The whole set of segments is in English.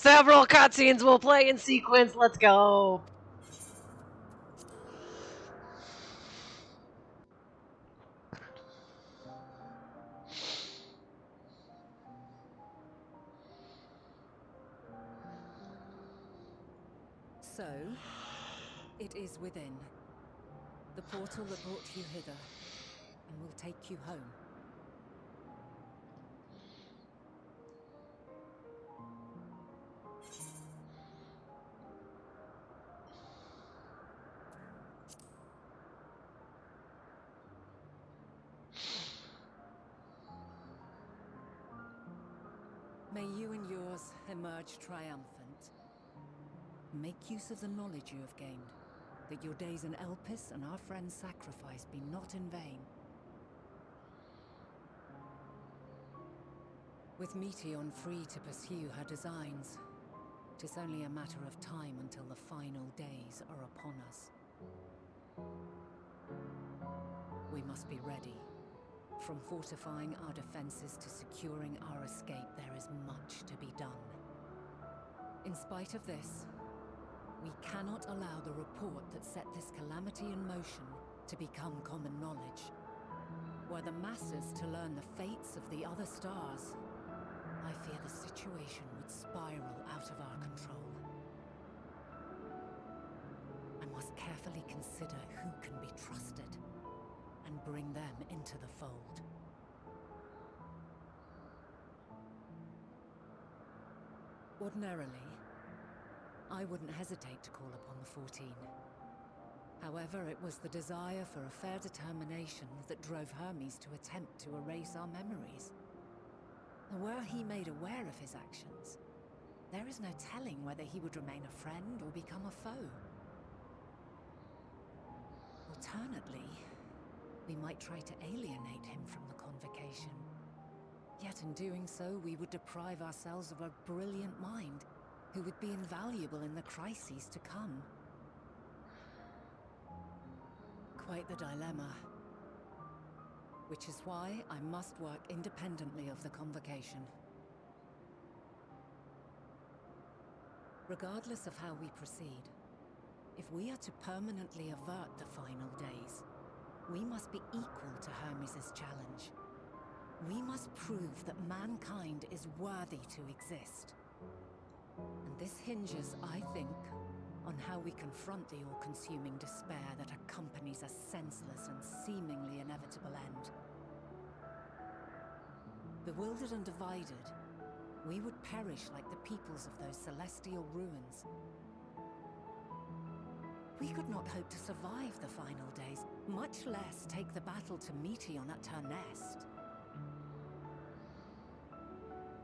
Several cutscenes will play in sequence. Let's go. So, it is within. The portal that brought you hither, and will take you home. May you and yours emerge triumphant. Make use of the knowledge you have gained, that your days in Elpis and our friend's sacrifice be not in vain. With Meteon free to pursue her designs, 'tis only a matter of time until the final days are upon us. We must be ready. From fortifying our defenses to securing our escape, there is much to be done. In spite of this, we cannot allow the report that set this calamity in motion to become common knowledge. Were the masses to learn the fates of the other stars, I fear the situation would spiral out of our control. I must carefully consider who can be trusted and bring them into the fold. Ordinarily, I wouldn't hesitate to call upon the 14. However, it was the desire for a fair determination that drove Hermes to attempt to erase our memories. And were he made aware of his actions, there is no telling whether he would remain a friend or become a foe. Alternately, we might try to alienate him from the convocation. Yet in doing so, we would deprive ourselves of a brilliant mind who would be invaluable in the crises to come. Quite the dilemma. Which is why I must work independently of the convocation. Regardless of how we proceed, if we are to permanently avert the final days, we must be equal to Hermes' challenge. We must prove that mankind is worthy to exist. And this hinges, I think, on how we confront the all-consuming despair that accompanies a senseless and seemingly inevitable end. Bewildered and divided, we would perish like the peoples of those celestial ruins. We could not hope to survive the final days, much less take the battle to Meteon at her nest.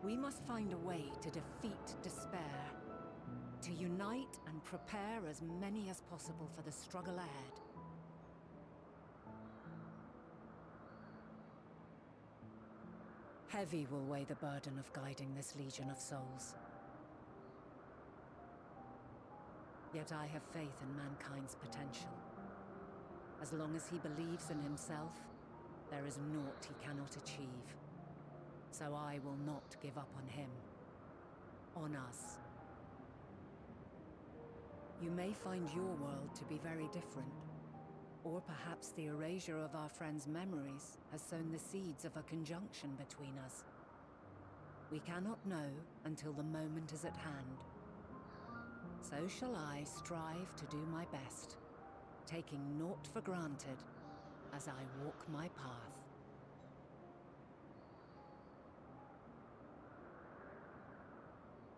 We must find a way to defeat despair, to unite and prepare as many as possible for the struggle ahead. Heavy will weigh the burden of guiding this legion of souls. Yet I have faith in mankind's potential. As long as he believes in himself, there is naught he cannot achieve. So I will not give up on him. On us. You may find your world to be very different. Or perhaps the erasure of our friend's memories has sown the seeds of a conjunction between us. We cannot know until the moment is at hand. So shall I strive to do my best, taking naught for granted as I walk my path.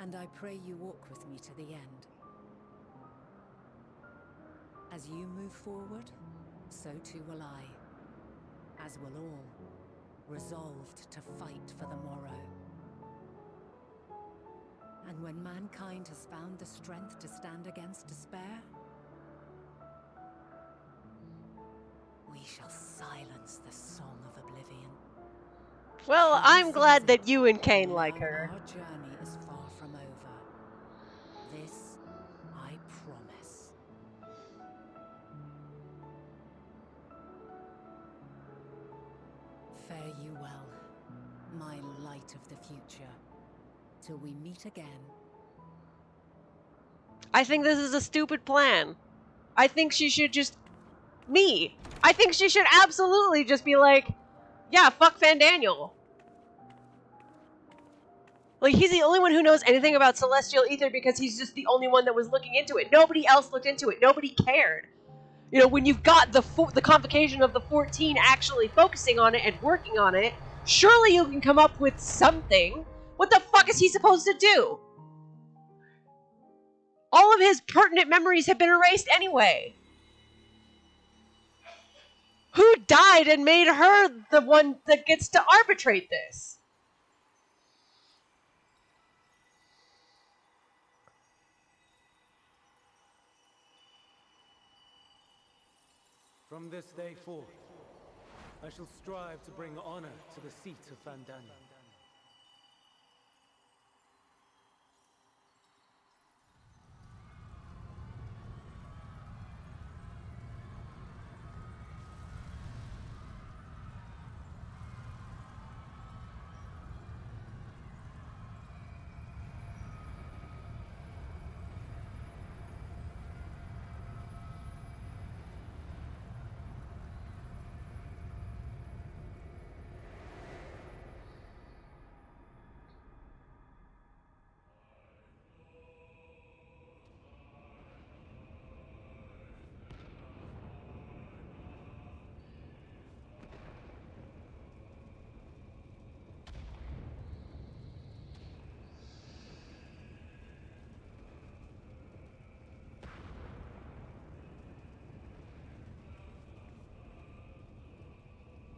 And I pray you walk with me to the end. As you move forward, so too will I, as will all, resolved to fight for the morrow. And when mankind has found the strength to stand against despair, we shall silence the song of oblivion. Well, I'm glad that you and Kane like her. Our journey is far from over. This I promise. Fare you well, my light of the future, till we meet again I think this is a stupid plan. I think she should just... I think she should absolutely just be like, yeah, fuck Fandaniel. Like, he's the only one who knows anything about Celestial Ether because he's just the only one that was looking into it. Nobody else looked into it. Nobody cared. You know, when you've got the convocation of the 14 actually focusing on it and working on it, surely you can come up with something. What the fuck is he supposed to do? All of his pertinent memories have been erased anyway. Who died and made her the one that gets to arbitrate this? From this day forth, I shall strive to bring honor to the seat of Fandaniel.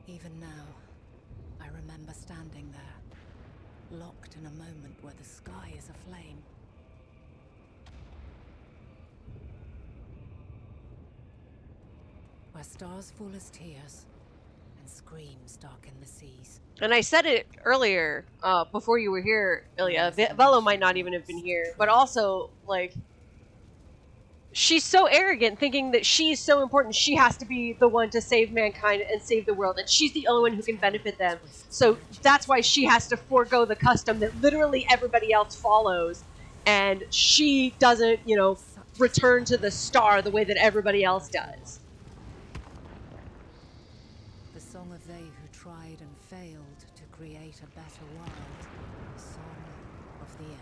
Even now, I remember standing there, locked in a moment where the sky is aflame. Where stars fall as tears, and screams darken the seas. And I said it earlier, before you were here, Ilya. Velo might not even have been here, but also, like, she's so arrogant, thinking that she's so important, she has to be the one to save mankind and save the world, and she's the only one who can benefit them. So that's why she has to forego the custom that literally everybody else follows, and she doesn't, you know, return to the star the way that everybody else does. The song of they who tried and failed to create a better world. The song of the end.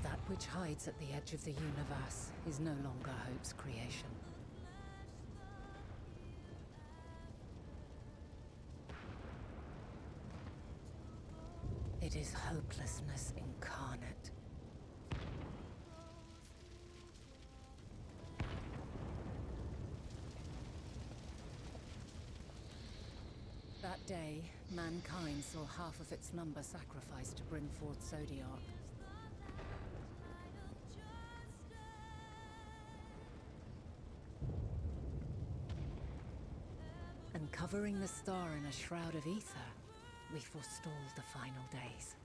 That which hides at the edge of the universe is no longer Hope's creation. It is hopelessness incarnate. That day, mankind saw half of its number sacrificed to bring forth Zodiac. And covering the star in a shroud of ether, we forestalled the final days.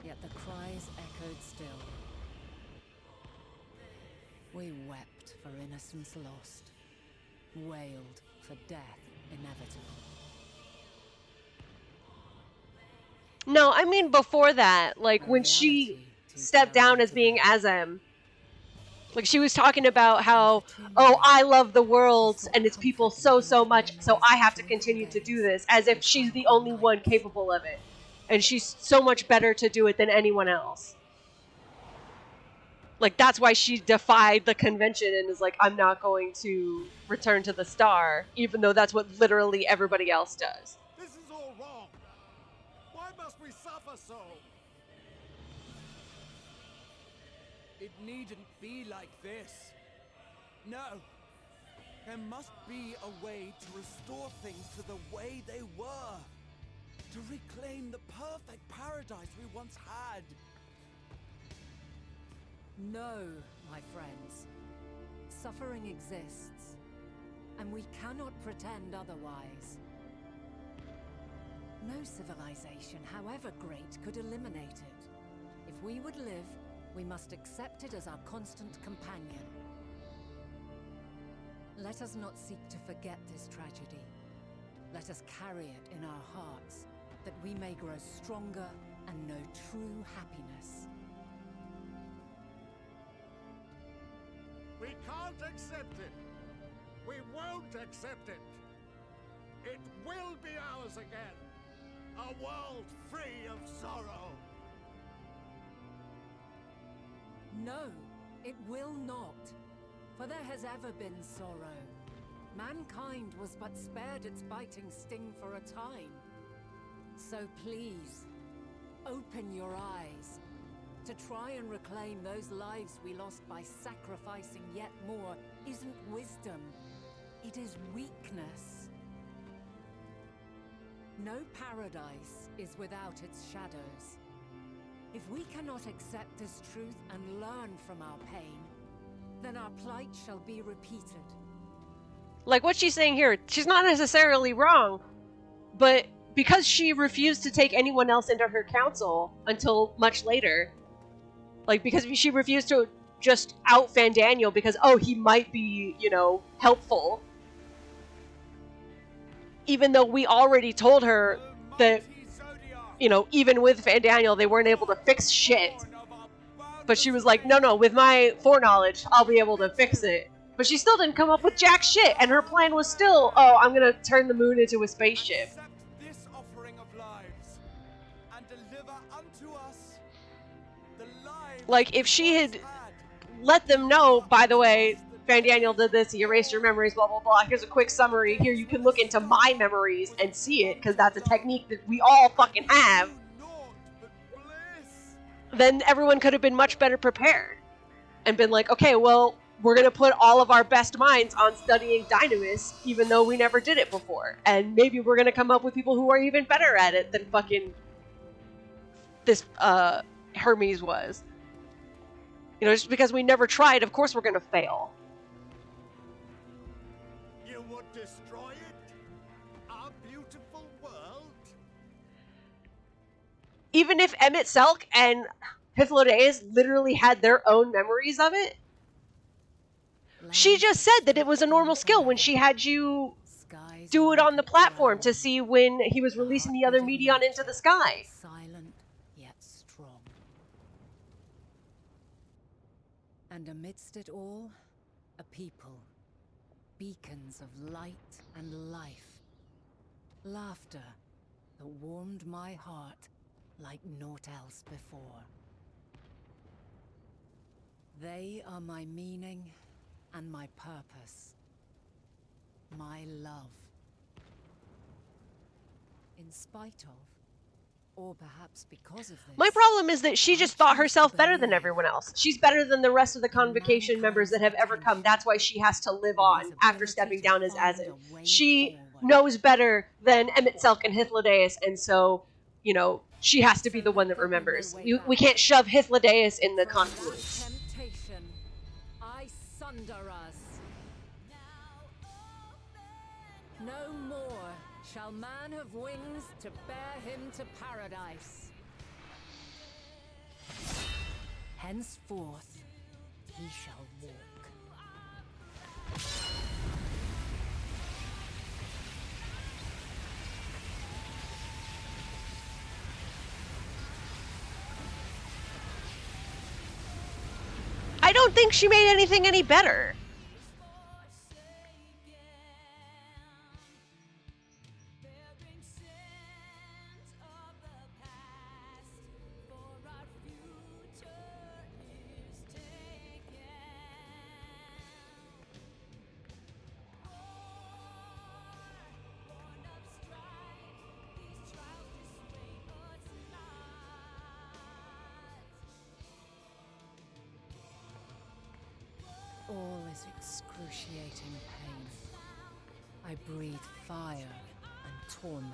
Yet the cries echoed still. We wept for innocence lost, wailed for death inevitable. No, I mean before that, like when she stepped down as being Azem. Like, she was talking about how, oh, I love the world and its people so, so much, so I have to continue to do this, as if she's the only one capable of it. And she's so much better to do it than anyone else. Like, that's why she defied the convention and is like, I'm not going to return to the star, even though that's what literally everybody else does. This is all wrong. Why must we suffer so? It needn't be like this. No. There must be a way to restore things to the way they were. to reclaim the perfect paradise we once had. No, my friends. Suffering exists, and we cannot pretend otherwise. No civilization, however great, could eliminate it. If we would live, we must accept it as our constant companion. Let us not seek to forget this tragedy. Let us carry it in our hearts, that we may grow stronger and know true happiness. We can't accept it. We won't accept it. It will be ours again. A world free of sorrow. No, it will not. For there has ever been sorrow. Mankind was but spared its biting sting for a time. So please, open your eyes. To try and reclaim those lives we lost by sacrificing yet more isn't wisdom. It is weakness. No paradise is without its shadows. If we cannot accept this truth and learn from our pain, then our plight shall be repeated. Like what she's saying here, she's not necessarily wrong, but because she refused to take anyone else into her council until much later, like because she refused to just out Fandaniel because, oh, he might be, you know, helpful. Even though we already told her that, you know, even with Fandaniel, they weren't able to fix shit. But she was like, no, with my foreknowledge, I'll be able to fix it. But she still didn't come up with jack shit, and her plan was still, oh, I'm gonna turn the moon into a spaceship. Accept this offering of lives, and deliver unto us the lives Like, if she we had once had. let them know, by the way, Fandaniel did this, he erased your memories, blah, blah, blah. Here's a quick summary. Here, you can look into my memories and see it, because that's a technique that we all fucking have. Naught but bliss. Then everyone could have been much better prepared. And been like, okay, well, we're going to put all of our best minds on studying Dynamis, even though we never did it before. And maybe we're going to come up with people who are even better at it than fucking this Hermes was. You know, just because we never tried, of course we're going to fail. You would destroy it? Our beautiful world? Even if Emmett Selk and Hythlodaeus literally had their own memories of it, she just said that it was a normal skill when she had you do it on the platform to see when he was releasing the other Meteon into the sky. Silent yet strong. And amidst it all, a people, beacons of light and life. Laughter that warmed my heart like naught else before. They are my meaning and my purpose. My love. In spite of, or perhaps because of this, My problem is that she just thought herself better than everyone else. She's better than the rest of the Convocation members that have ever come. That's why she has to live on after stepping down as Azin. She knows better than Emmett Selk and Hythlodaeus, and so, you know, she has to be the one that remembers. We can't shove Hythlodaeus in the from that confluence. temptation, I sunder us. No more shall man have wings to bear him to paradise. Henceforth, he shall walk. I don't think she made anything any better. All is excruciating pain. I breathe fire and torment.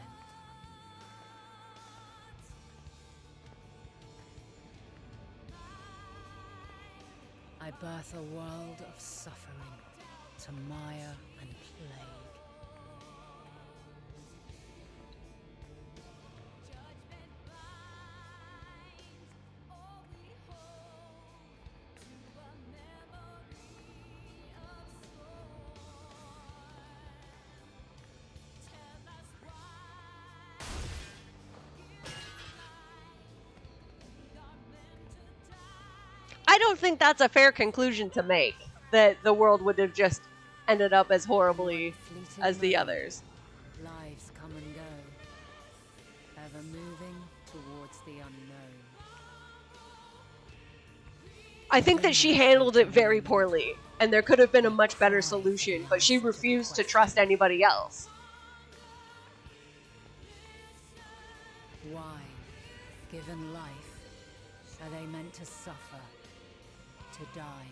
I birth a world of suffering to mire and plague. I don't think that's a fair conclusion to make, that the world would have just ended up as horribly as the others. Lives come and go, ever moving towards the unknown. I think that she handled it very poorly, and there could have been a much better solution, but she refused to trust anybody else. Why, given life, are they meant to suffer, to die?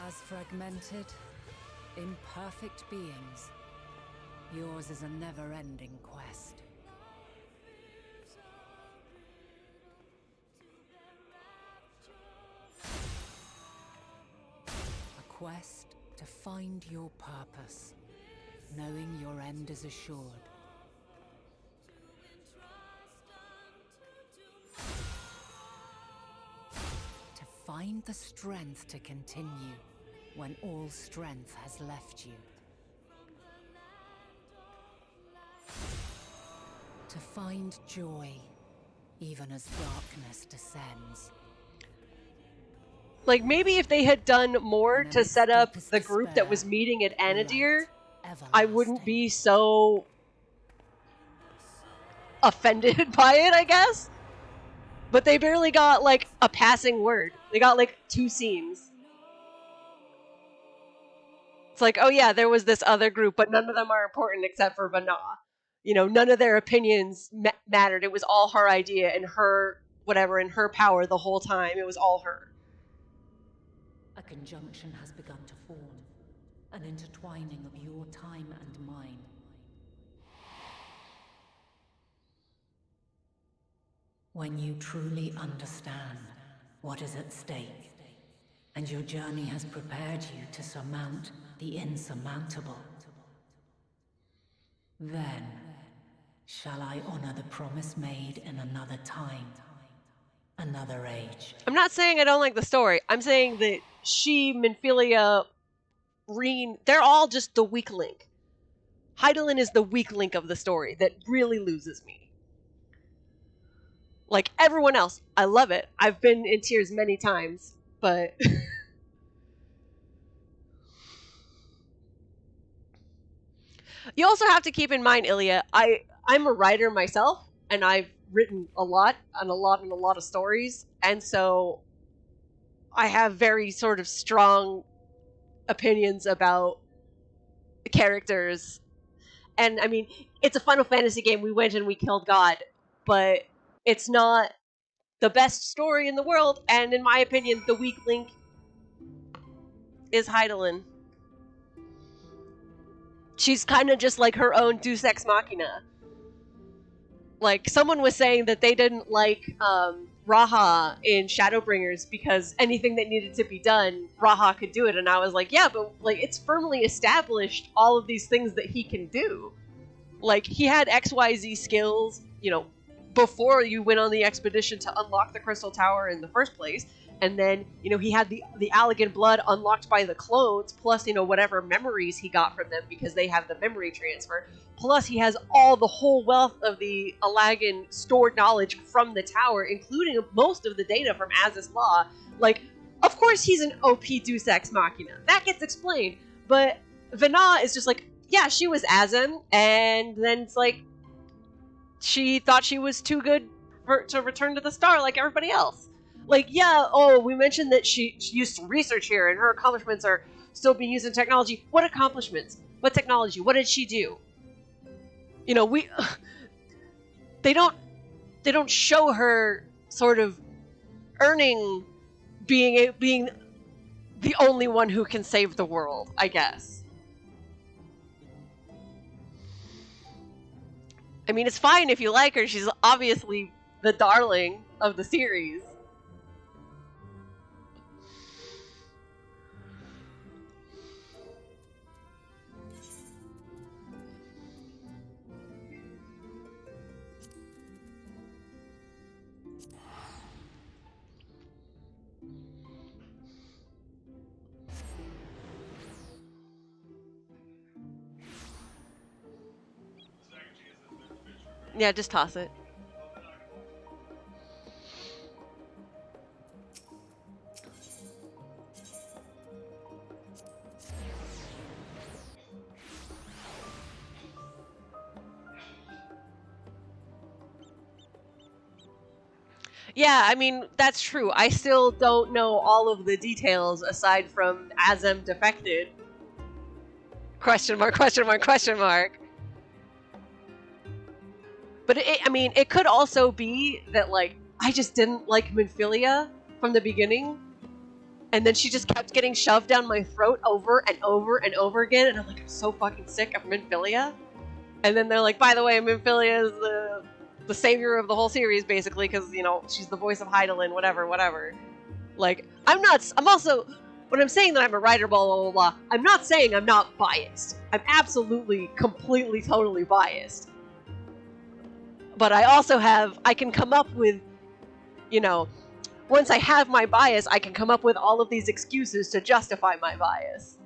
As fragmented, imperfect beings, yours is a never-ending quest. A quest to find your purpose, knowing your end is assured. To find the strength to continue when all strength has left you. To find joy, even as darkness descends. Like, maybe if they had done more to set up the group that was meeting at Anadir, I wouldn't be so offended by it, I guess. But they barely got, like, a passing word. They got, like, 2 scenes. It's like, oh yeah, there was this other group, but none of them are important except for Vana. You know, none of their opinions mattered. It was all her idea and her, whatever, and her power the whole time. It was all her. A conjunction has begun to form, an intertwining of your time and mine. When you truly understand what is at stake, and your journey has prepared you to surmount the insurmountable, then shall I honor the promise made in another time, another age. I'm not saying I don't like the story. I'm saying that she, Minfilia, Reen, they're all just the weak link. Hydaelyn is the weak link of the story that really loses me. Like everyone else, I love it. I've been in tears many times, but you also have to keep in mind, Ilya, I'm a writer myself, and I've written a lot of stories, and so I have very sort of strong opinions about the characters. And I mean, it's a Final Fantasy game. We went and we killed God, but it's not the best story in the world, and in my opinion, the weak link is Hydaelyn. She's kind of just like her own Deus Ex Machina. Like, someone was saying that they didn't like Raha in Shadowbringers because anything that needed to be done, Raha could do it. And I was like, yeah, but like it's firmly established all of these things that he can do. Like, he had XYZ skills, you know, before you went on the expedition to unlock the Crystal Tower in the first place. And then, you know, he had the Allagan blood unlocked by the clones, plus, you know, whatever memories he got from them because they have the memory transfer. Plus, he has all the whole wealth of the Allagan stored knowledge from the tower, including most of the data from Azys Law. Like, of course he's an OP Deus Ex Machina. That gets explained. But Vana is just like, yeah, she was Azem, and then it's like, she thought she was too good to return to the star like everybody else. Like, yeah, oh, we mentioned that she used to research here, and her accomplishments are still being used in technology. What accomplishments? What technology? What did she do? You know, they don't show her sort of earning being the only one who can save the world, I guess. I mean, it's fine if you like her. She's obviously the darling of the series. Yeah, just toss it. Yeah, I mean, that's true. I still don't know all of the details aside from Azem defected. Question mark, question mark, question mark. But I mean, it could also be that, like, I just didn't like Minfilia from the beginning, and then she just kept getting shoved down my throat over and over and over again, and I'm like, I'm so fucking sick of Minfilia. And then they're like, by the way, Minfilia is the savior of the whole series, basically, because, you know, she's the voice of Hydaelyn, whatever. Like, I'm also, when I'm saying that I'm a writer, blah, blah, blah, blah, I'm not saying I'm not biased. I'm absolutely, completely, totally biased. But I can come up with, you know, once I have my bias, I can come up with all of these excuses to justify my bias.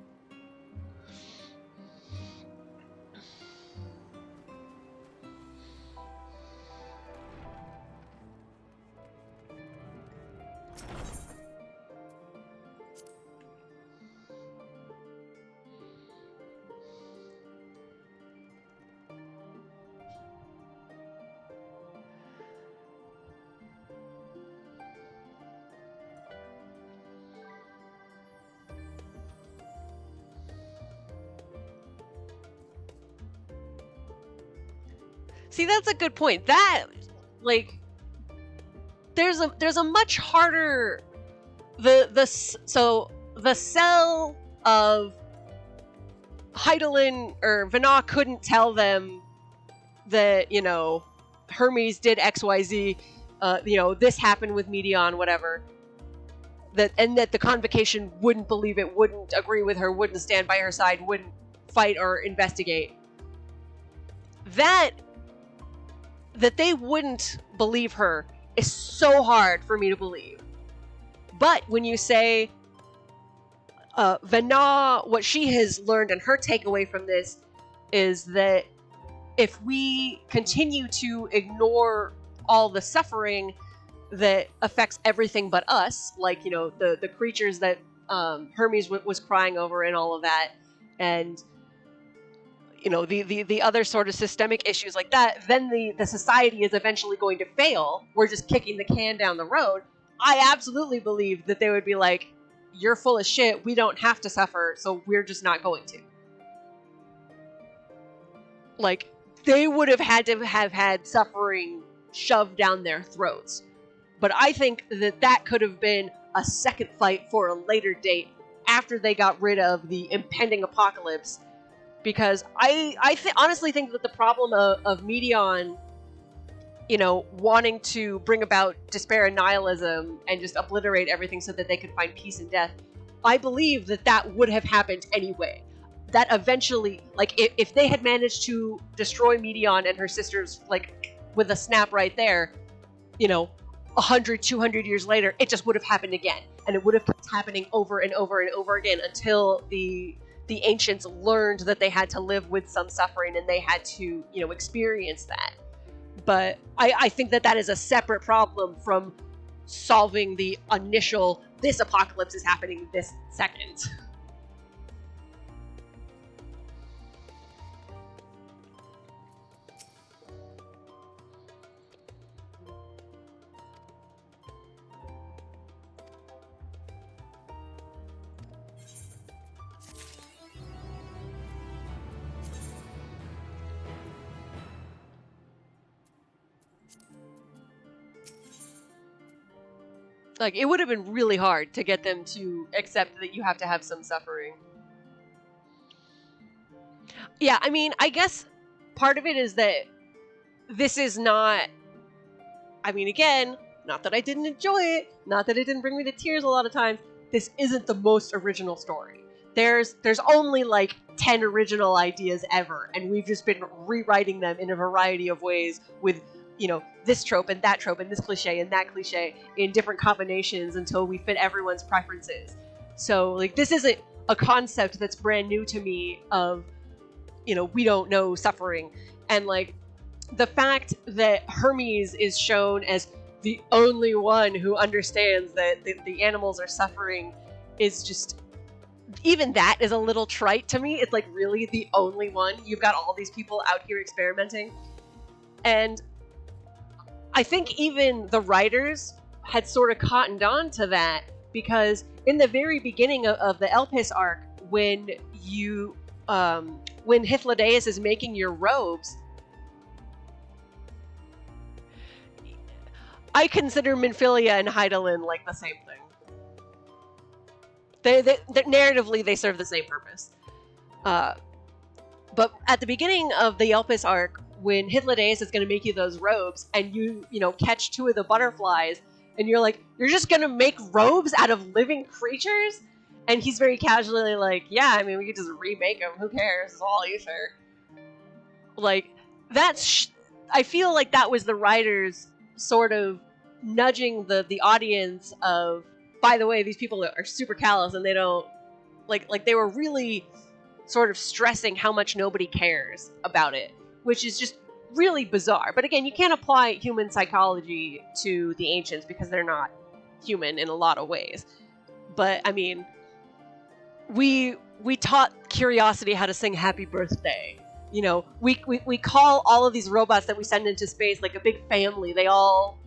See, that's a good point. That, like, there's a much harder the cell of Hydaelyn or Vana couldn't tell them that, you know, Hermes did XYZ, you know, this happened with Medion, whatever. That the Convocation wouldn't believe it, wouldn't agree with her, wouldn't stand by her side, wouldn't fight or investigate. That they wouldn't believe her is so hard for me to believe. But when you say Vana, what she has learned and her takeaway from this is that if we continue to ignore all the suffering that affects everything but us, like, you know, the creatures that Hermes was crying over and all of that, and, you know, the other sort of systemic issues like that, then the society is eventually going to fail. We're just kicking the can down the road. I absolutely believe that they would be like, you're full of shit, we don't have to suffer, so we're just not going to. Like, they would have had to have had suffering shoved down their throats. But I think that could have been a second fight for a later date after they got rid of the impending apocalypse. Because I honestly think that the problem of Medion, you know, wanting to bring about despair and nihilism and just obliterate everything so that they could find peace in death, I believe that would have happened anyway. That eventually, like, if they had managed to destroy Medion and her sisters, like, with a snap right there, you know, 100, 200 years later, it just would have happened again. And it would have kept happening over and over and over again until the ancients learned that they had to live with some suffering and they had to, you know, experience that. But I think that is a separate problem from solving the initial, this apocalypse is happening this second. Like, it would have been really hard to get them to accept that you have to have some suffering. Yeah, I mean, I guess part of it is that this is not, I mean, again, not that I didn't enjoy it, not that it didn't bring me to tears a lot of times, this isn't the most original story. There's only like 10 original ideas ever, and we've just been rewriting them in a variety of ways with, you know, this trope and that trope and this cliche and that cliche in different combinations until we fit everyone's preferences. So, like, this isn't a concept that's brand new to me of, you know, we don't know suffering. And, like, the fact that Hermes is shown as the only one who understands that the animals are suffering is just, even that is a little trite to me. It's like, really, the only one? You've got all these people out here experimenting. And I think even the writers had sort of cottoned on to that, because in the very beginning of the Elpis arc, when you when Hythlodaeus is making your robes, I consider Minfilia and Hydaelyn like the same thing. They narratively, they serve the same purpose. But at the beginning of the Elpis arc, when Hythlodaeus is going to make you those robes, and you know, catch 2 of the butterflies, and you're like, you're just going to make robes out of living creatures? And he's very casually like, yeah, I mean, we could just remake them. Who cares? It's all ether. Like, that's... I feel like that was the writers sort of nudging the audience of, by the way, these people are super callous, and they don't... Like they were really sort of stressing how much nobody cares about it, which is just really bizarre. But again, you can't apply human psychology to the ancients because they're not human in a lot of ways. But I mean, we taught curiosity how to sing happy birthday. You know, we call all of these robots that we send into space like a big family. They all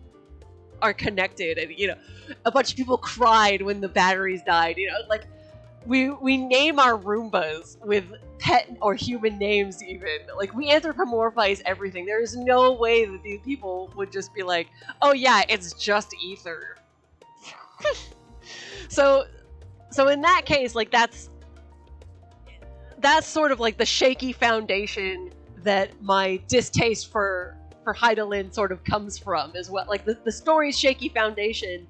are connected, and, you know, a bunch of people cried when the batteries died. You know, like, we name our Roombas with pet or human names even. Like, we anthropomorphize everything. There is no way that these people would just be like, oh yeah, it's just ether. So in that case, like, that's sort of like the shaky foundation that my distaste for Hydaelyn sort of comes from, as well. Like, the story's shaky foundation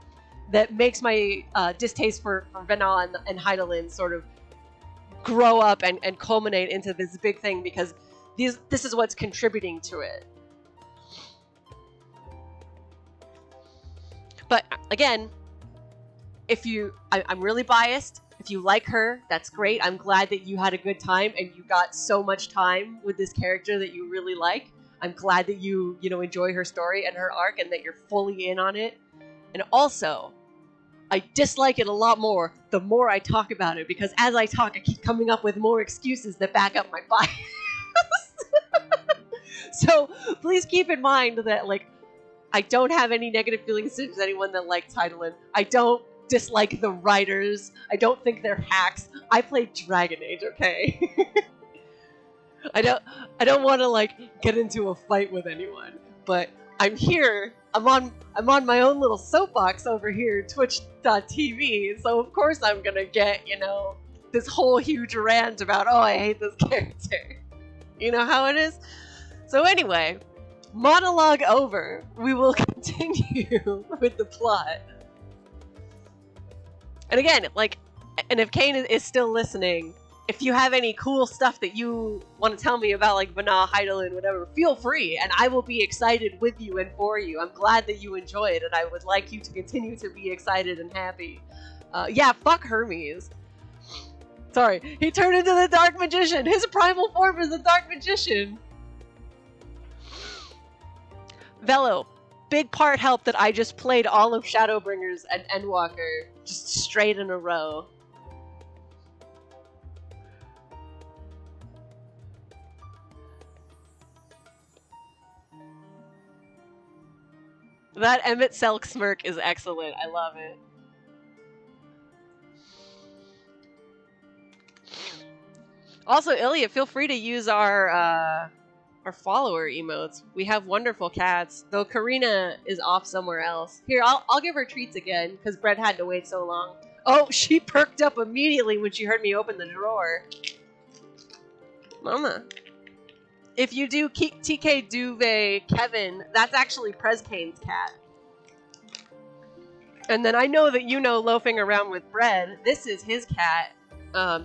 that makes my distaste for Vena and Hydaelyn sort of grow up and culminate into this big thing, because this is what's contributing to it. But again, I'm really biased. If you like her, that's great. I'm glad that you had a good time and you got so much time with this character that you really like. I'm glad that you enjoy her story and her arc, and that you're fully in on it. And also, I dislike it a lot more the more I talk about it, because as I talk, I keep coming up with more excuses that back up my bias. So please keep in mind that, like, I don't have any negative feelings towards anyone that likes Hydaelyn. I don't dislike the writers. I don't think they're hacks. I played Dragon Age, okay? I don't want to, like, get into a fight with anyone, but I'm here. I'm on my own little soapbox over here, twitch.tv, so of course I'm gonna get, this whole huge rant about, oh, I hate this character. You know how it is? So anyway, monologue over. We will continue with the plot. And again, like, and if Kane is still listening, if you have any cool stuff that you want to tell me about, like, Vena, Hydaelyn, whatever, feel free, and I will be excited with you and for you. I'm glad that you enjoy it, and I would like you to continue to be excited and happy. Yeah, fuck Hermes. Sorry, he turned into the Dark Magician! His primal form is the Dark Magician! Velo, big part helped that I just played all of Shadowbringers and Endwalker just straight in a row. That Emmett Selk smirk is excellent. I love it. Also, Ilya, feel free to use our follower emotes. We have wonderful cats, though Karina is off somewhere else. Here, I'll give her treats again, because Brett had to wait so long. Oh, she perked up immediately when she heard me open the drawer. Mama. If you do TK Duve Kevin, that's actually Prez Kane's cat. And then I know that you know Loafing Around with Bread. This is his cat,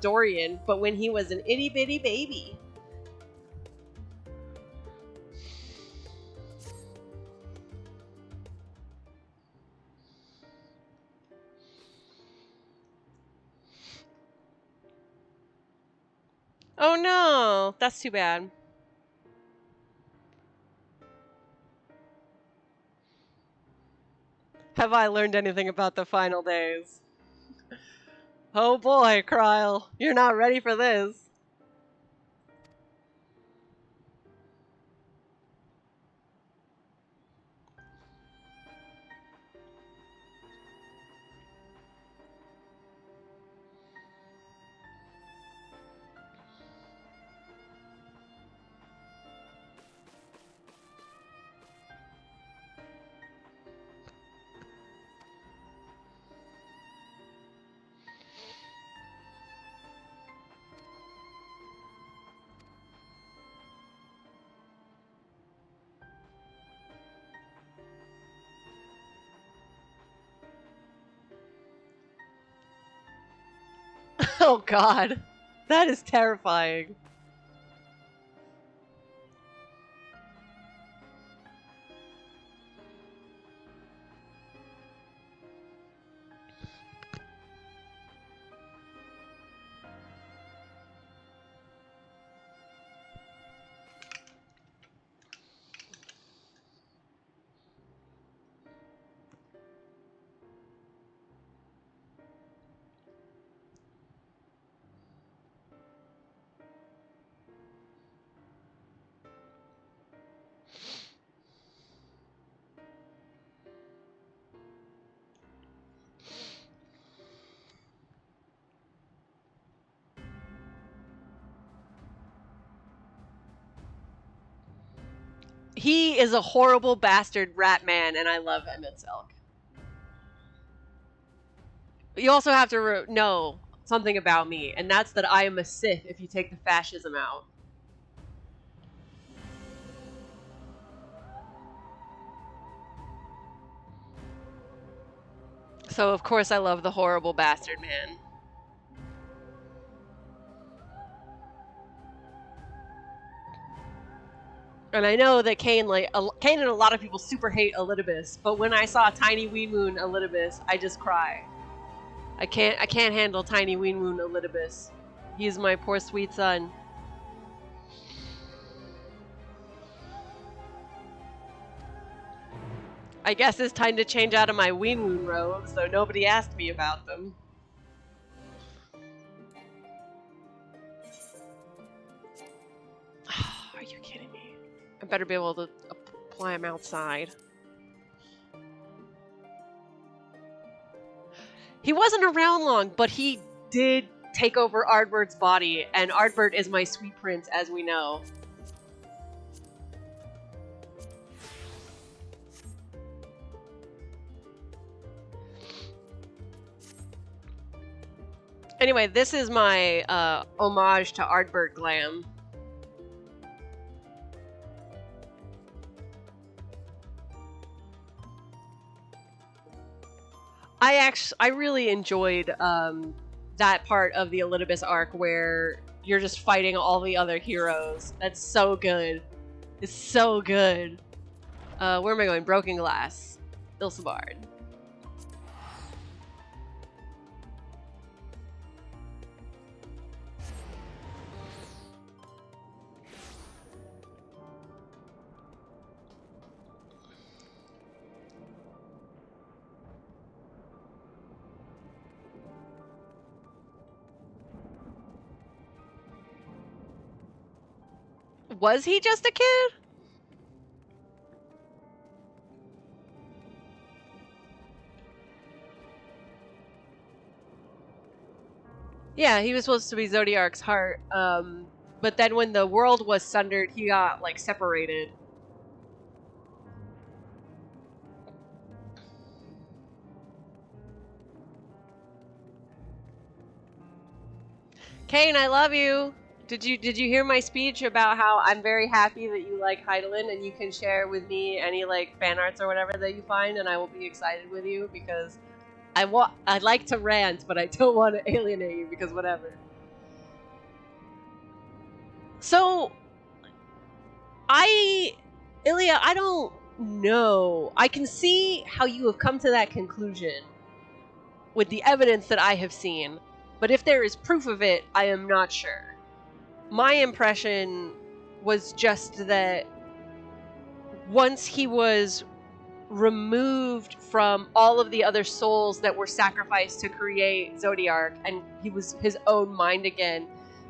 Dorian, but when he was an itty bitty baby. Oh no, that's too bad. Have I learned anything about the final days? Oh boy, Kryle, you're not ready for this. Oh god, that is terrifying. He is a horrible bastard rat man, and I love Emmett Selk. But you also have to know something about me, and that's that I am a Sith if you take the fascism out. So of course I love the horrible bastard man. And I know that Kane and a lot of people super hate Elidibus, but when I saw Tiny Wee Moon Elidibus, I just cry. I can't handle Tiny Wee Moon Elidibus. He's my poor sweet son. I guess it's time to change out of my Wee Moon robes, though nobody asked me about them. Are you kidding me? I better be able to apply them outside. He wasn't around long, but he did take over Ardbert's body, and Ardbert is my sweet prince, as we know. Anyway, this is my homage to Ardbert glam. I really enjoyed that part of the Elidibus arc where you're just fighting all the other heroes. That's so good. It's so good. Where am I going? Broken Glass. Ilsabard. Was he just a kid? Yeah, he was supposed to be Zodiark's heart. But then when the world was sundered, he got, like, separated. Kane, I love you. Did you hear my speech about how I'm very happy that you like Heidelin and you can share with me any like fan arts or whatever that you find, and I will be excited with you because I like to rant, but I don't want to alienate you because whatever. So Ilya, I don't know. I can see how you have come to that conclusion with the evidence that I have seen, but if there is proof of it, I am not sure. My impression was just that once he was removed from all of the other souls that were sacrificed to create Zodiark, and he was his own mind again,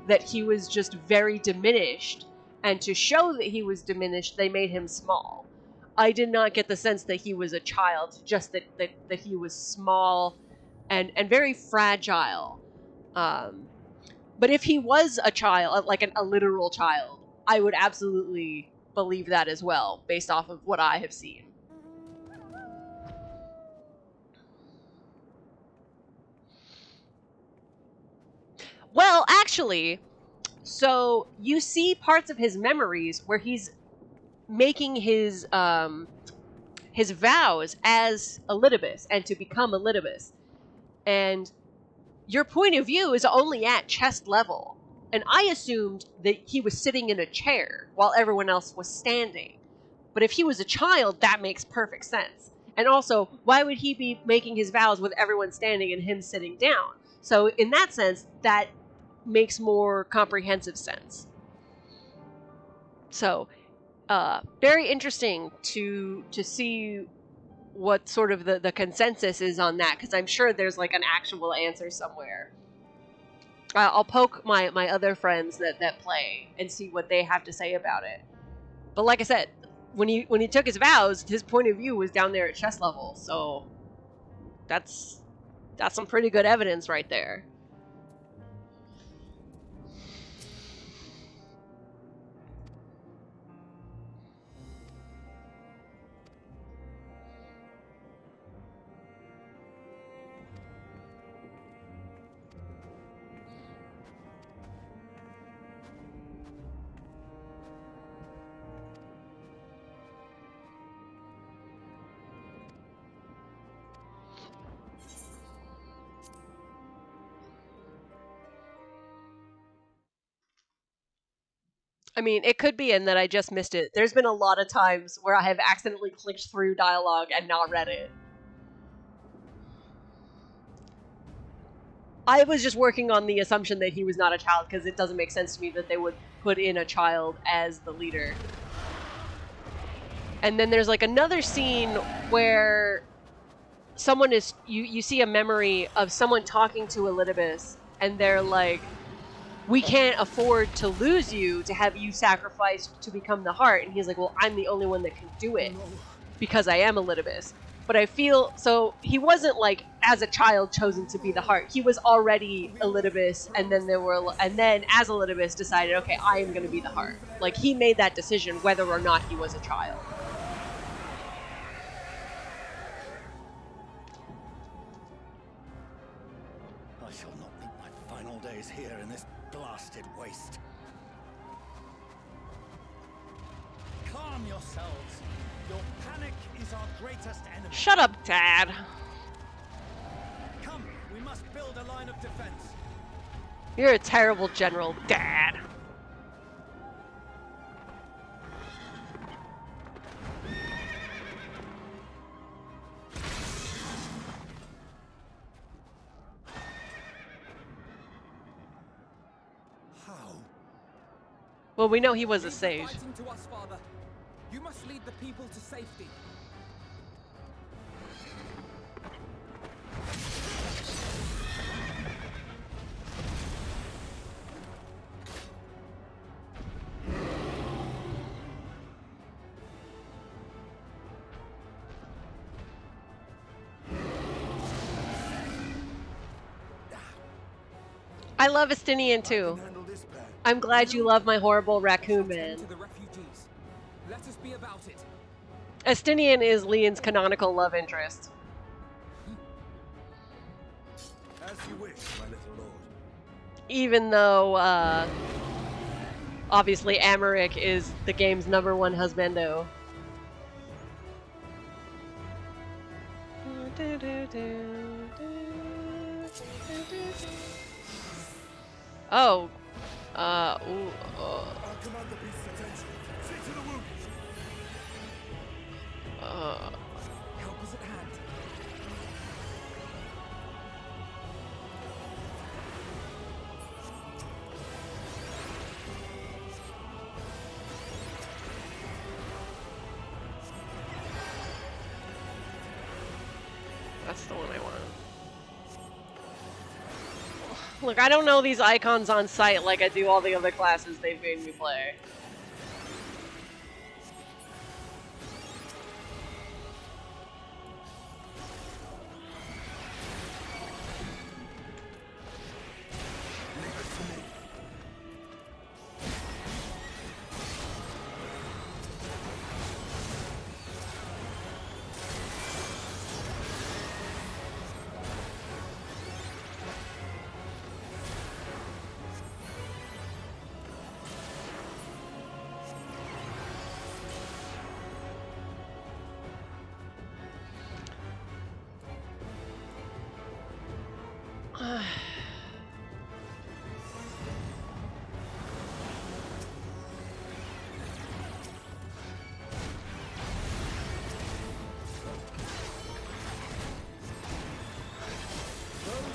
that he was just very diminished, and to show that he was diminished, they made him small. I did not get the sense that he was a child, just that he was small and very fragile. But if he was a child, like a literal child, I would absolutely believe that as well, based off of what I have seen. Well, actually, so you see parts of his memories where he's making his vows as Elidibus and to become Elidibus. And your point of view is only at chest level. And I assumed that he was sitting in a chair while everyone else was standing. But if he was a child, that makes perfect sense. And also, why would he be making his vows with everyone standing and him sitting down? So in that sense, that makes more comprehensive sense. So, very interesting to see what sort of the consensus is on that, because I'm sure there's like an actual answer somewhere. I'll poke my other friends that play and see what they have to say about it. But like I said, when he took his vows, his point of view was down there at chest level, so that's some pretty good evidence right there. I mean, it could be in that I just missed it. There's been a lot of times where I have accidentally clicked through dialogue and not read it. I was just working on the assumption that he was not a child, because it doesn't make sense to me that they would put in a child as the leader. And then there's like another scene where someone is, you see a memory of someone talking to Elidibus, and they're like, we can't afford to lose you, to have you sacrificed to become the heart. And he's like, well, I'm the only one that can do it because I am Elidibus. But I feel, so he wasn't like as a child chosen to be the heart. He was already Elidibus, and then as Elidibus decided, okay, I am going to be the heart. Like, he made that decision whether or not he was a child. I shall not meet my final days here in this blasted waste. Calm yourselves. Your panic is our greatest enemy. Shut up, Dad. Come, we must build a line of defense. You're a terrible general, Dad. How? Well, we know he was a Leave the sage. fighting to us, Father. You must lead the people to safety. I love Estinian too. Handle this bad. I'm glad you love my horrible raccoon man. To the refugees. Let us be about it. Estinian is Leon's canonical love interest. As you wish, my little lord. Even though obviously Americ is the game's #1 husbando. Oh, ooh, Our commander beats attention. See to the wounded. Help is at hand. that's the one I want. Look, I don't know these icons on sight like I do all the other classes they've made me play. Those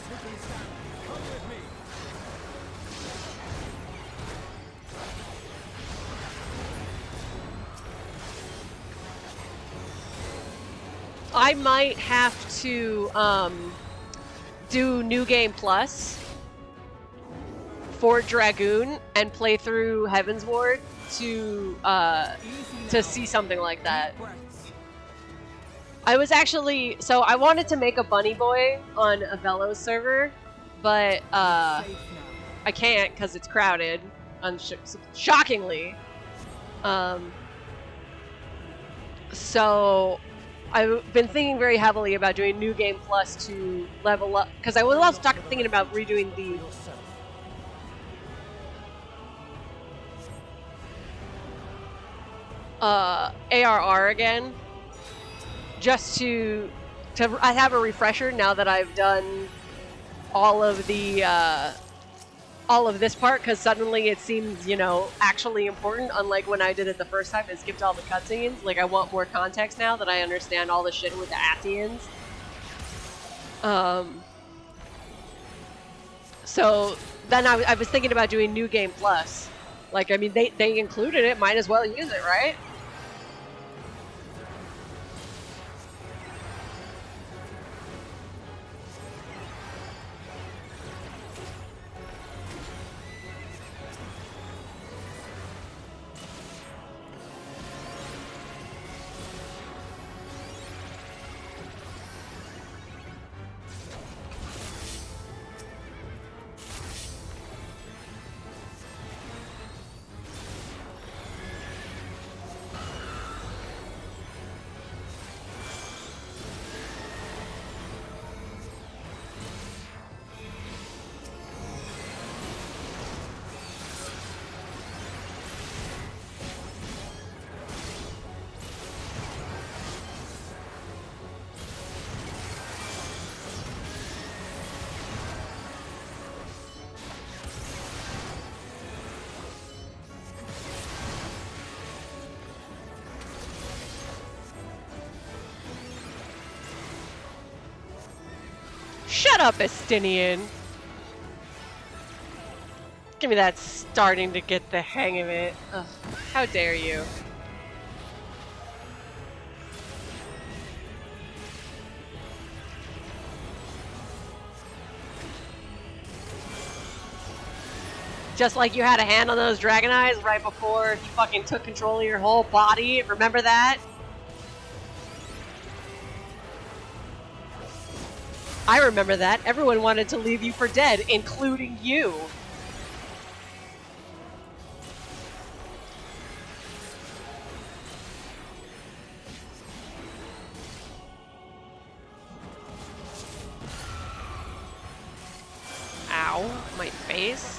who can stand, come with me. I might have to do New Game Plus for Dragoon and play through Heaven's Ward to see something like that. Breaths. I was actually I wanted to make a Bunny Boy on a Velos server, but Safe now. I can't because it's crowded. Shockingly. So I've been thinking very heavily about doing New Game Plus to level up, because I was also thinking about redoing the Yourself. ARR again, just to I have a refresher now that I've done all of the all of this part, because suddenly it seems, you know, actually important, unlike when I did it the first time and skipped all the cutscenes. Like, I want more context now that I understand all the shit with the Athians. So then I was thinking about doing New Game Plus. Like, I mean, they included it, might as well use it, right? Shut up, Estinian. Give me that starting to get the hang of it. Ugh, how dare you. Just like you had a hand on those dragon eyes right before you fucking took control of your whole body. Remember that? I remember that. Everyone wanted to leave you for dead, including you. Ow, my face.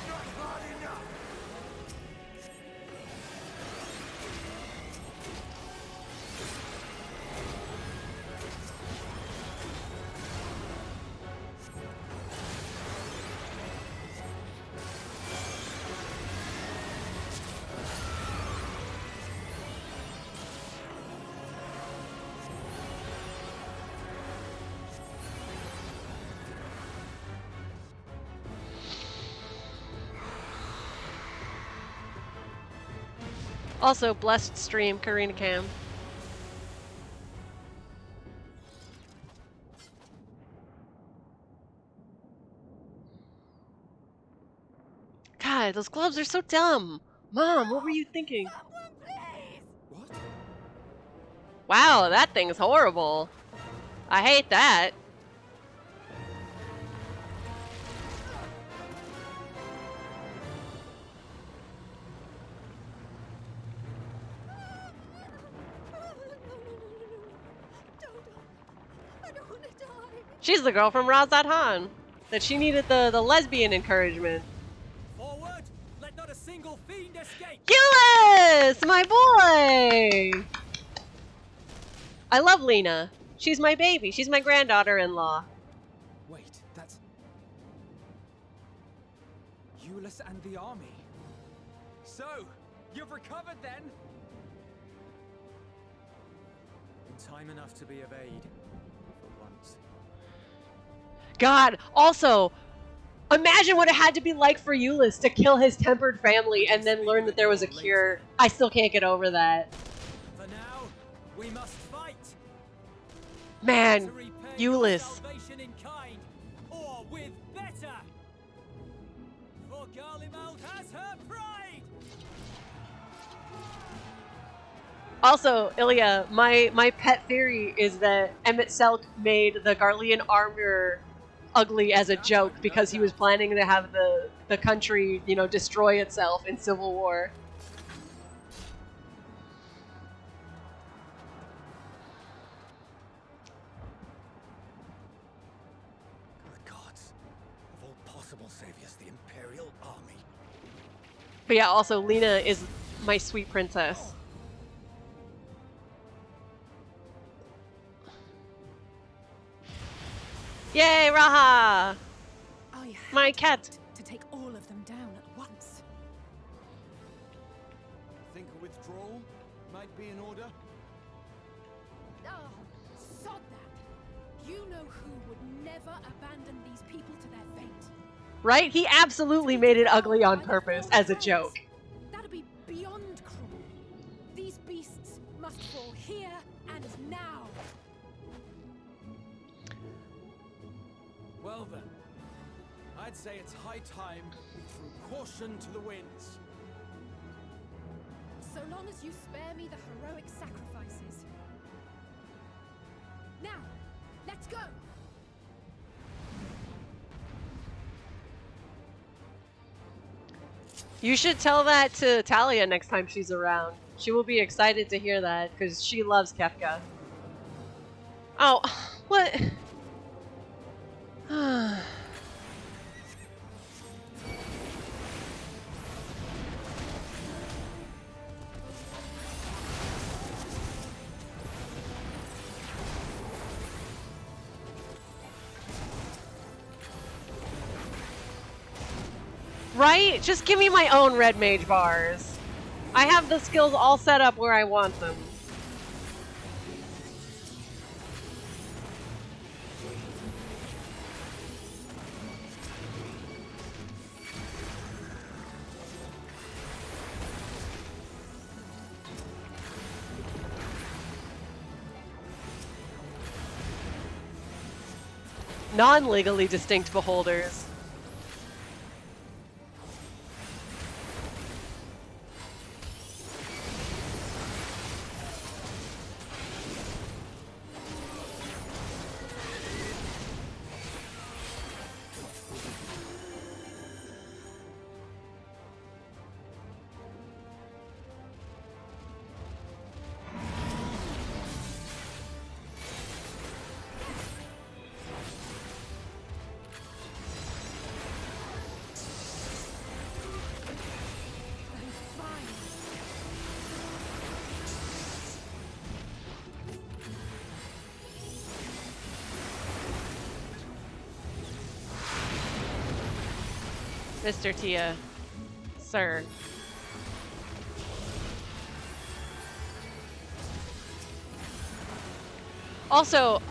Also, blessed stream, Karina Cam. God, those gloves are so dumb. Mom, what were you thinking? Someone, please! What? Wow, that thing's horrible. I hate that. I don't want to die. She's the girl from Razat Han. That she needed the lesbian encouragement. Forward! Let not a single fiend escape! Gillis! My boy! I love Lena. She's my baby. She's my granddaughter-in-law. Wait, that's... Euless and the army. So, you've recovered then? In time enough to be of aid. For once. God, also, imagine what it had to be like for Euless to kill his tempered family and then learn that there was a cure. I still can't get over that. For now, we must fight! Man, To repay your Euless. salvation in kind, or with better! For Garlemald has her pride! Also, Ilya, my pet theory is that Emmett Selk made the Garlean armor ugly as a joke because he was planning to have the country, you know, destroy itself in civil war. The gods of all possible saviors, the Imperial Army. But yeah, also Lena is my sweet princess. Yay, Raha! I My had cat. hoped to take all of them down at once. Think a withdrawal might be in order? Oh, sod that. You know who would never abandon these people to their fate. Right? He absolutely made it ugly on purpose as a joke. That'd be beyond cruel. These beasts must fall here and now. Well then, I'd say it's high time we threw caution to the winds. So long as you spare me the heroic sacrifices. Now, let's go! You should tell that to Talia next time she's around. She will be excited to hear that, because she loves Kefka. Oh, what? Right? Just give me my own red mage bars. I have the skills all set up where I want them. Non-legally distinct beholders. Mr. Tia, sir. Also,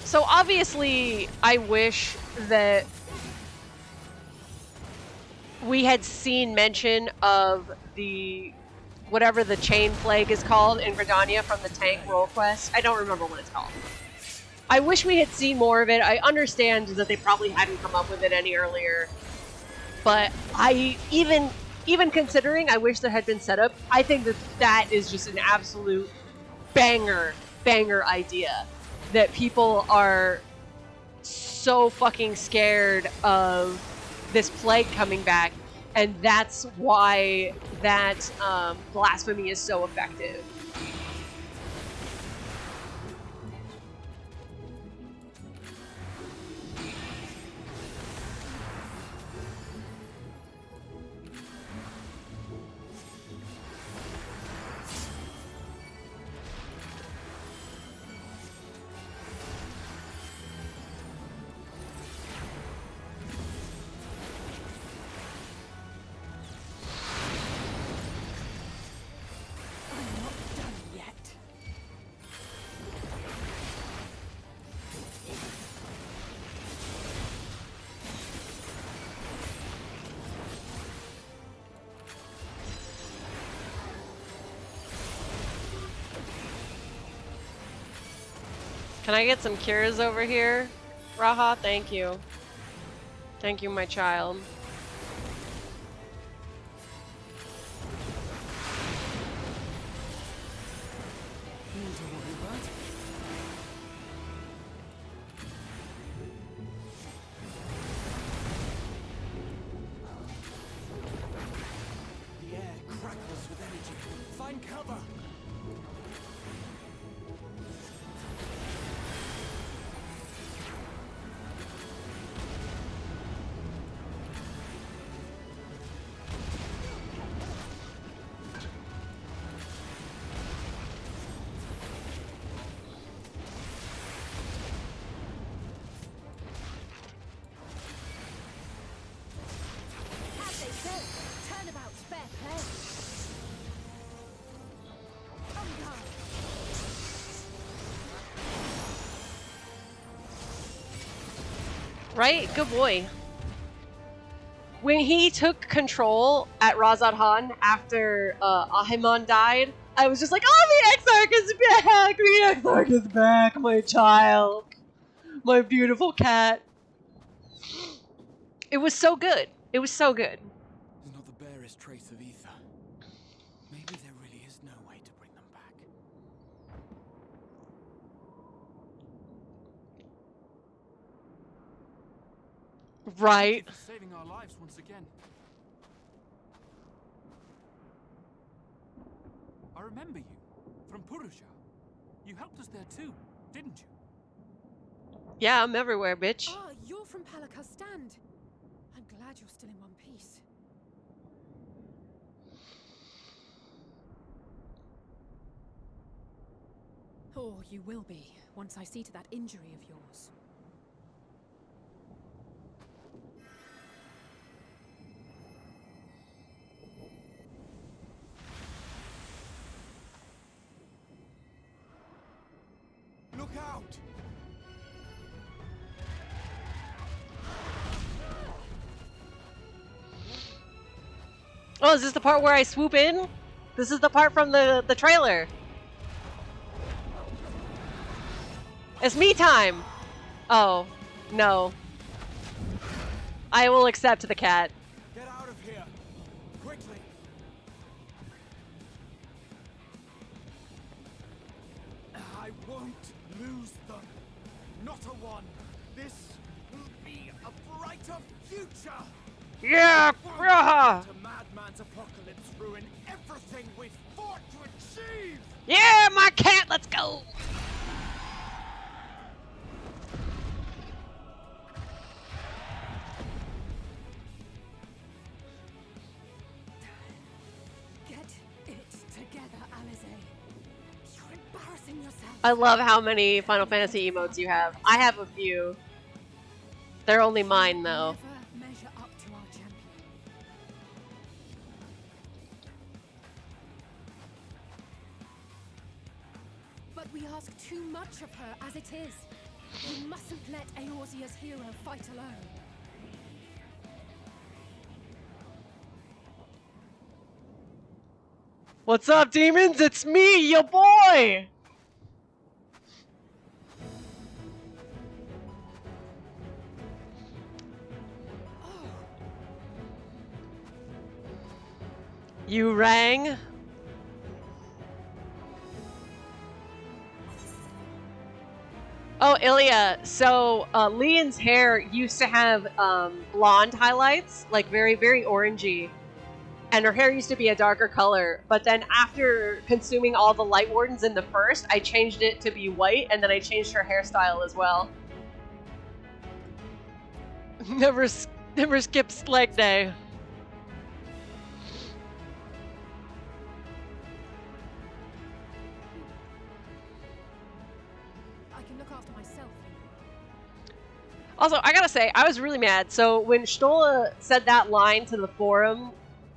so obviously I wish that we had seen mention of the whatever the chain plague is called in Gridania from the tank role quest. I don't remember what it's called. I wish we had seen more of it. I understand that they probably hadn't come up with it any earlier, but even considering, I wish there had been set up. I think that is just an absolute banger idea that people are so fucking scared of this plague coming back, and that's why that blasphemy is so effective. Can I get some cures over here? Raha, thank you. Thank you, my child. The air crackles with energy. Find cover! Right? Good boy. When he took control at Razad Han after Ahimon died, I was just like, oh, the Exarch is back! The Exarch is back, my child! My beautiful cat. It was so good. It was so good. There's not the barest trace of ether. Maybe there really is no way to bring them back. Right. Thank you for saving our lives once again. I remember you from Purusha. You helped us there too, didn't you? Yeah, I'm everywhere, bitch. Ah, you're from Palaka's stand. I'm glad you're still in one piece. Or you will be, once I see to that injury of yours. Look out! Oh, is this the part where I swoop in? This is the part from the trailer. It's me time. Oh, no. I will accept the cat. Get out of here! Quickly! I won't lose them. Not a one. This will be a brighter future! Yeah, Raha! To Madman's apocalypse ruin everything we've fought to achieve! Yeah, my cat, let's go! Get it together, Alize. You're embarrassing yourself. I love how many Final Fantasy emotes you have. I have a few. They're only mine, though. Never measure up to our champion. But we ask too much of her as it is. We mustn't let Eorzea's hero fight alone. What's up, demons? It's me, your boy! You rang? Oh, Ilya, so Leon's hair used to have blonde highlights, like very, very orangey. And her hair used to be a darker color, but then after consuming all the Light Wardens in the first, I changed it to be white, and then I changed her hairstyle as well. Never skips leg day. I can look after myself. Also, I gotta say, I was really mad. So when Stola said that line to the forum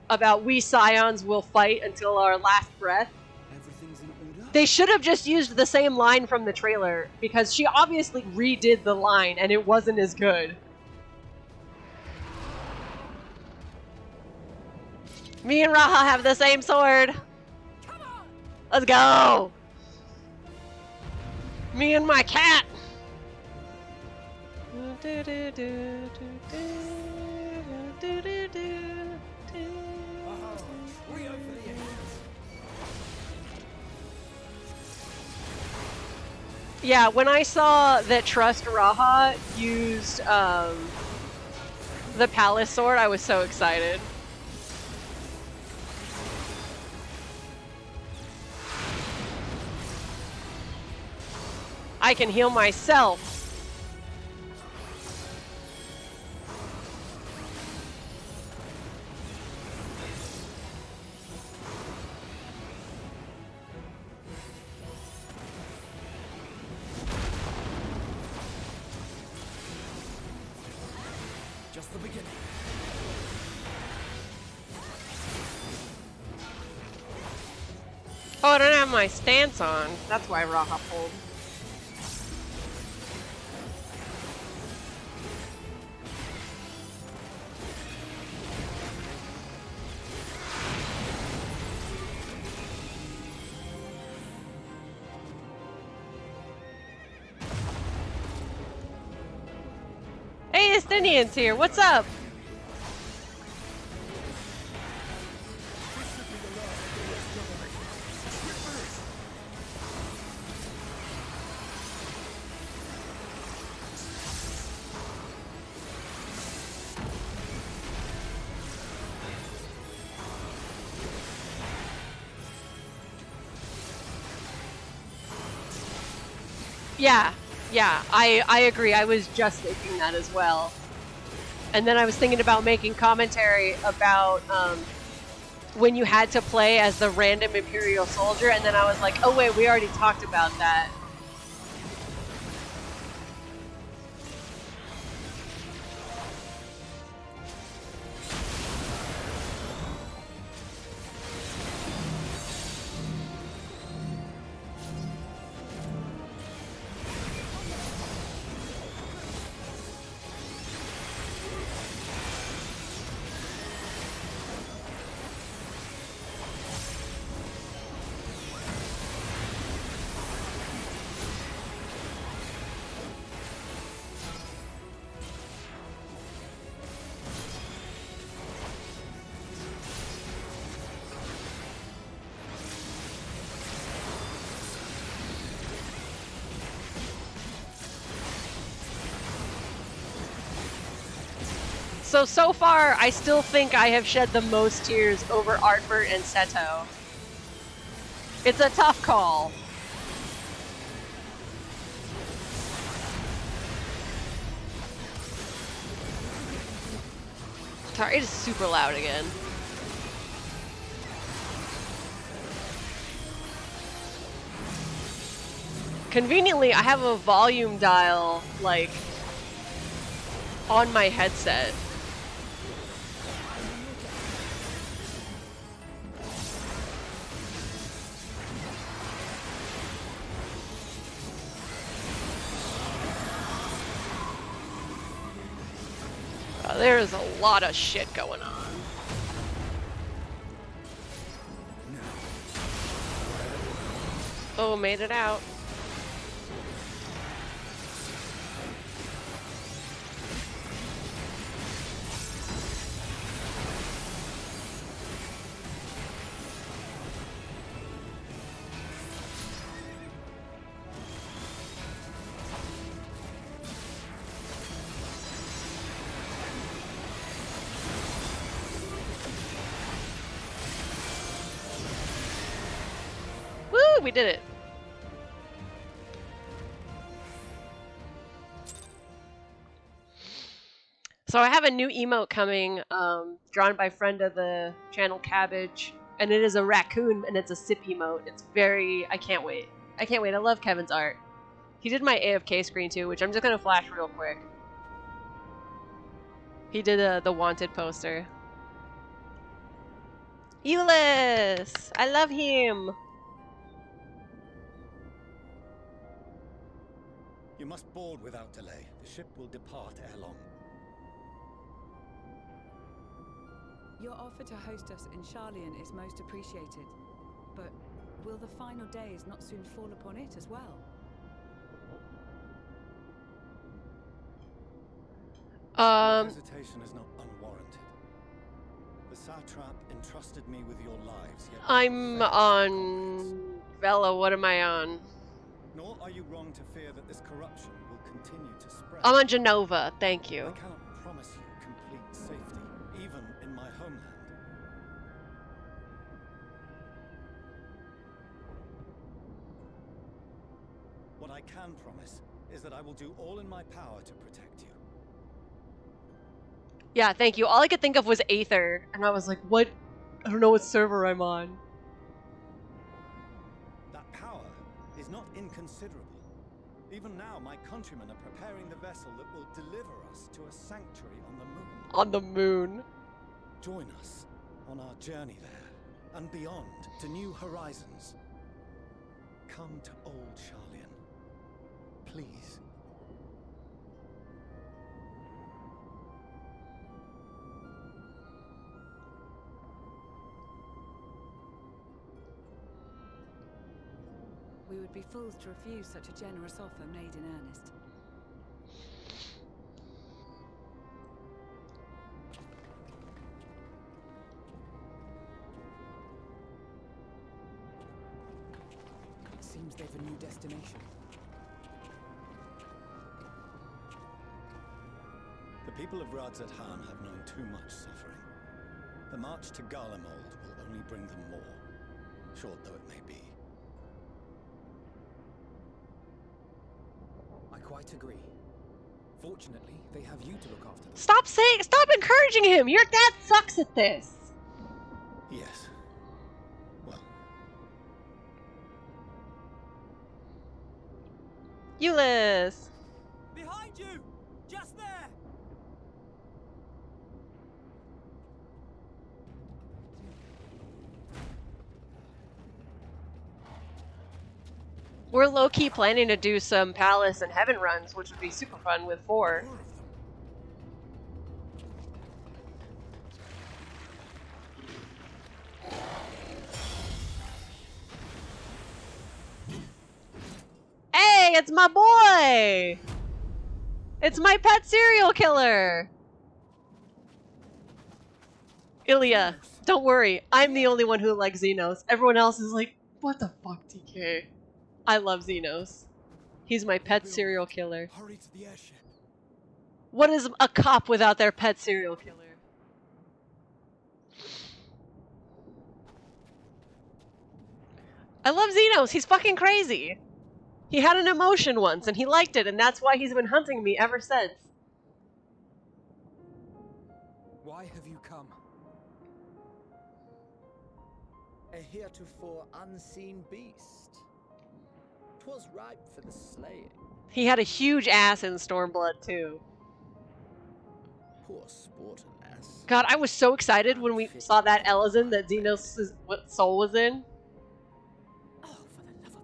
about we Scions will fight until our last breath, Everything's in order? they should have just used the same line from the trailer, because she obviously redid the line and it wasn't as good. Me and Raha have the same sword. Come on! Let's go! Me and my cat! Trio for the end. Yeah, when I saw that Trust Raha used the Palace Sword, I was so excited. I can heal myself. Just the beginning. Oh, I don't have my stance on. That's why Raha pulled. Hey, Estinian's here. What's up? Yeah, I agree. I was just thinking that as well. And then I was thinking about making commentary about when you had to play as the random Imperial soldier, and then I was like, oh wait, we already talked about that. So far, I still think I have shed the most tears over Artbert and Seto. It's a tough call. Sorry, it is super loud again. Conveniently, I have a volume dial, like, on my headset. There is a lot of shit going on. Now, Oh, made it out. Woo, we did it. So I have a new emote coming, drawn by friend of the channel Cabbage, and it is a raccoon and it's a sip emote. It's very, I can't wait. I can't wait. I love Kevin's art. He did my AFK screen too, which I'm just gonna flash real quick. He did the Wanted poster. Euless! I love him! You must board without delay. The ship will depart ere long. Your offer to host us in Charlian is most appreciated. But will the final days not soon fall upon it as well? Your hesitation is not unwarranted. The satrap entrusted me with your lives, yet I'm on Vela. What am I on? Nor are you wrong to fear that this corruption will continue to spread. I'm on Genova. Thank I you. cannot promise you complete safety, even in my homeland. What I can promise is that I will do all in my power to protect you. Yeah, thank you. All I could think of was Aether, and I was like, what? I don't know what server I'm on. That power is not inconsiderable. Even now, my countrymen are preparing the vessel that will deliver us to a sanctuary on the moon. On the moon. Join us on our journey there, and beyond, to new horizons. Come to old Charlian. Please. We would be fools to refuse such a generous offer made in earnest. Seems they've a new destination. The people of Radzat-Han have known too much suffering. The march to Garlemald will only bring them more, short though it may be. I quite agree. Fortunately, they have you to look after them. Stop encouraging him! Your dad sucks at this! Yes. Well, Euless! Behind you! Just there! We're low-key planning to do some Palace and Heaven runs, which would be super fun with 4. Hey, it's my boy! It's my pet serial killer! Ilya, don't worry. I'm the only one who likes Xenos. Everyone else is like, what the fuck, TK? I love Xenos. He's my pet serial killer. hurry to the airship. What is a cop without their pet serial killer? I love Xenos. He's fucking crazy. He had an emotion once and he liked it, and that's why he's been hunting me ever since. Why have you come? A heretofore unseen beast. 'Twas ripe for the slaying. He had a huge ass in Stormblood too. Poor sport, alas. God, I was so excited when we saw that Elizin that Xenos' soul was in. Oh, for the love of...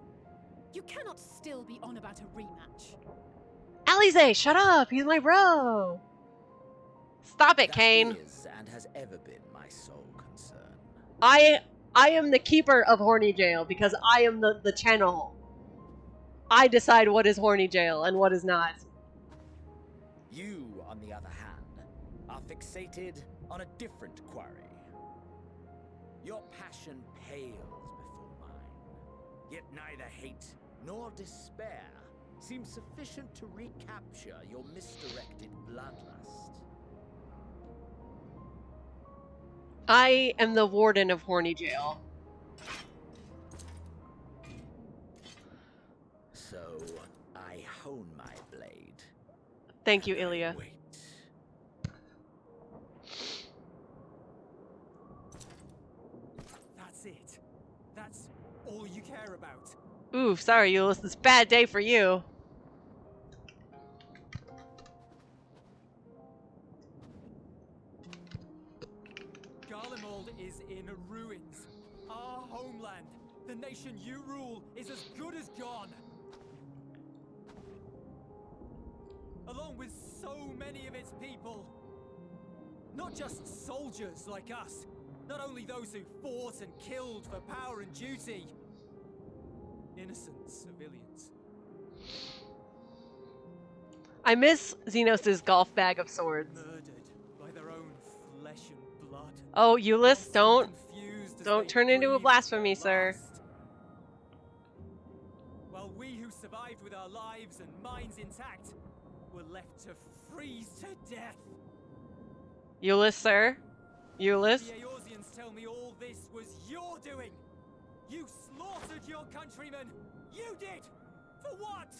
You cannot still be on about a rematch. Alize, shut up! He's my bro! Stop it, Kane. That is and has ever been my sole concern. I I am the keeper of Horny Jail because I am the channel. I decide what is Horny Jail and what is not. You, on the other hand, are fixated on a different quarry. Your passion pales before mine, yet neither hate nor despair seems sufficient to recapture your misdirected bloodlust. I am the warden of Horny Jail. So, I hone my blade. Thank you, and I Ilya. wait. That's it. That's all you care about. Ooh, sorry, Euless. It's a bad day for you. Garlemald is in ruins. Our homeland, the nation you rule, is as good as gone. Along with so many of its people. Not just soldiers like us. Not only those who fought and killed for power and duty. Innocent civilians. I miss Xenos' golf bag of swords. Murdered by their own flesh and blood. Oh, Euless, Lost don't and confused as don't they turn into a breathed blasphemy, their sir. last. While we who survived with our lives and minds intact were left to freeze to death. Euless, sir? Euless? The Eorzeans tell me all this was your doing. You slaughtered your countrymen. You did. For what?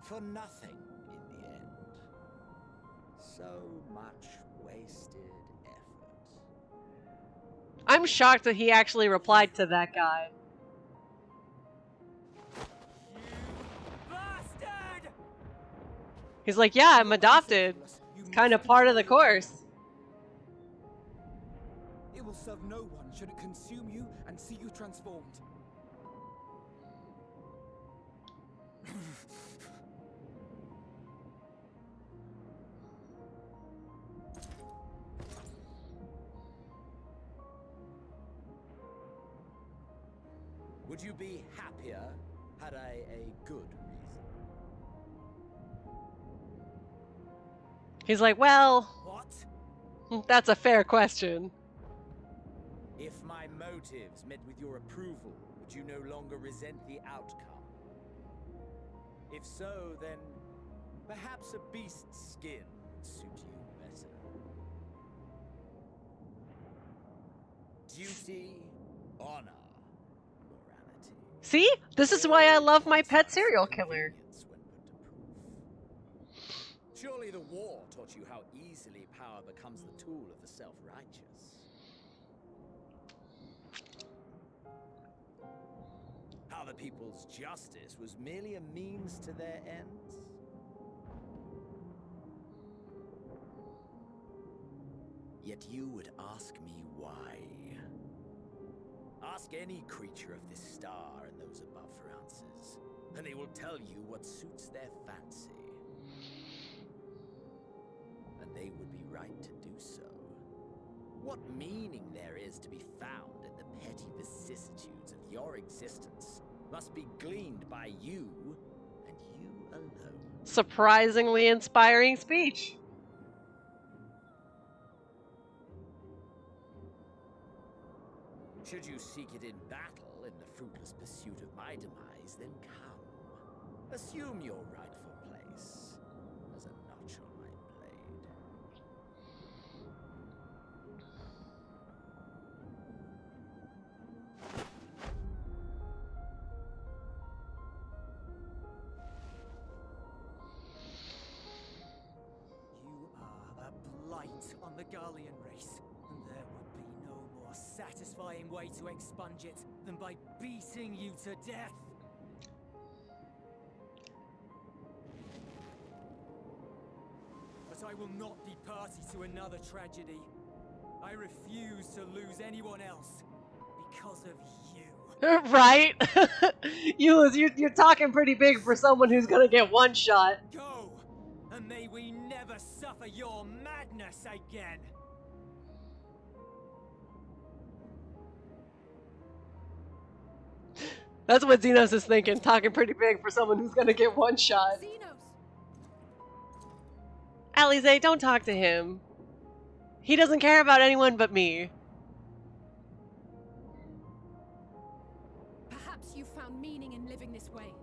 For nothing in the end. So much wasted effort. I'm shocked that he actually replied to that guy. You bastard! He's like, yeah, I'm adopted. It's kind of part of the course. It will serve no one should it consume you and see you transformed. Would you be happier had I a good reason? He's like, well, What? that's a fair question. If my motives met with your approval, would you no longer resent the outcome? If so, then perhaps a beast's skin would suit you better. Duty, honor, morality. See? This is why I love my pet serial killer. Convenience when put to proof. Surely the war taught you how easily power becomes the tool of the self-righteous. How the people's justice was merely a means to their ends? Yet you would ask me why. Ask any creature of this star and those above for answers, and they will tell you what suits their fancy. And they would be right to do so. What meaning there is to be found in the petty vicissitudes of your existence must be gleaned by you, and you alone. Surprisingly inspiring speech. Should you seek it in battle in the fruitless pursuit of my demise, then come. Assume your rightful place as a notch on my blade. You are a blight on the Garlean race, and there would be no more satisfying way to expunge it than by beating you to death. But I will not be party to another tragedy. I refuse to lose anyone else because of you. Right? You're talking pretty big for someone who's gonna get one shot. Go, and may we never suffer your madness again. That's what Xenos is thinking, talking pretty big for someone who's gonna get one shot. Xenos! Alize, don't talk to him. He doesn't care about anyone but me. Perhaps you found meaning in living this way.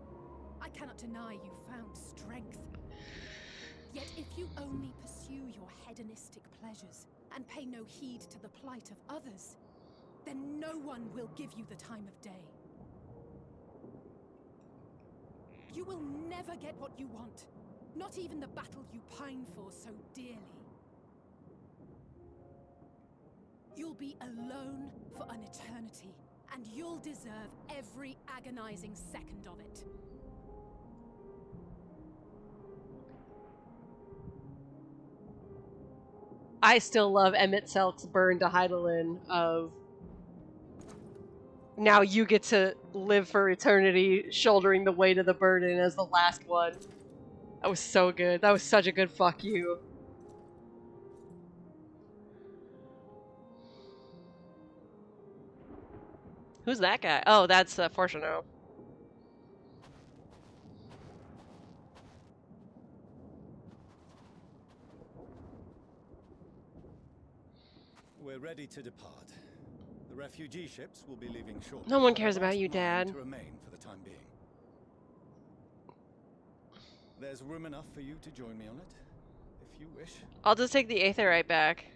I cannot deny you found strength. Yet if you only pursue your hedonistic pleasures and pay no heed to the plight of others, then no one will give you the time of day. You will never get what you want, not even the battle you pine for so dearly. You'll be alone for an eternity, and you'll deserve every agonizing second of it. I still love Emmett Selk's burn to Heidelin of now you get to live for eternity shouldering the weight of the burden as the last one. That was so good. That was such a good fuck you. Who's that guy? Oh, that's Fortuno. We're ready to depart. The refugee ships will be leaving shortly. No one cares I've about asked you, mine Dad. to remain for the time being. There's room enough for you to join me on it, if you wish. I'll just take the Aetherite back.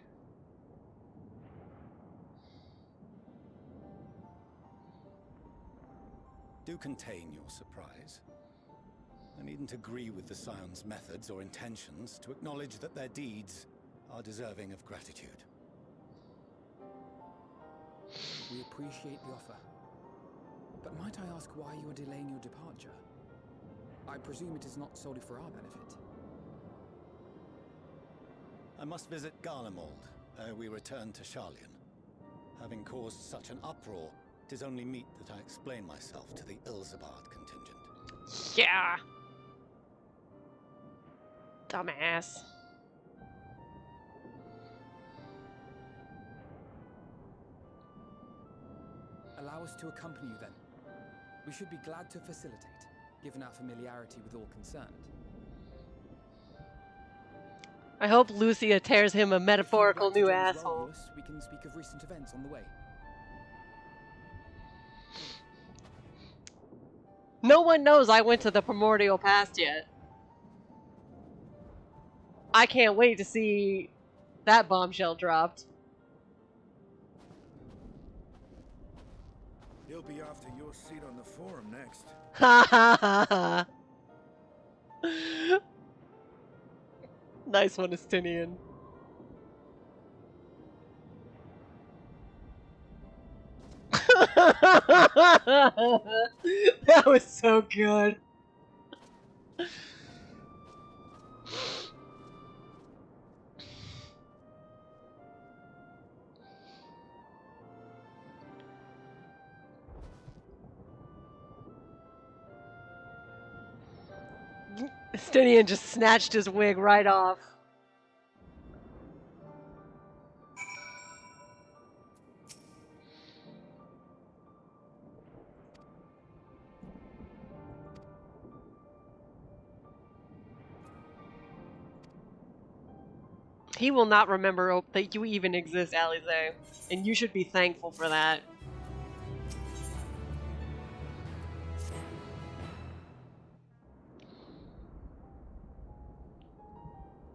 Do contain your surprise. I needn't agree with the Scion's methods or intentions to acknowledge that their deeds are deserving of gratitude. We appreciate the offer. But might I ask why you are delaying your departure? I presume it is not solely for our benefit. I must visit Garlemald ere we return to Sharlayan. Having caused such an uproar, it is only meet that I explain myself to the Ilzabard contingent. Yeah. Dumbass. Allow us to accompany you then. We should be glad to facilitate, given our familiarity with all concerned. I hope Lucia tears him a metaphorical new asshole. Well, we can speak of recent events on the way. No one knows I went to the Primordial Past yet. I can't wait to see that bombshell dropped. He'll be after your seat on the forum next. Ha ha ha ha. Nice one, Estinian. That was so good. Estinian just snatched his wig right off. He will not remember that you even exist, Alize, and you should be thankful for that.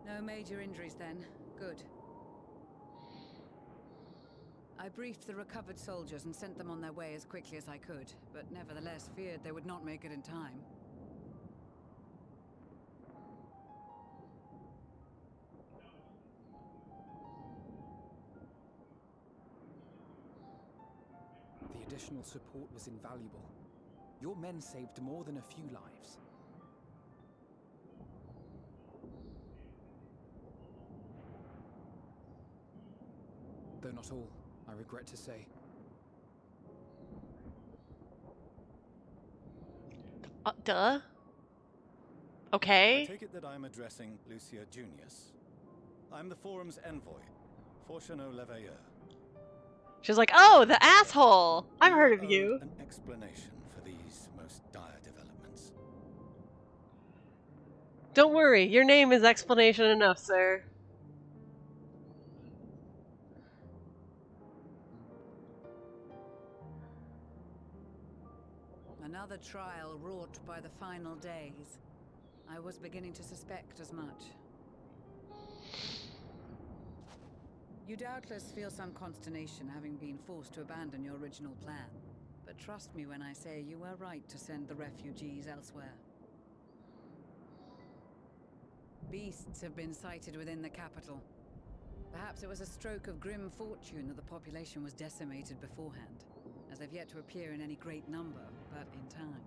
No major injuries then. Good. I briefed the recovered soldiers and sent them on their way as quickly as I could, but nevertheless feared they would not make it in time. The additional support was invaluable. Your men saved more than a few lives. Though not all, I regret to say. Duh. I Okay. take it that I'm addressing Lucia Junius. I'm the forum's envoy, Fortuno Leveilleur. She's like, oh, the asshole! I've heard of Owed you. an explanation for these Don't worry, your name is explanation enough, sir. Another trial wrought by the final days. I was beginning to suspect as much. You doubtless feel some consternation having been forced to abandon your original plan. But trust me when I say you were right to send the refugees elsewhere. Beasts have been sighted within the capital. Perhaps it was a stroke of grim fortune that the population was decimated beforehand, as they've yet to appear in any great number, but in time.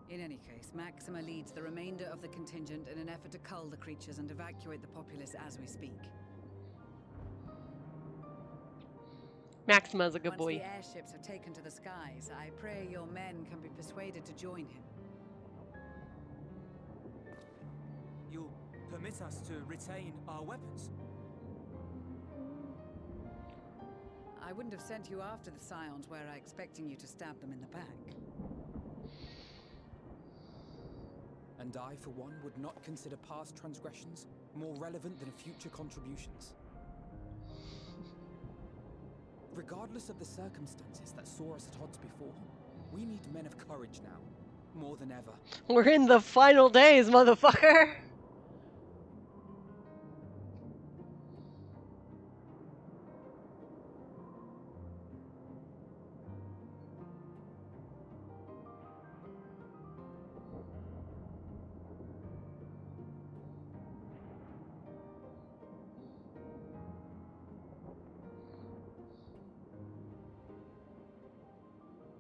In any case, Maxima leads the remainder of the contingent in an effort to cull the creatures and evacuate the populace as we speak. Maxima's a good Once boy. the airships have taken to the skies, I pray your men can be persuaded to join him. You'll permit us to retain our weapons? I wouldn't have sent you after the Scions were I expecting you to stab them in the back. And I, for one, would not consider past transgressions more relevant than future contributions. Regardless of the circumstances that saw us at odds before, we need men of courage now, more than ever. We're in the final days, motherfucker!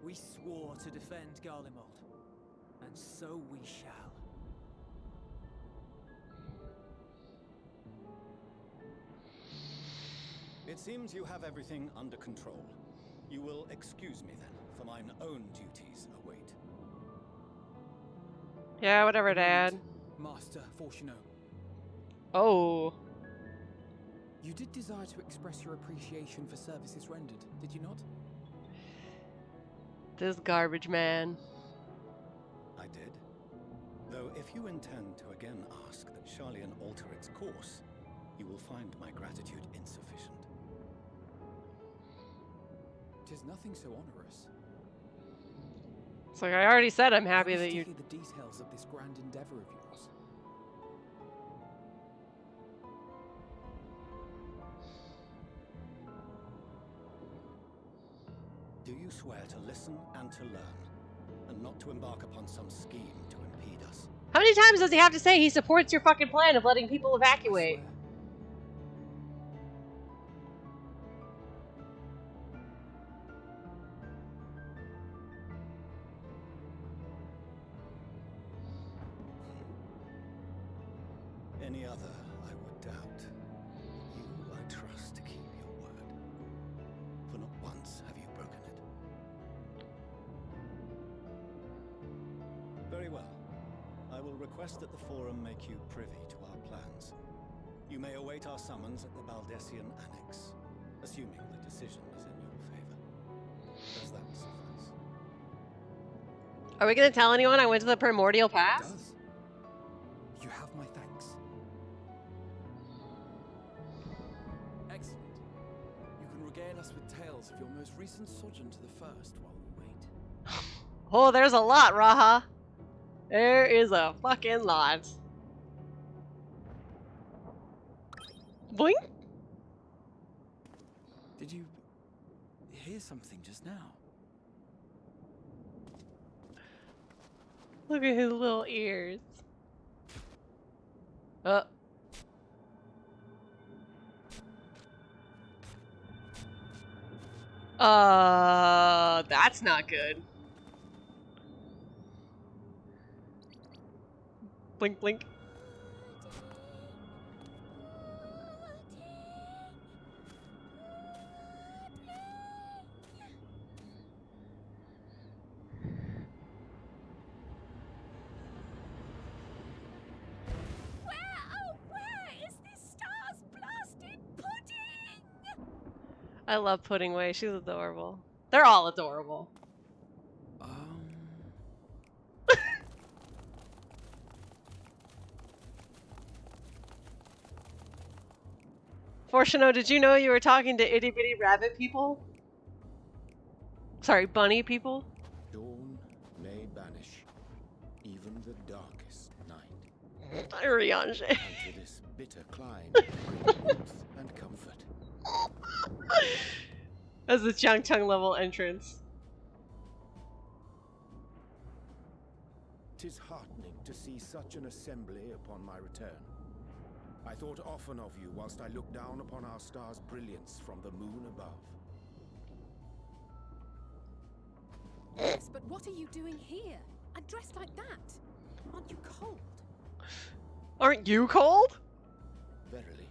We swore to defend Garlemald, and so we shall. It seems you have everything under control. You will excuse me then, for mine own duties await. Yeah, whatever, Dad. Master Fortuno. Oh. You did desire to express your appreciation for services rendered, did you not? This garbage man. I did. Though if you intend to again ask that Charlian alter its course, you will find my gratitude insufficient. 'Tis nothing so onerous. It's like I already said I'm happy I wish that to you... hear the details of this grand endeavor of yours. Do you swear to listen and to learn, and not to embark upon some scheme to impede us? How many times does he have to say he supports your fucking plan of letting people evacuate? I swear. Any other I would doubt. You I trust to keep your word. For not once have you broken it. Very well. I will request that the Forum make you privy to our plans. You may await our summons at the Baldessian Annex, assuming the decision is in your favor. Does that suffice? Are we gonna tell anyone I went to the Primordial It Pass? does. You have my thanks. Excellent. You can regale us with tales of your most recent sojourn to the First while we wait. Oh, there's a lot, Raha. There is a fucking lot. Boink. Did you hear something just now? Look at his little ears. That's not good. Blink, blink. Where is this star's blasted pudding? I love Pudding Way. She's adorable. They're all adorable. Fortuno, did you know you were talking to itty bitty rabbit people? Sorry, bunny people? Dawn may banish even the darkest night. Ariange. And to this bitter clime bring warmth and comfort. That's the Changcheng level entrance. 'Tis heartening to see such an assembly upon my return. I thought often of you whilst I looked down upon our star's brilliance from the moon above. Yes, but what are you doing here? And dressed like that? Aren't you cold? Aren't you cold? Verily,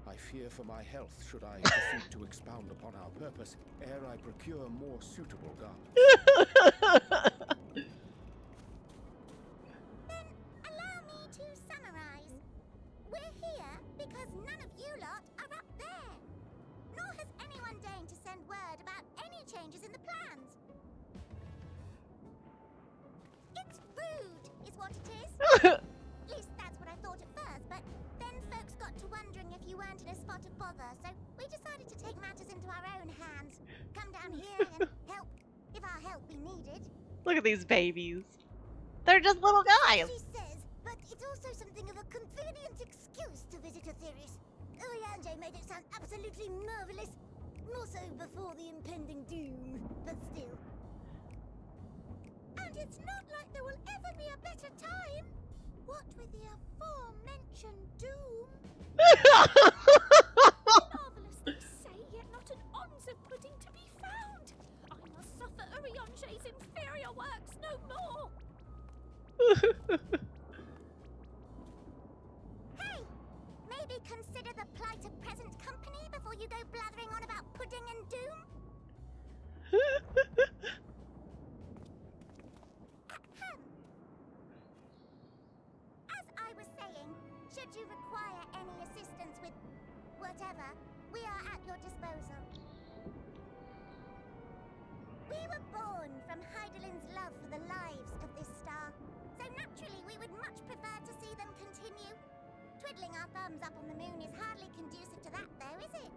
I fear for my health should I proceed to expound upon our purpose ere I procure more suitable garments. Then allow me to summarize. We're here because none of you lot are up there. Nor has anyone deigned to send word about any changes in the plans. It's rude, is what it is. At least that's what I thought at first, but then folks got to wondering if you weren't in a spot of bother, so we decided to take matters into our own hands. Come down here and help, if our help be needed. Look at these babies. They're just little guys. She says, but it's also something of a convenient excuse to visit Etheris. Oriange made it sound absolutely marvelous. More so before the impending doom, but still. And it's not like there will ever be a better time. What with the aforementioned doom? Marvelous they say, yet not an ounce of pudding to be found. I must suffer Oriange's inferior works no more. Hey, maybe consider the plight of present company before you go blathering on about pudding and doom. Ahem. As I was saying, should you require any assistance with whatever, we are at your disposal. We were born from Heidelin's love for the lives of this star, so naturally we would much prefer to see them continue. Twiddling our thumbs up on the moon is hardly conducive to that, though, is it?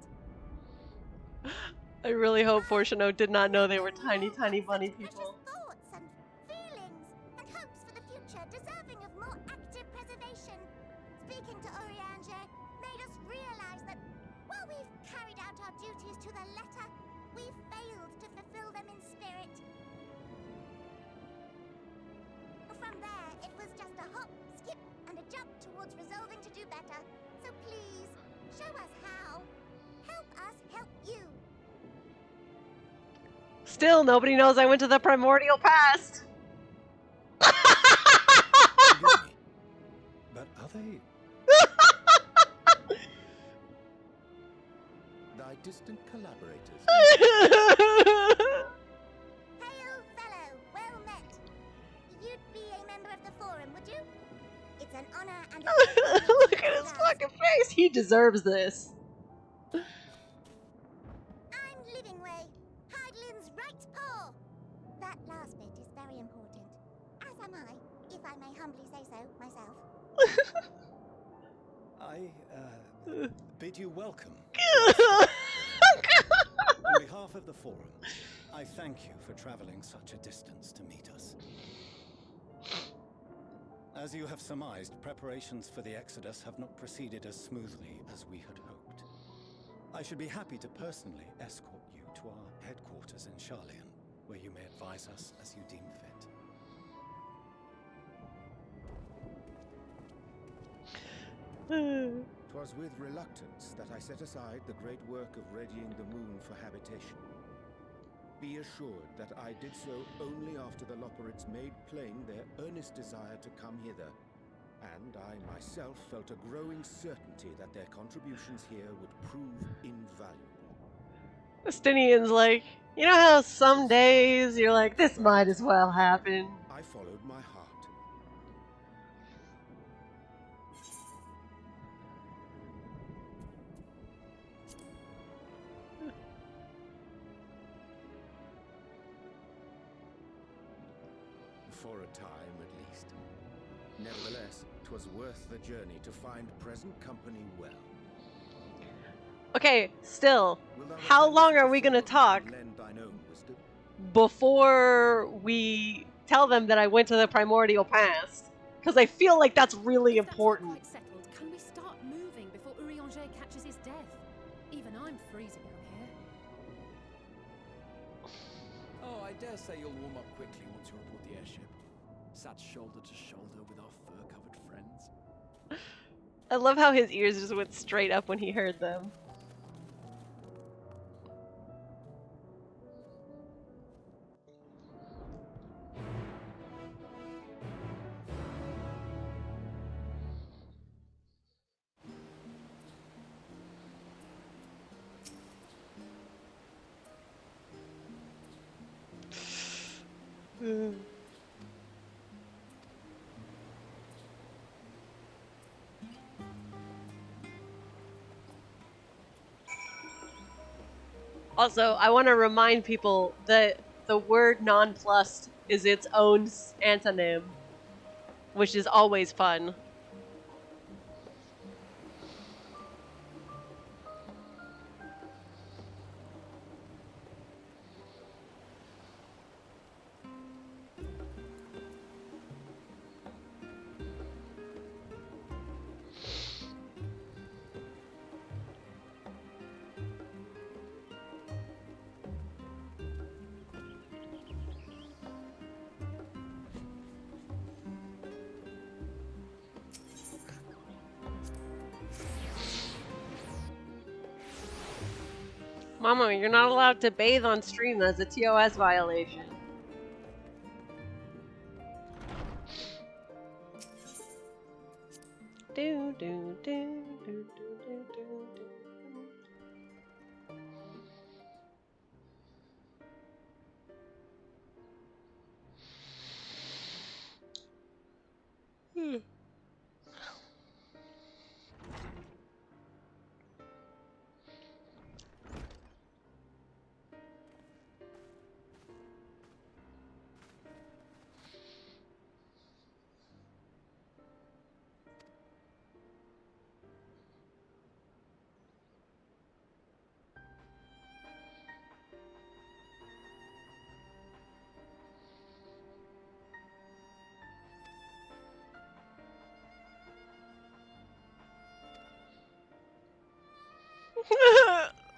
I really hope Fortuno did not know they were tiny, tiny bunny people. Thoughts and feelings and hopes for the future deserving of more active preservation. Speaking to Oriange made us realize that while we've carried out our duties to the letter, we've failed to fulfill them in spirit. From there, it was just a hop, skip, and a jump towards resolving to do better. So please, show us how. Help us help you. Still, nobody knows I went to the primordial past. Forgive me, but are they? Thy distant collaborators. Hail, fellow, well met. You'd be a member of the forum, would you? It's an honor and a pleasure to meet Look you at his both. fucking face. He deserves this. I'm Livingway, Heidelin's right paw. That last bit is very important. As am I, if I may humbly say so myself. I bid you welcome. On behalf of the Forum, I thank you for traveling such a distance to meet us. As you have surmised, preparations for the Exodus have not proceeded as smoothly as we had hoped. I should be happy to personally escort you to our headquarters in Charlian, where you may advise us as you deem fit. 'Twas with reluctance that I set aside the great work of readying the moon for habitation. Be assured that I did so only after the Loperids made plain their earnest desire to come hither, and I myself felt a growing certainty that their contributions here would prove invaluable. Justinian's like, you know how some days you're like, this might as well happen. I followed my heart. For a time, at least. Nevertheless, 'twas worth the journey to find present company well. Okay, still, Wilt thou how attend us long at are the we gonna forum talk and lend thine own wisdom? before we tell them that I went to the primordial past? Because I feel like that's really If that's not important. quite settled, can we start moving before Urianger catches his death? Even I'm freezing out here. Oh, I dare say you'll warm up quickly once you're aboard the airship. Sat shoulder to shoulder with our fur-covered friends. I love how his ears just went straight up when he heard them. Also, I want to remind people that the word nonplussed is its own antonym, which is always fun. Mama, you're not allowed to bathe on stream. That's a TOS violation. Do do do do do do do.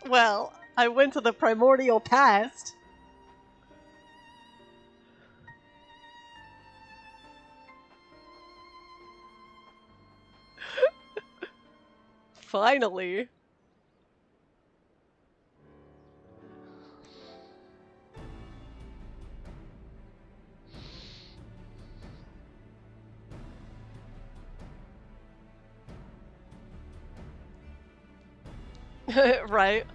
Well, I went to the primordial past. Finally. Right.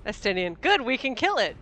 Estinian. Good, we can kill it.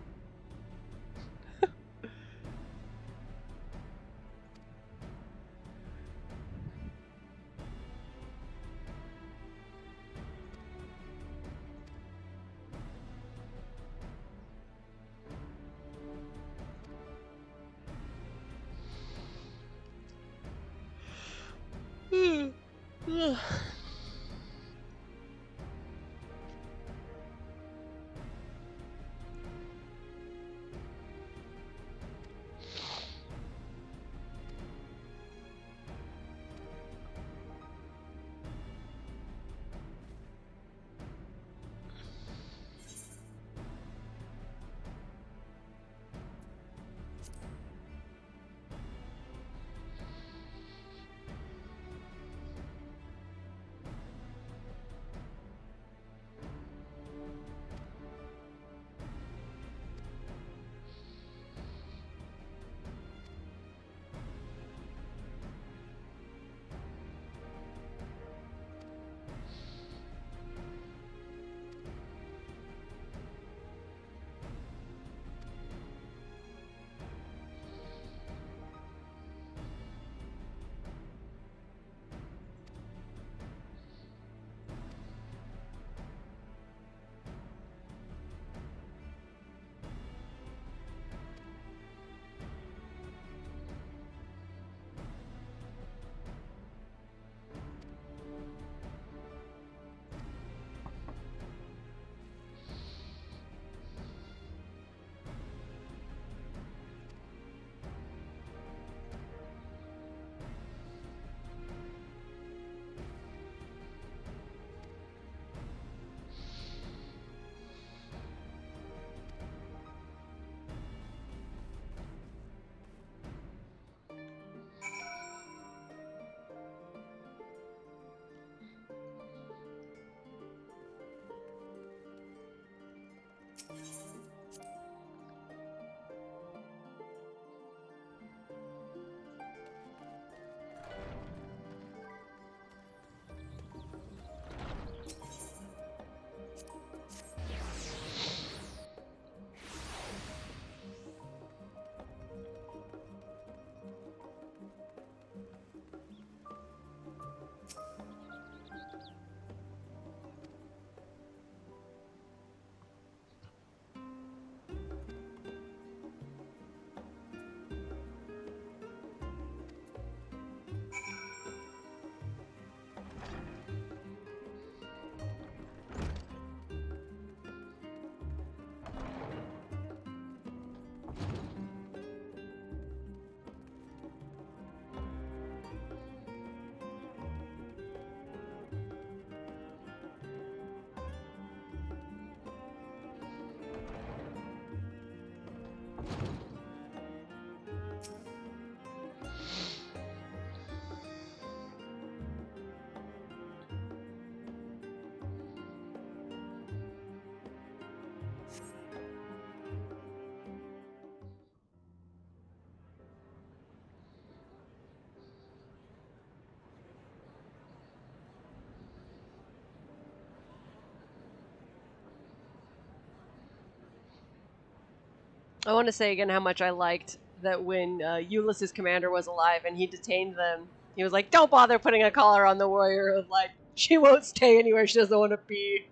I want to say again how much I liked that when Ulysses' commander was alive and he detained them, he was like, don't bother putting a collar on the warrior of, like, she won't stay anywhere she doesn't want to be.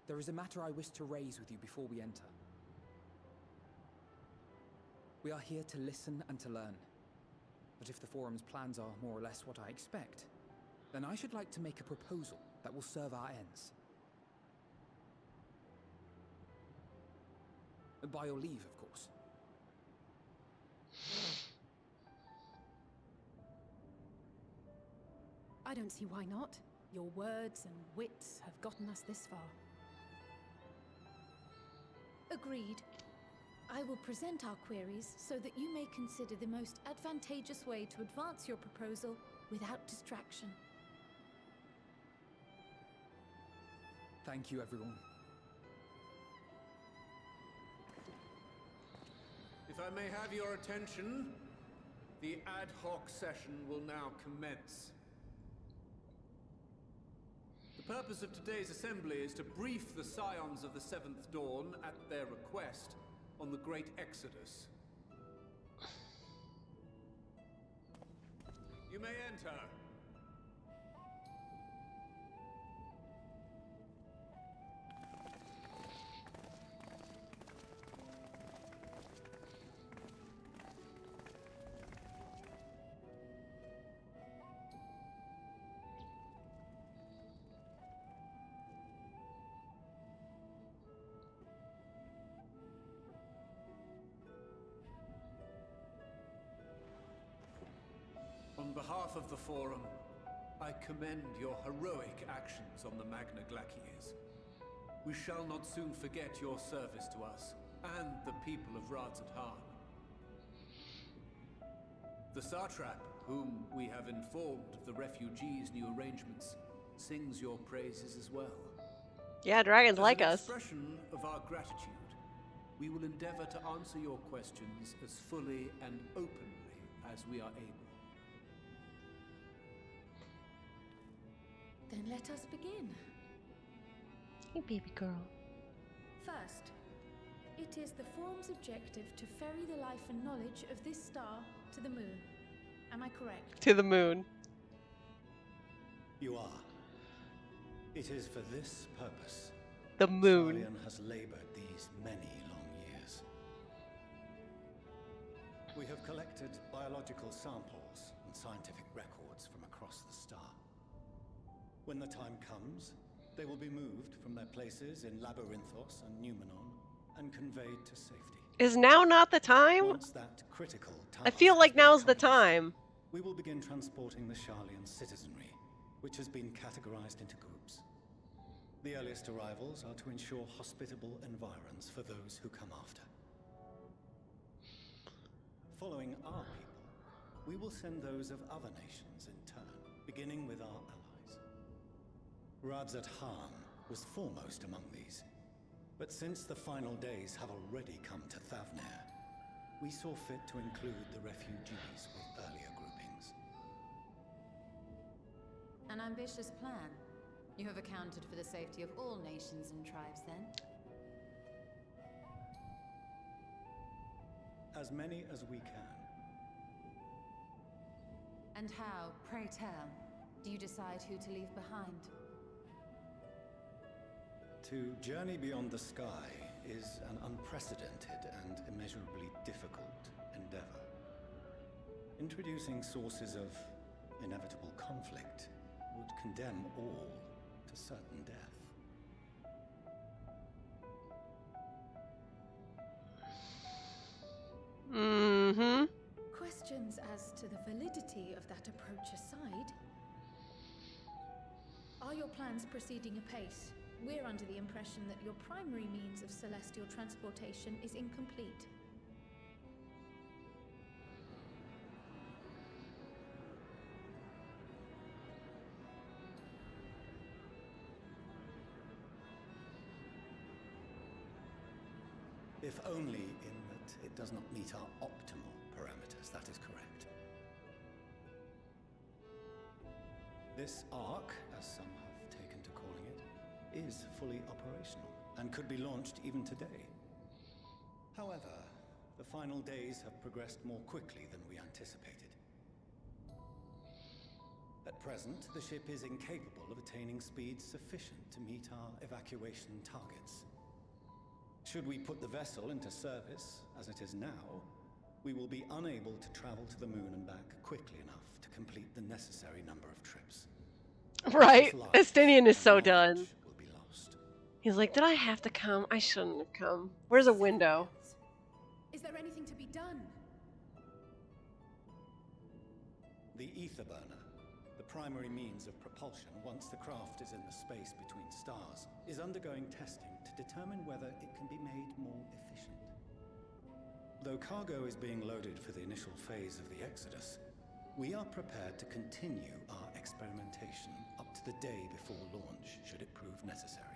There is a matter I wish to raise with you before we enter. We are here to listen and to learn. But if the Forum's plans are more or less what I expect, then I should like to make a proposal that will serve our ends. By your leave, of course. I don't see why not. Your words and wits have gotten us this far. Agreed. I will present our queries so that you may consider the most advantageous way to advance your proposal without distraction. Thank you, everyone. If I may have your attention, the ad hoc session will now commence. The purpose of today's assembly is to brief the Scions of the Seventh Dawn at their request on the Great Exodus. You may enter. On behalf of the Forum, I commend your heroic actions on the Magna Glaciers. We shall not soon forget your service to us and the people of Radzat-Han. The Satrap, whom we have informed of the refugees' new arrangements, sings your praises as well. Yeah, dragons like As an us. expression of our gratitude, we will endeavor to answer your questions as fully and openly as we are able. Then let us begin. Hey, baby girl. First, it is the Forum's objective to ferry the life and knowledge of this star to the moon. Am I correct? To the moon. You are. It is for this purpose The moon. Sharlayan has labored these many long years. We have collected biological samples and scientific records from across the star. When the time comes, they will be moved from their places in Labyrinthos and Numenor and conveyed to safety. Is now not the time? Once that critical task I feel like has been now's the accomplished, time. we will begin transporting the Sharlayan citizenry, which has been categorized into groups. The earliest arrivals are to ensure hospitable environs for those who come after. Following our people, we will send those of other nations in turn, beginning with our allies. Radzat Han was foremost among these. But since the final days have already come to Thavnair, we saw fit to include the refugees with earlier groupings. An ambitious plan. You have accounted for the safety of all nations and tribes, then? As many as we can. And how, pray tell, do you decide who to leave behind? To journey beyond the sky is an unprecedented and immeasurably difficult endeavor. Introducing sources of inevitable conflict would condemn all to certain death. Mm-hmm. Questions as to the validity of that approach aside, are your plans proceeding apace? We're under the impression that your primary means of celestial transportation is incomplete. If only in that it does not meet our optimal parameters, that is correct. This Ark, as some have taken to calling it, is fully operational and could be launched even today. However, the final days have progressed more quickly than we anticipated. At present, the ship is incapable of attaining speeds sufficient to meet our evacuation targets. Should we put the vessel into service, as it is now, we will be unable to travel to the moon and back quickly enough to complete the necessary number of trips. Right. Estinian is so done. He's like, did I have to come? I shouldn't have come. Where's a window? Is there anything to be done? The ether burner, the primary means of propulsion once the craft is in the space between stars, is undergoing testing to determine whether it can be made more efficient. Though cargo is being loaded for the initial phase of the Exodus, we are prepared to continue our experimentation up to the day before launch, should it prove necessary.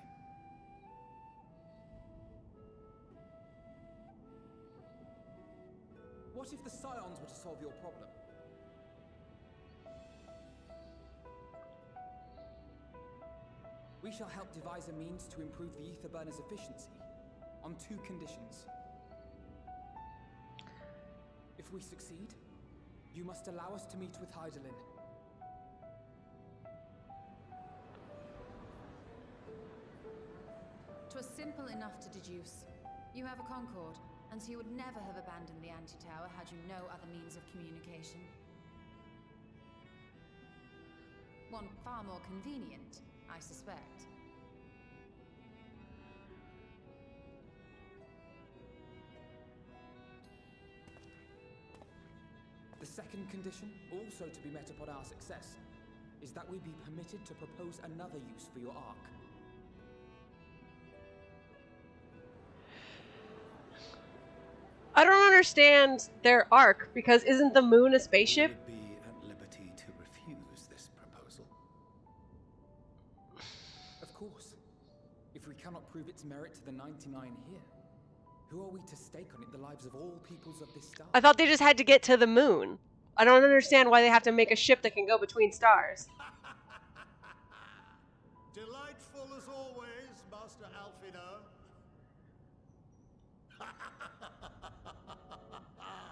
What if the Scions were to solve your problem? We shall help devise a means to improve the ether burner's efficiency on 2 conditions. If we succeed, you must allow us to meet with Hydaelyn. 'Twas simple enough to deduce. You have a Concord, and so you would never have abandoned the anti-tower had you no other means of communication. One far more convenient, I suspect. The second condition, also to be met upon our success, is that we be permitted to propose another use for your Ark. I don't understand their arc, because isn't the moon a spaceship? We would be at liberty to refuse this proposal. Of course. If we cannot prove its merit to the 99 here, who are we to stake on it the lives of all peoples of this star? I thought they just had to get to the moon. I don't understand why they have to make a ship that can go between stars. Delightful as always, Master Alfino.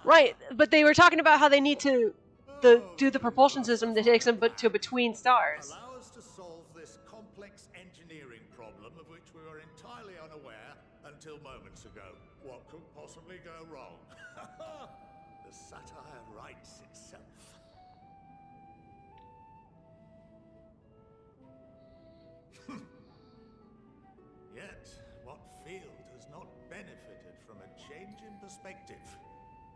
Right, but they were talking about how they need to do the propulsion system that takes them to between stars. Allow us to solve this complex engineering problem of which we were entirely unaware until moments ago. What could possibly go wrong? The satire writes itself. Yet, what field has not benefited from a change in perspective?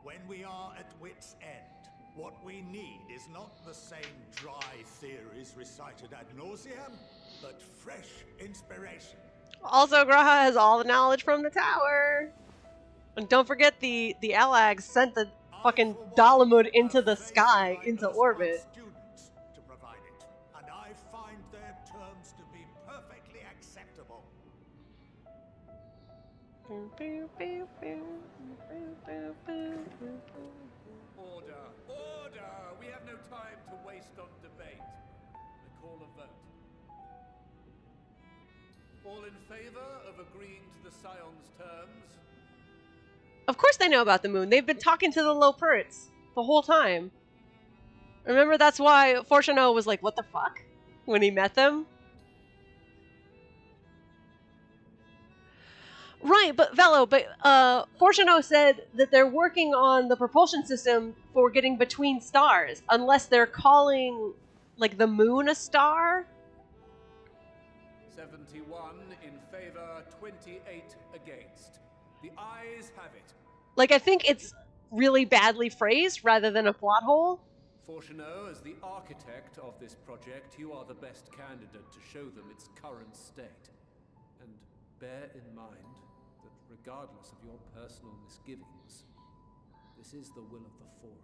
When we are at wit's end, what we need is not the same dry theories recited ad nauseam, but fresh inspiration. Also, Graha has all the knowledge from the tower. And don't forget the Alags sent the fucking Dalamud into the sky, into orbit. Students to provide it, and I I find their terms to be perfectly acceptable. Order! Order! We have no time to waste on debate. I call a vote. All in favor of agreeing to the Scion's terms? Of course they know about the moon. They've been talking to the Loperts the whole time. Remember, that's why Fortuno was like, what the fuck? When he met them? Right, but Velo, Fortuno said that they're working on the propulsion system for getting between stars, unless they're calling, like, the moon a star? 71 in favor, 28 against. The ayes have it. Like, I think it's really badly phrased rather than a plot hole. Fortuno, as the architect of this project, you are the best candidate to show them its current state. And bear in mind that regardless of your personal misgivings, this is the will of the Forum.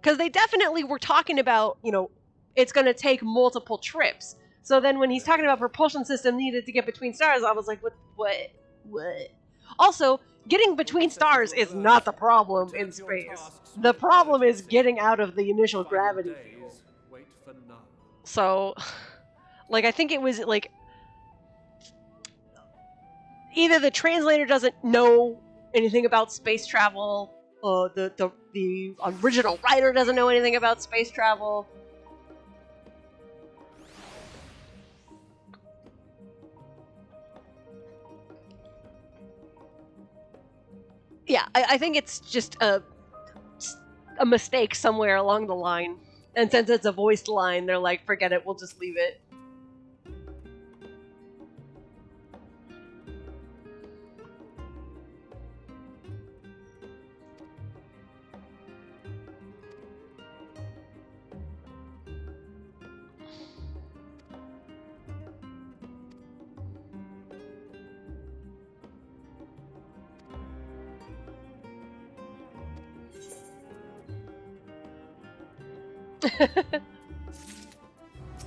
Because they definitely were talking about, you know, it's going to take multiple trips. So then when he's talking about propulsion system needed to get between stars, I was like, what? Also, getting between stars is not the problem in space. The problem is getting out of the initial gravity field. Wait for none. So, like, I think it was, like, either the translator doesn't know anything about space travel, the original writer doesn't know anything about space travel. Yeah, I think it's just a mistake somewhere along the line. And since it's a voiced line, they're like, forget it, we'll just leave it.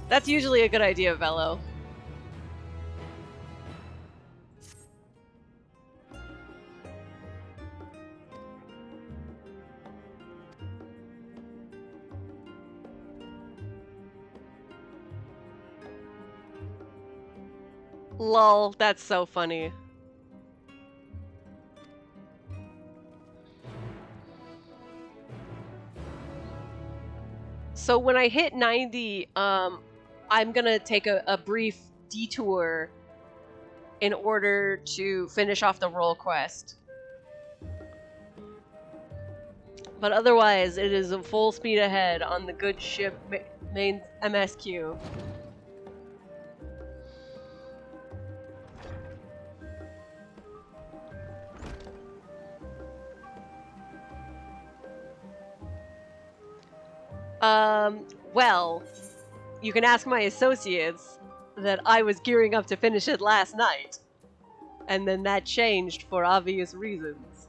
That's usually a good idea, Velo. Lol, that's so funny. So when I hit 90, I'm gonna take a brief detour in order to finish off the role quest. But otherwise, it is a full speed ahead on the good ship main MSQ. Well, you can ask my associates that I was gearing up to finish it last night. And then that changed for obvious reasons.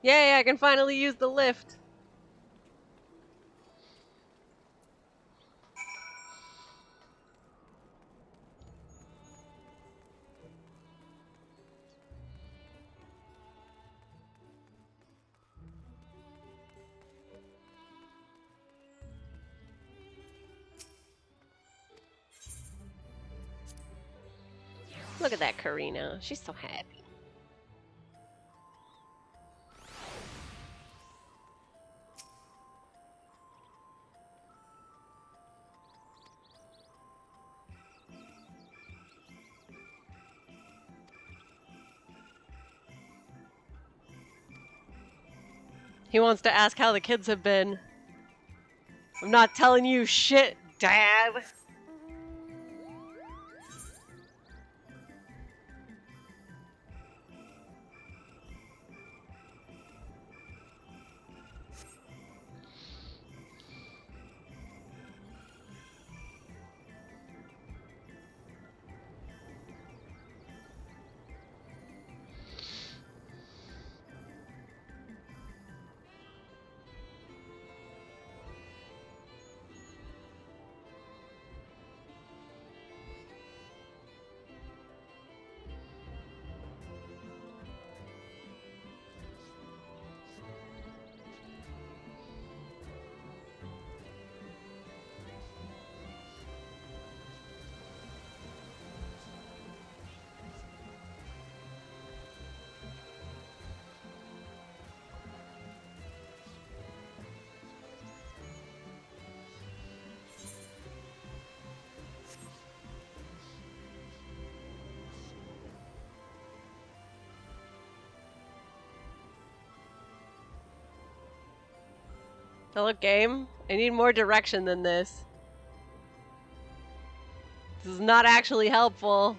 Yay, I can finally use the lift. Look at that Karina. She's so happy. He wants to ask how the kids have been. I'm not telling you shit, Dad. Oh, look, game. I need more direction than this. This is not actually helpful.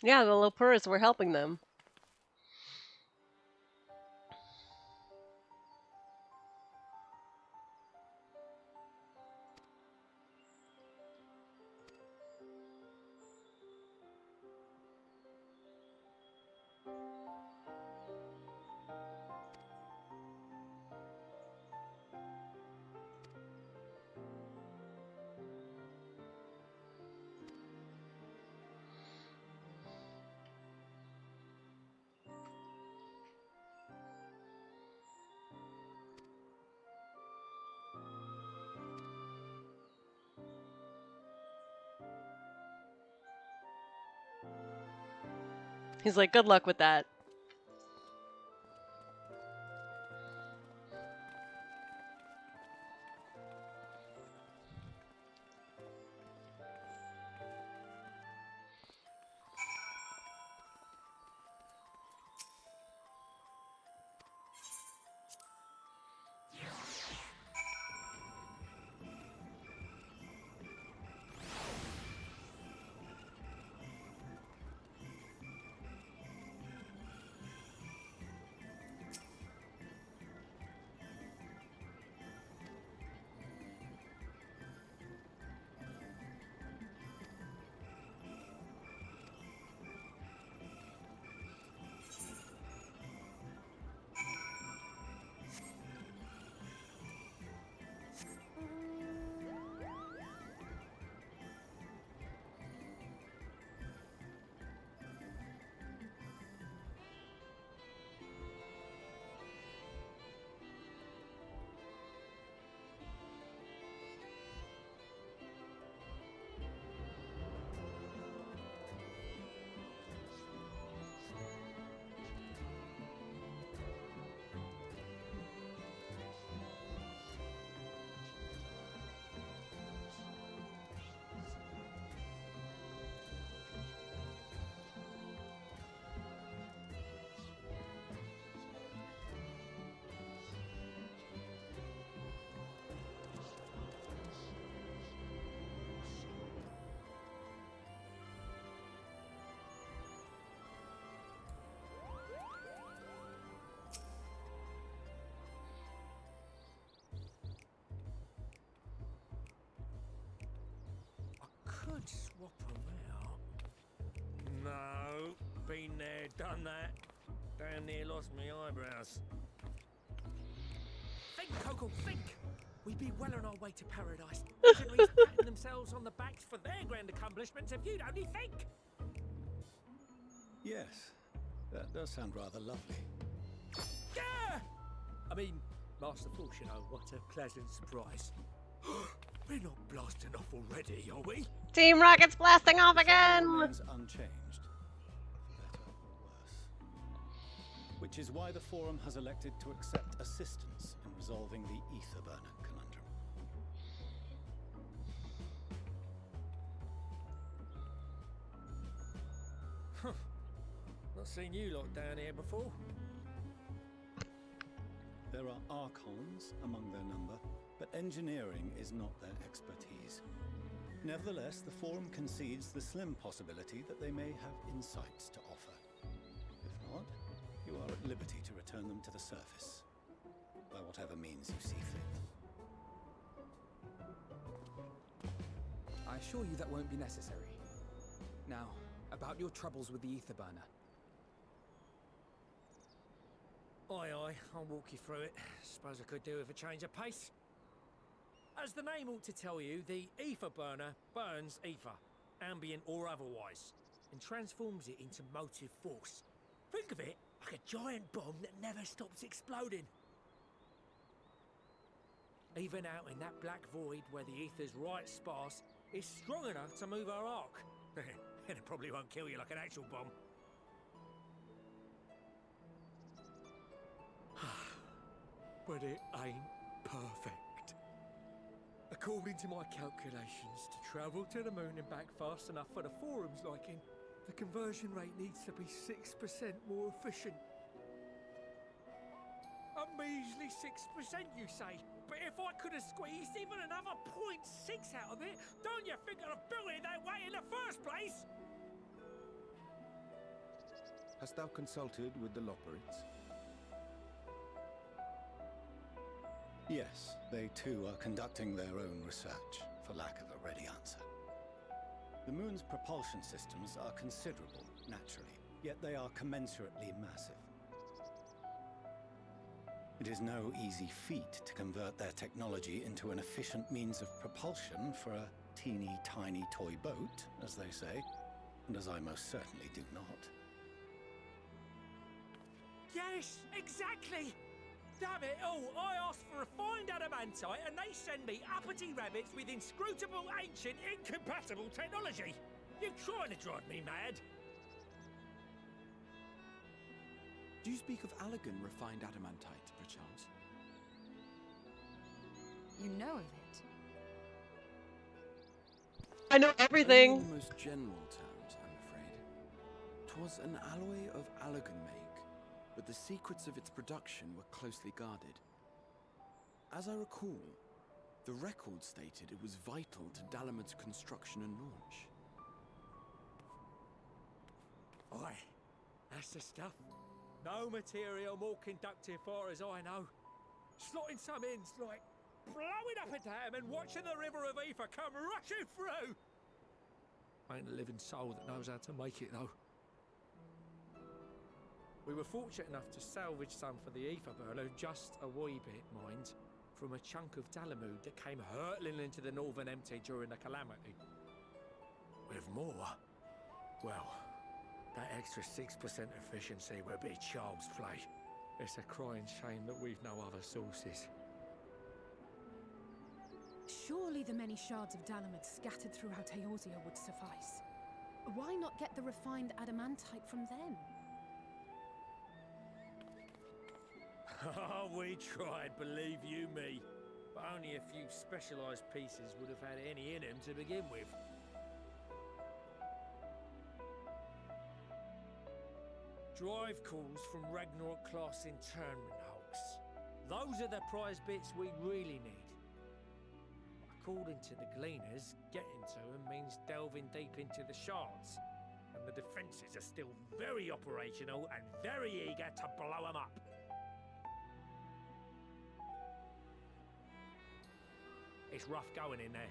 Yeah, the Lopuras were helping them. He's like, good luck with that. could swap them out. No, been there, done that. Damn near lost my eyebrows. Think, Coco, think! We'd be well on our way to paradise. Visionaries patting themselves on the backs for their grand accomplishments if you'd only think! Yes, that does sound rather lovely. Yeah! I mean, Master Force, you know, what a pleasant surprise. We're not blasting off already, are we? Team Rocket's blasting off The formula again! remains unchanged, for better or worse. Which is why the Forum has elected to accept assistance in resolving the Etherburner conundrum. Not seen you lot down here before. There are Archons among their number, but engineering is not their expertise. Nevertheless, the Forum concedes the slim possibility that they may have insights to offer. If not, you are at liberty to return them to the surface, by whatever means you see fit. I assure you that won't be necessary. Now, about your troubles with the Etherburner. Aye, I'll walk you through it. Suppose I could do with a change of pace. As the name ought to tell you, the ether burner burns ether, ambient or otherwise, and transforms it into motive force. Think of it like a giant bomb that never stops exploding. Even out in that black void where the ether's right sparse, it's strong enough to move our arc. And it probably won't kill you like an actual bomb. But it ain't perfect. According to my calculations, to travel to the moon and back fast enough for the Forum's liking, the conversion rate needs to be 6% more efficient. A measly 6%, you say? But if I could have squeezed even another 0.6 out of it, don't you think I'd have built it that way in the first place? Hast thou consulted with the Loporits? Yes, they too are conducting their own research, for lack of a ready answer. The moon's propulsion systems are considerable, naturally, yet they are commensurately massive. It is no easy feat to convert their technology into an efficient means of propulsion for a teeny tiny toy boat, as they say, and as I most certainly do not. Yes, exactly! Damn it all, I asked for refined adamantite and they send me uppity rabbits with inscrutable, ancient, incompatible technology! You're trying to drive me mad! Do you speak of Allegan refined adamantite, perchance? You know of it? I know Only everything! in the most general terms, I'm afraid. 'Twas an alloy of Allegan make, but the secrets of its production were closely guarded. As I recall, the record stated it was vital to Dalamud's construction and launch. Aye, that's the stuff. No material more conductive far as I know. Slotting some in's like blowing up a dam and watching the river of ether come rushing through. Ain't a living soul that knows how to make it though. We were fortunate enough to salvage some for the ether burner, just a wee bit, mind, from a chunk of Dalamud that came hurtling into the northern empty during the calamity. With more, well, that extra 6% efficiency would be child's play. It's a crying shame that we've no other sources. Surely the many shards of Dalamud scattered throughout Eorzea would suffice. Why not get the refined adamantite from them? Oh, we tried, believe you me. But only a few specialised pieces would have had any in them to begin with. Drive calls from Ragnarok-class internment hulks. Those are the prize bits we really need. According to the Gleaners, getting to them means delving deep into the shards. And the defences are still very operational and very eager to blow them up. It's rough going in there,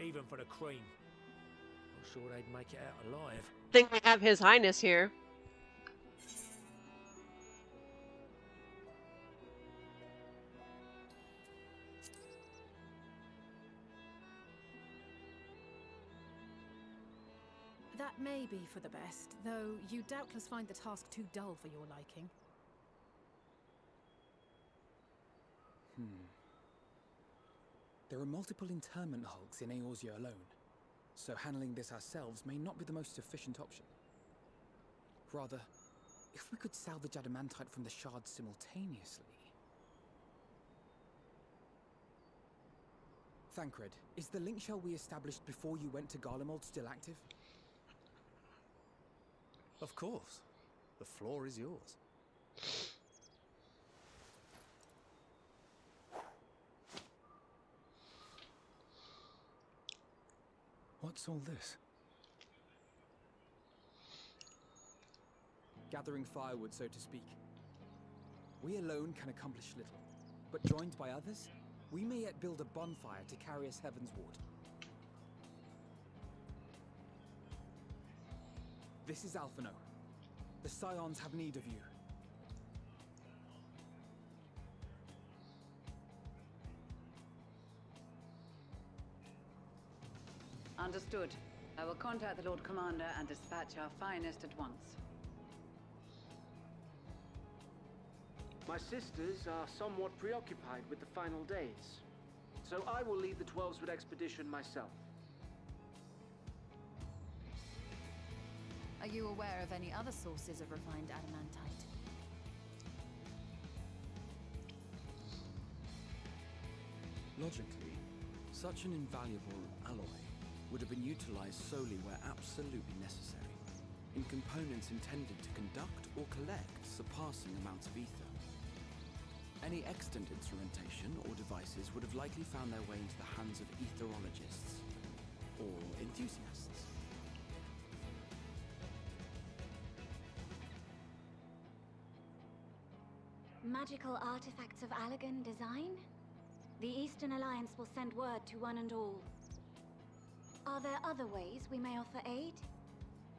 even for the cream. sure they'd make it out alive. Think we have His Highness here. That may be for the best, though you doubtless find the task too dull for your liking. There are multiple internment hulks in Eorzea alone, so handling this ourselves may not be the most efficient option. Rather, if we could salvage adamantite from the shards simultaneously... Thancred, is the link shell we established before you went to Garlemald still active? Of course. The floor is yours. What's all this? Gathering firewood, so to speak. We alone can accomplish little, but joined by others, we may yet build a bonfire to carry us heavensward. This is Alphino. The Scions have need of you. Understood. I will contact the Lord Commander and dispatch our finest at once. My sisters are somewhat preoccupied with the final days, so I will lead the 12-Wood expedition myself. Are you aware of any other sources of refined adamantite? Logically, such an invaluable alloy would have been utilized solely where absolutely necessary, in components intended to conduct or collect surpassing amounts of ether. Any extant instrumentation or devices would have likely found their way into the hands of etherologists or enthusiasts. Magical artifacts of Allagan design? The Eastern Alliance will send word to one and all. Are there other ways we may offer aid?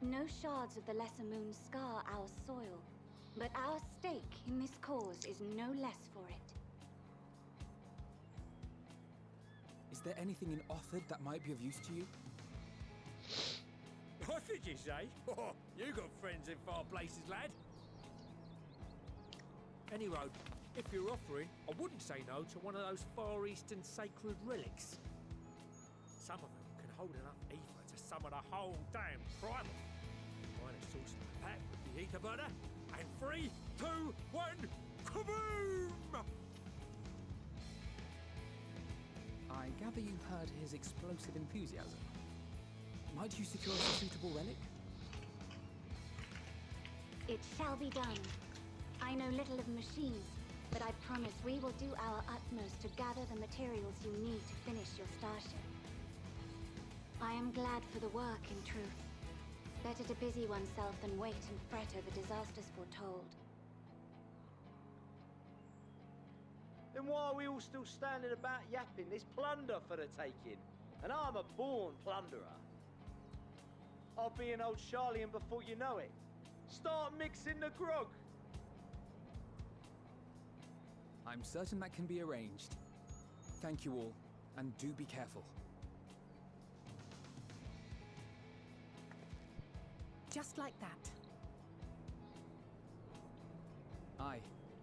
No shards of the Lesser Moon scar our soil, but our stake in this cause is no less for it. Is there anything in Othard that might be of use to you? What did you say? Oh, you got friends in far places, lad. Anyway, if you're offering, I wouldn't say no to one of those Far Eastern sacred relics. Some of them can hold enough ether to summon a whole damn primal. Find a source like that with the ether burner, and 3, 2, 1, kaboom! I gather you heard his explosive enthusiasm. Might you secure us a suitable relic? It shall be done. I know little of machines, but I promise we will do our utmost to gather the materials you need to finish your starship. I am glad for the work, in truth. Better to busy oneself than wait and fret over disasters foretold. Then why are we all still standing about yapping? There's plunder for the taking, and I'm a born plunderer. I'll be an old Charlian before you know it. Start mixing the grog. I'm certain that can be arranged. Thank you all, and do be careful. Just like that. Aye,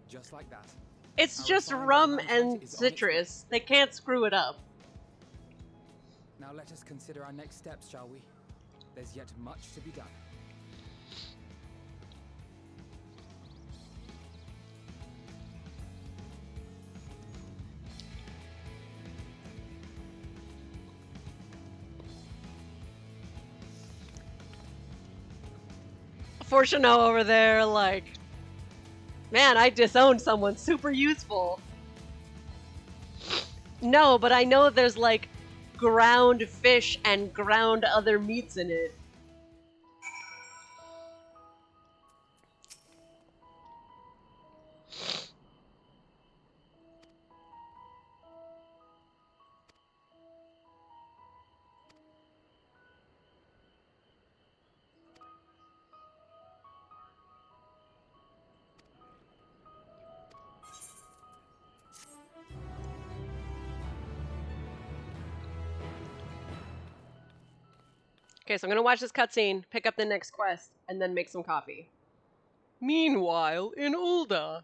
just like that. It's Our just refined rum adamantite and is on its way. citrus. They can't screw it up. Now let us consider our next steps, shall we? There's yet much to be done. Fortuno over there, like, man, I disowned someone super useful. No, but I know there's like ground fish and ground other meats in it. Okay, so I'm gonna watch this cutscene, pick up the next quest, and then make some coffee. Meanwhile, in Ul'dah.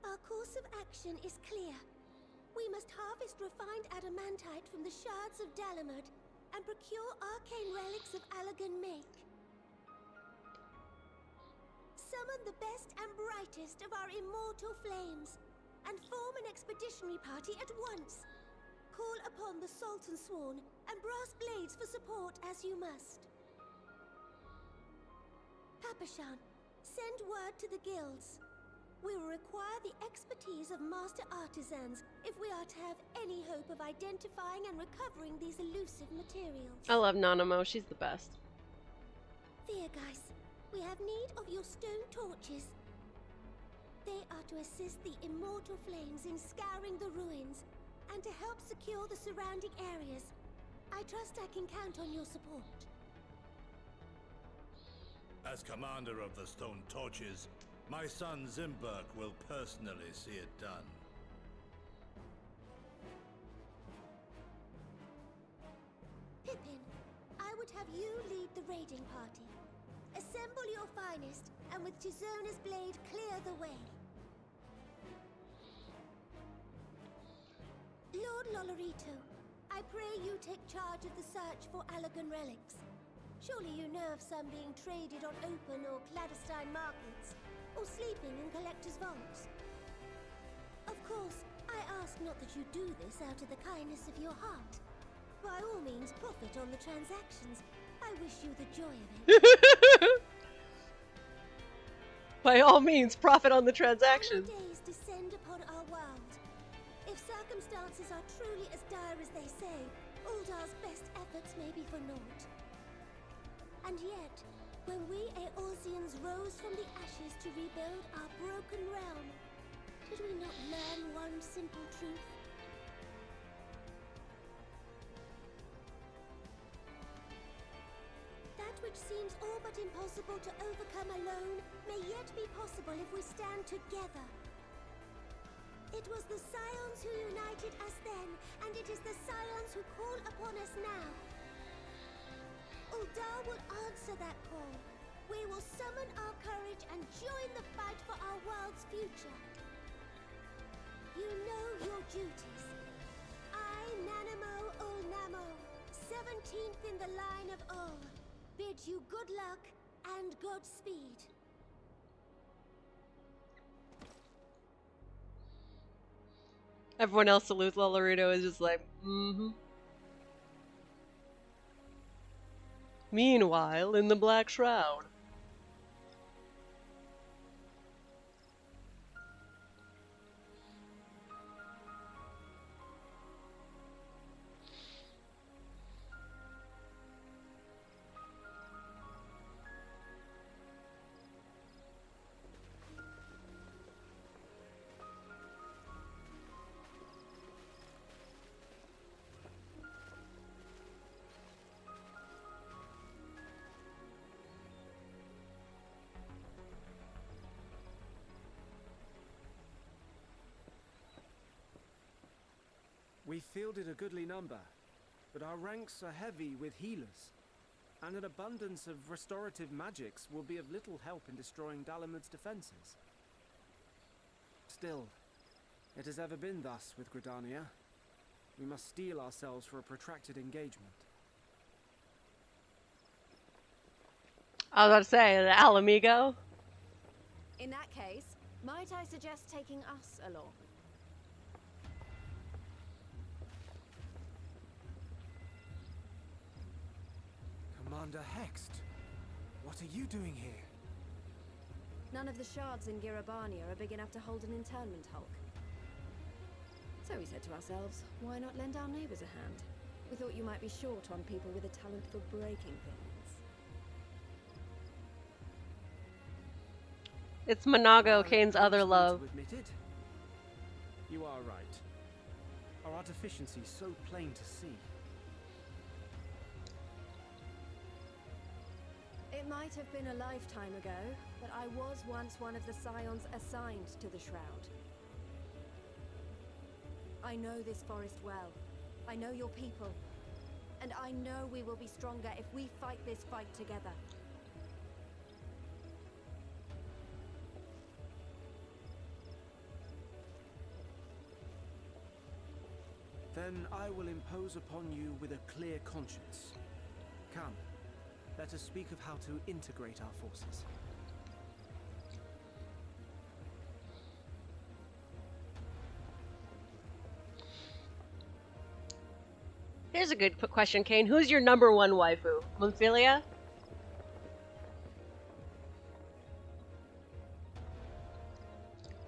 Our course of action is clear. We must harvest refined adamantite from the shards of Dalamud and procure arcane relics of Allagan make. Summon the best and brightest of our immortal flames and form an expeditionary party at once. Call upon the Sultan Sworn and Brass Blades for support as you must. Papashan, send word to the guilds. We will require the expertise of master artisans if we are to have any hope of identifying and recovering these elusive materials. I love Nanamo, she's the best. Guys, we have need of your stone torches. They are to assist the immortal flames in scouring the ruins and to help secure the surrounding areas. I trust I can count on your support. As commander of the Stone Torches, my son Zimberk will personally see it done. Pippin, I would have you lead the raiding party. Assemble your finest, and with Chizona's blade clear the way. Lord Lolorito, I pray you take charge of the search for Allagan relics. Surely you know of some being traded on open or clandestine markets, or sleeping in collectors' vaults. Of course, I ask not that you do this out of the kindness of your heart. By all means, profit on the transactions. I wish you the joy of it. By all means, profit on the transactions. Our days descend upon our world. If circumstances are truly as dire as they say, Ul'dah's best efforts may be for naught. And yet, when we Eorzeans rose from the ashes to rebuild our broken realm, did we not learn one simple truth? That which seems all but impossible to overcome alone may yet be possible if we stand together. It was the Scions who united us then, and it is the Scions who call upon us now. Ul'dah will answer that call. We will summon our courage and join the fight for our world's future. You know your duties. I, Nanamo Ul'Namo, 17th in the line of Ul, bid you good luck and Godspeed. Everyone else salutes Lolorito is just like, mm-hmm. Meanwhile, in the Black Shroud. We fielded a goodly number, but our ranks are heavy with healers, and an abundance of restorative magics will be of little help in destroying Dalamud's defenses. Still, it has ever been thus with Gridania. We must steel ourselves for a protracted engagement. I was about to say, the Alamigo. In that case, might I suggest taking us along? Commander Hext, what are you doing here? None of the shards in Girabania are big enough to hold an internment hulk. So we said to ourselves, why not lend our neighbors a hand? We thought you might be short on people with a talent for breaking things. It's Monago, Kane's other love. You are right. Our deficiency so plain to see. It might have been a lifetime ago, but I was once one of the scions assigned to the Shroud. I know this forest well. I know your people. And I know we will be stronger if we fight this fight together. Then I will impose upon you with a clear conscience. Come, let us speak of how to integrate our forces. Here's a good question, Kane. Who's your number one waifu? Monfilia?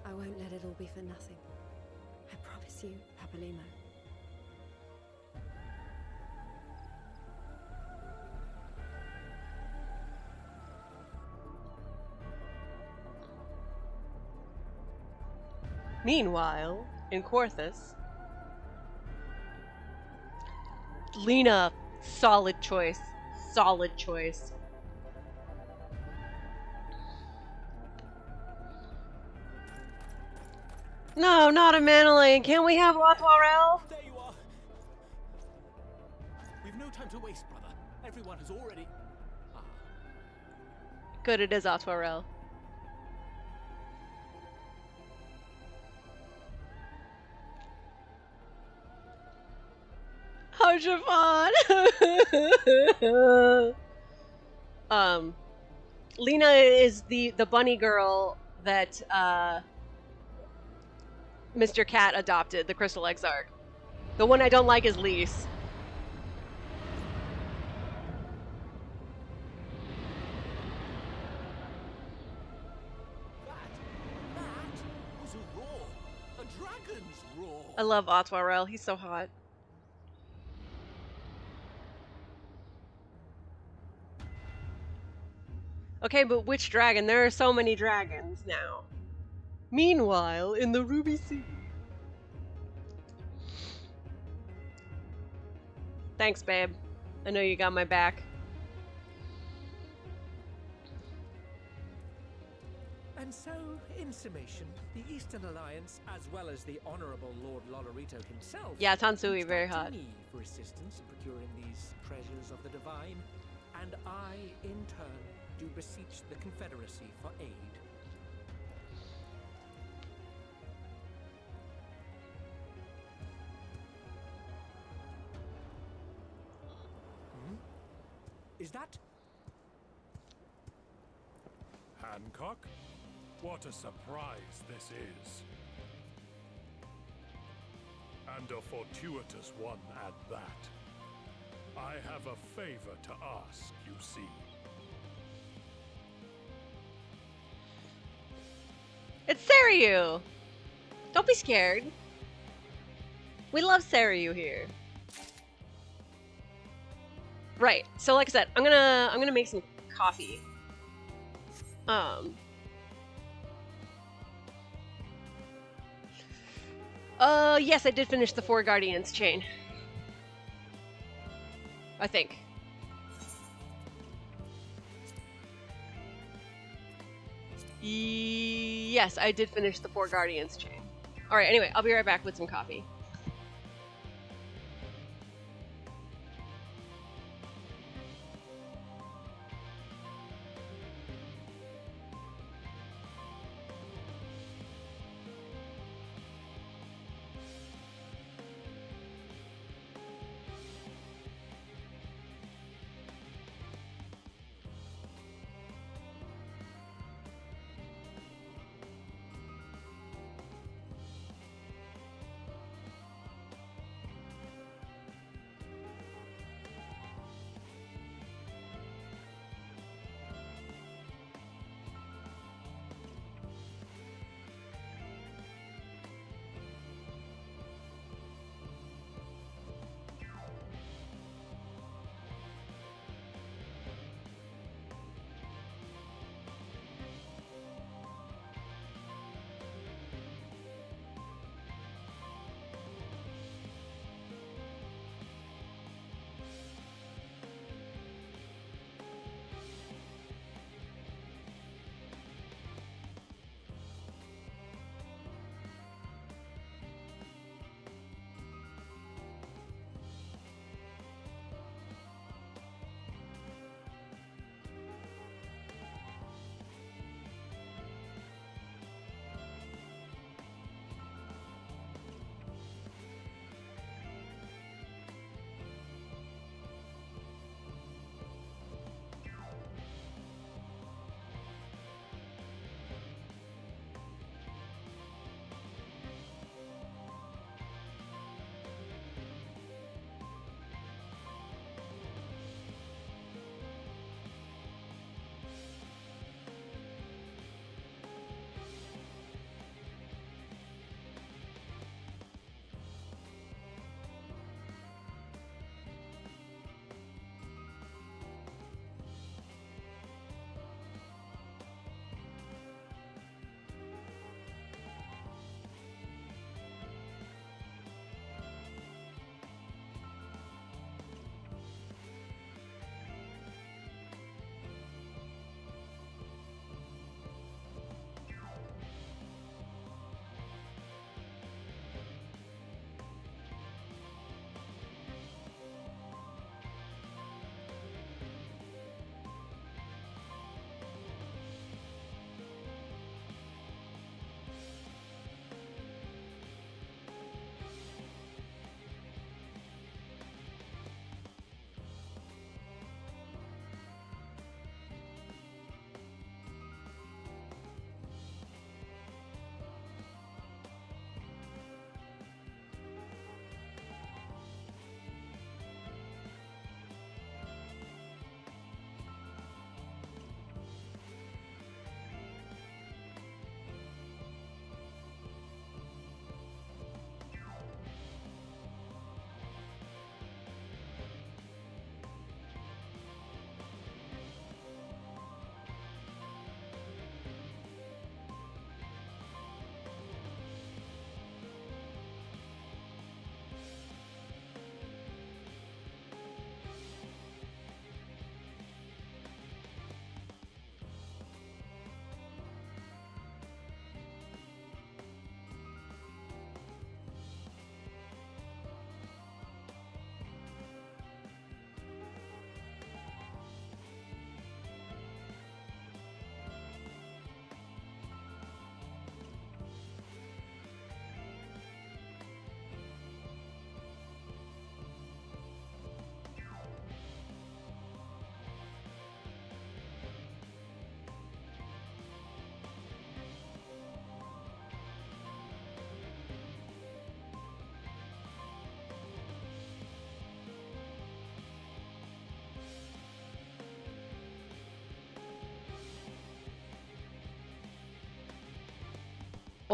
I won't let it all be for nothing. I promise you, Papalimo. Meanwhile, in Quarthus, Lena, solid choice. Solid choice. No, not a Manolane. Can't we have Otwarel? There you are. We've no time to waste, brother. Everyone has already... Good, it is Otwarel. How fun! Lena is the bunny girl that Mr. Cat adopted, the Crystal Exarch. The one I don't like is Lise. That was a roar. A dragon's roar. I love Otwarel. He's so hot. Okay, but which dragon? There are so many dragons now. Meanwhile, in the Ruby Sea. Thanks, babe. I know you got my back. And so, in summation, the Eastern Alliance, as well as the Honorable Lord Lolorito himself, Yeah, Tansui, reached very out to hot. me for assistance in procuring these treasures of the divine, and I, in turn, do beseech the Confederacy for aid. Is that... Hancock? What a surprise this is. And a fortuitous one at that. I have a favor to ask, you see. It's Saryu! Don't be scared. We love Saryu here. Right, so like I said, I'm gonna make some coffee. Yes, I did finish the 4 Guardians chain. I think. Yes, I did finish the 4 Guardians chain. Alright, anyway, I'll be right back with some coffee.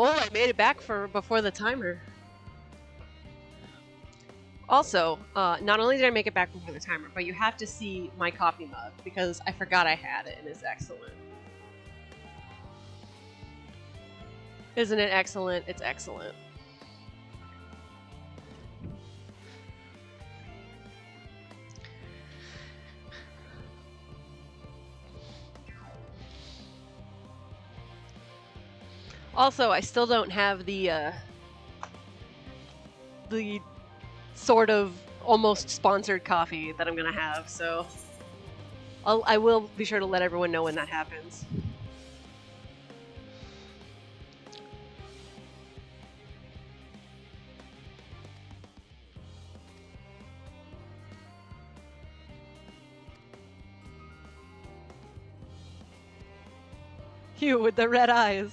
Oh, I made it back for before the timer. Also, not only did I make it back before the timer, but you have to see my coffee mug because I forgot I had it and it's excellent. Isn't it excellent? It's excellent. Also, I still don't have the sort of almost sponsored coffee that I'm gonna have, so I will be sure to let everyone know when that happens. You with the red eyes.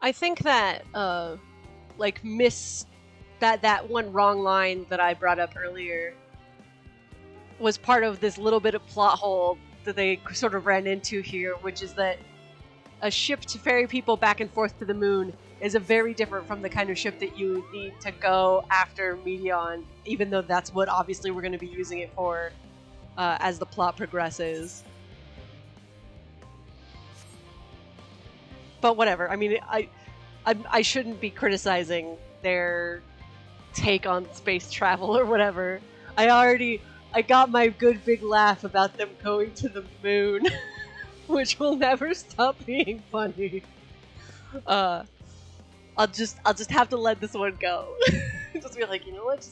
I think that like that one wrong line that I brought up earlier was part of this little bit of plot hole that they sort of ran into here, which is that a ship to ferry people back and forth to the moon is a very different from the kind of ship that you need to go after Meteon, even though that's what obviously we're going to be using it for as the plot progresses. But whatever. I mean, I shouldn't be criticizing their take on space travel or whatever. I got my good big laugh about them going to the moon, which will never stop being funny. I'll just have to let this one go. Just be like, you know what?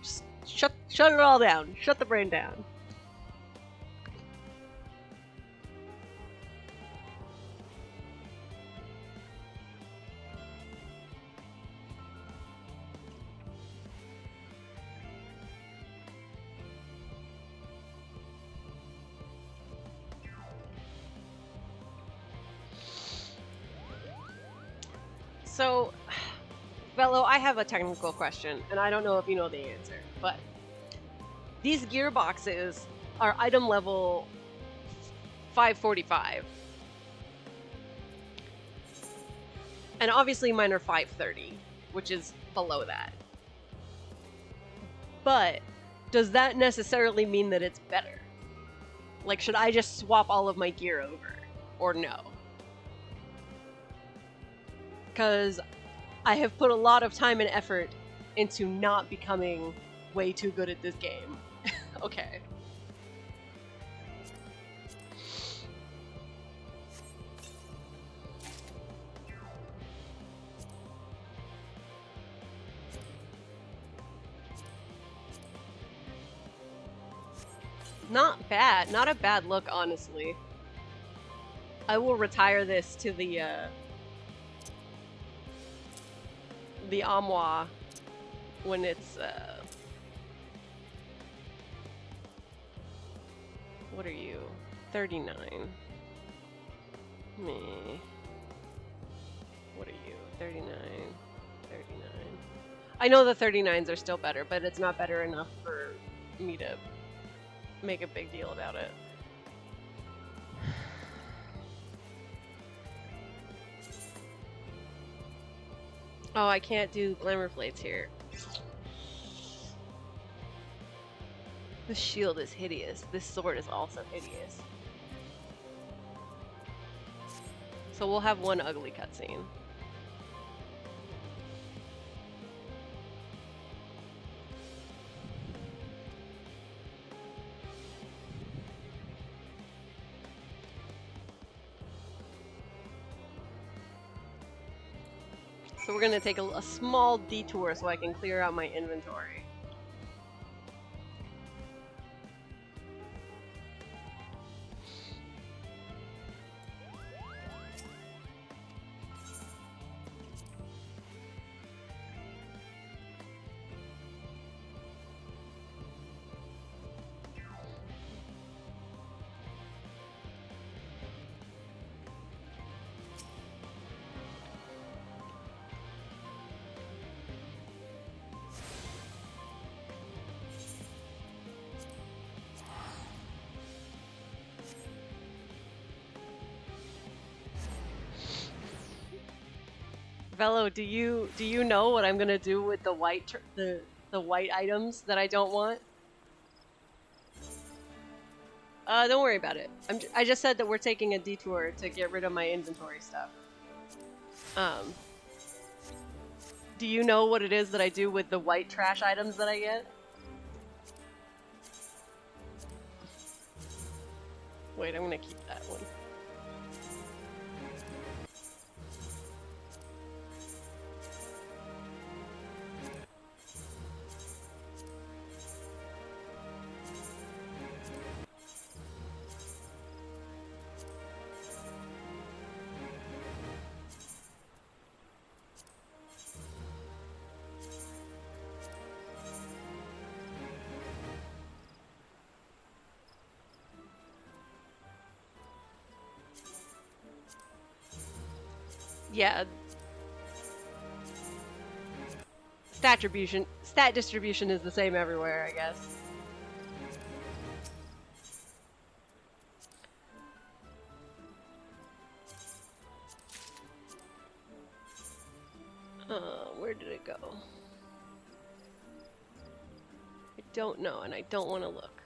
Just shut it all down. Shut the brain down. So, Velo, I have a technical question, and I don't know if you know the answer, but these gearboxes are item level 545. And obviously mine are 530, which is below that. But does that necessarily mean that it's better? Like, should I just swap all of my gear over? Or no? Because I have put a lot of time and effort into not becoming way too good at this game. Okay. Not bad. Not a bad look, honestly. I will retire this to the Amwa when it's what are you? 39. Me. What are you? 39. 39. I know the 39s are still better, but it's not better enough for me to make a big deal about it. Oh, I can't do glamour plates here. This shield is hideous. This sword is also hideous. So we'll have one ugly cutscene. So we're gonna take a small detour so I can clear out my inventory. Velo, do you know what I'm gonna do with the white the white items that I don't want? Don't worry about it. I just said that we're taking a detour to get rid of my inventory stuff. Do you know what it is that I do with the white trash items that I get? Wait, I'm gonna keep that one. Yeah. Stat distribution is the same everywhere, I guess. Where did it go? I don't know, and I don't want to look.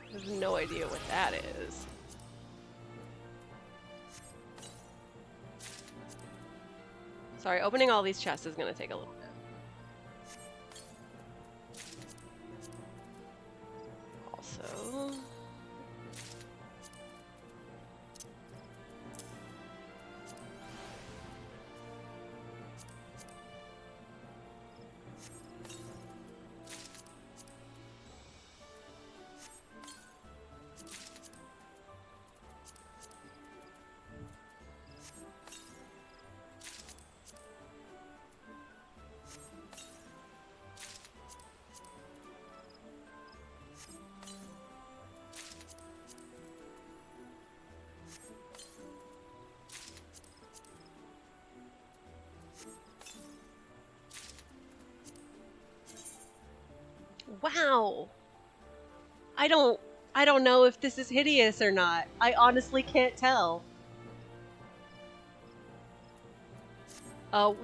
I have no idea what that is. Sorry, opening all these chests is gonna take a little bit. Also... Wow! I don't know if this is hideous or not. I honestly can't tell.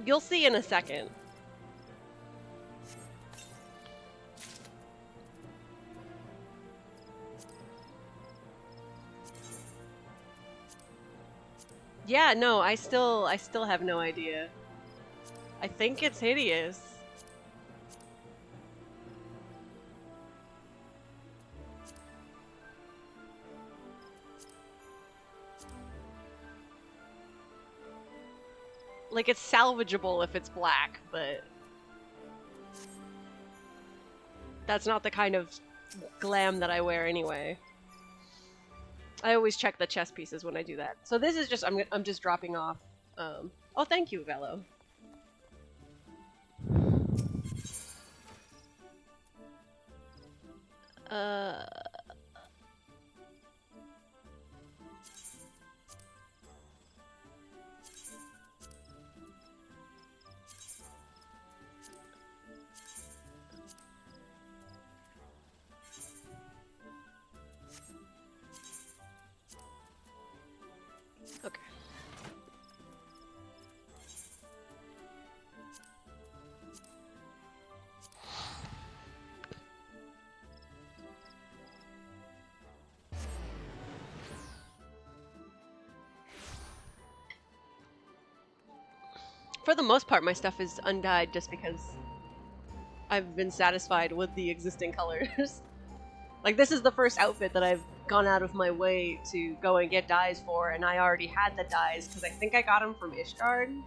You'll see in a second. Yeah, no, I still have no idea. I think it's hideous. Like, it's salvageable if it's black, but that's not the kind of glam that I wear anyway. I always check the chest pieces when I do that. So this is just, I'm just dropping off. Oh, thank you, Velo. Okay. For the most part, my stuff is undyed just because I've been satisfied with the existing colors. Like, this is the first outfit that I've gone out of my way to go and get dyes for, and I already had the dyes because I think I got them from Ishgard.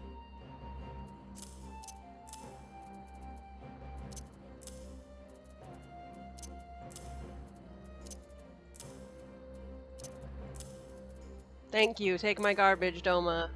Thank you. Take my garbage, Doma.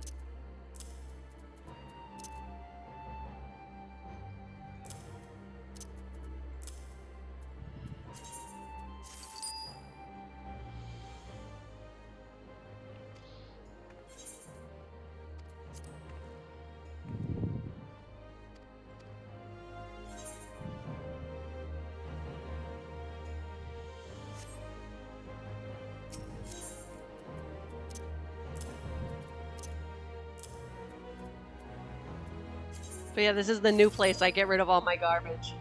But yeah, this is the new place I get rid of all my garbage.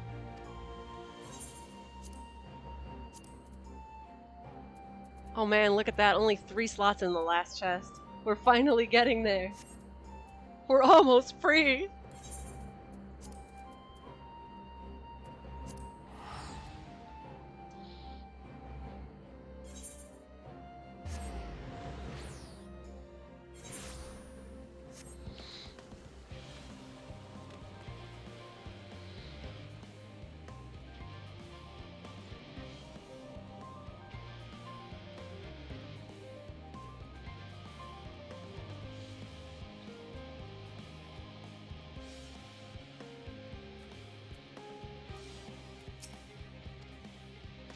Oh man, look at that. Only 3 slots in the last chest. We're finally getting there. We're almost free.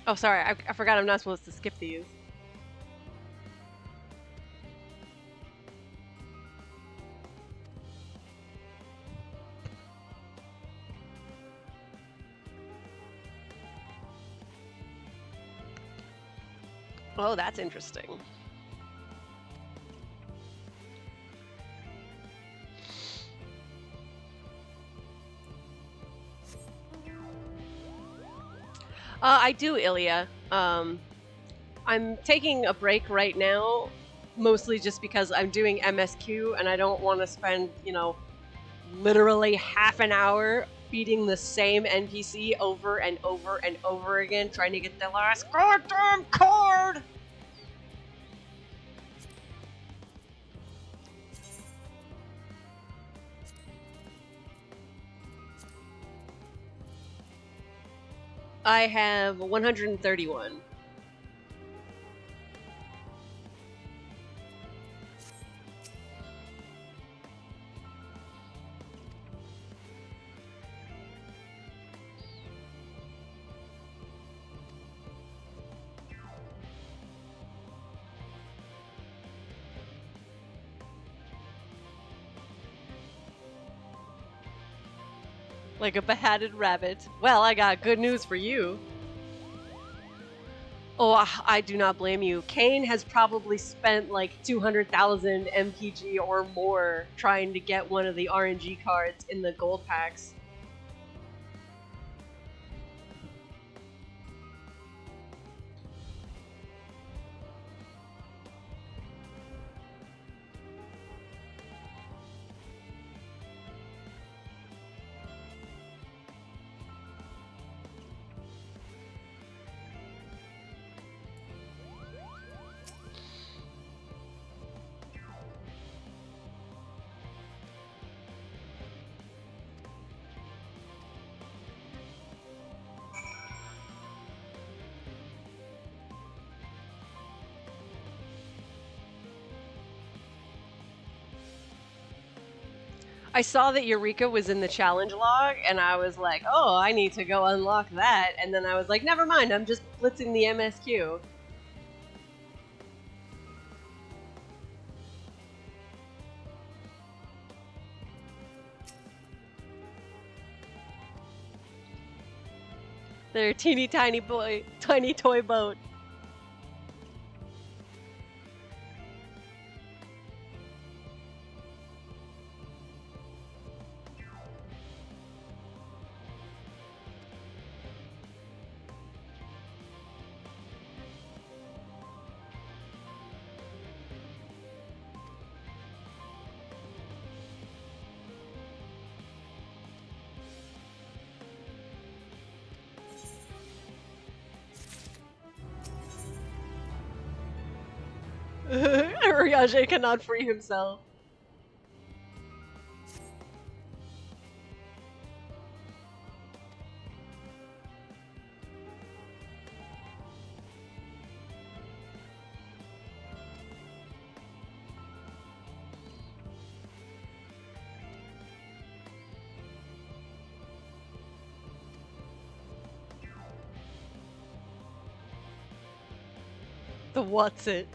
Oh, sorry. I forgot I'm not supposed to skip these. Oh, that's interesting. I do, Ilya. I'm taking a break right now, mostly just because I'm doing MSQ and I don't want to spend, you know, literally half an hour beating the same NPC over and over and over again, trying to get the last goddamn card! I have 131. Like a beheaded rabbit. Well, I got good news for you. Oh, I do not blame you. Kane has probably spent like 200,000 MPG or more trying to get one of the RNG cards in the gold packs. I saw that Eureka was in the challenge log, and I was like, oh, I need to go unlock that. And then I was like, never mind, I'm just blitzing the MSQ. Their teeny tiny toy boat. Ryage cannot free himself. The what's it?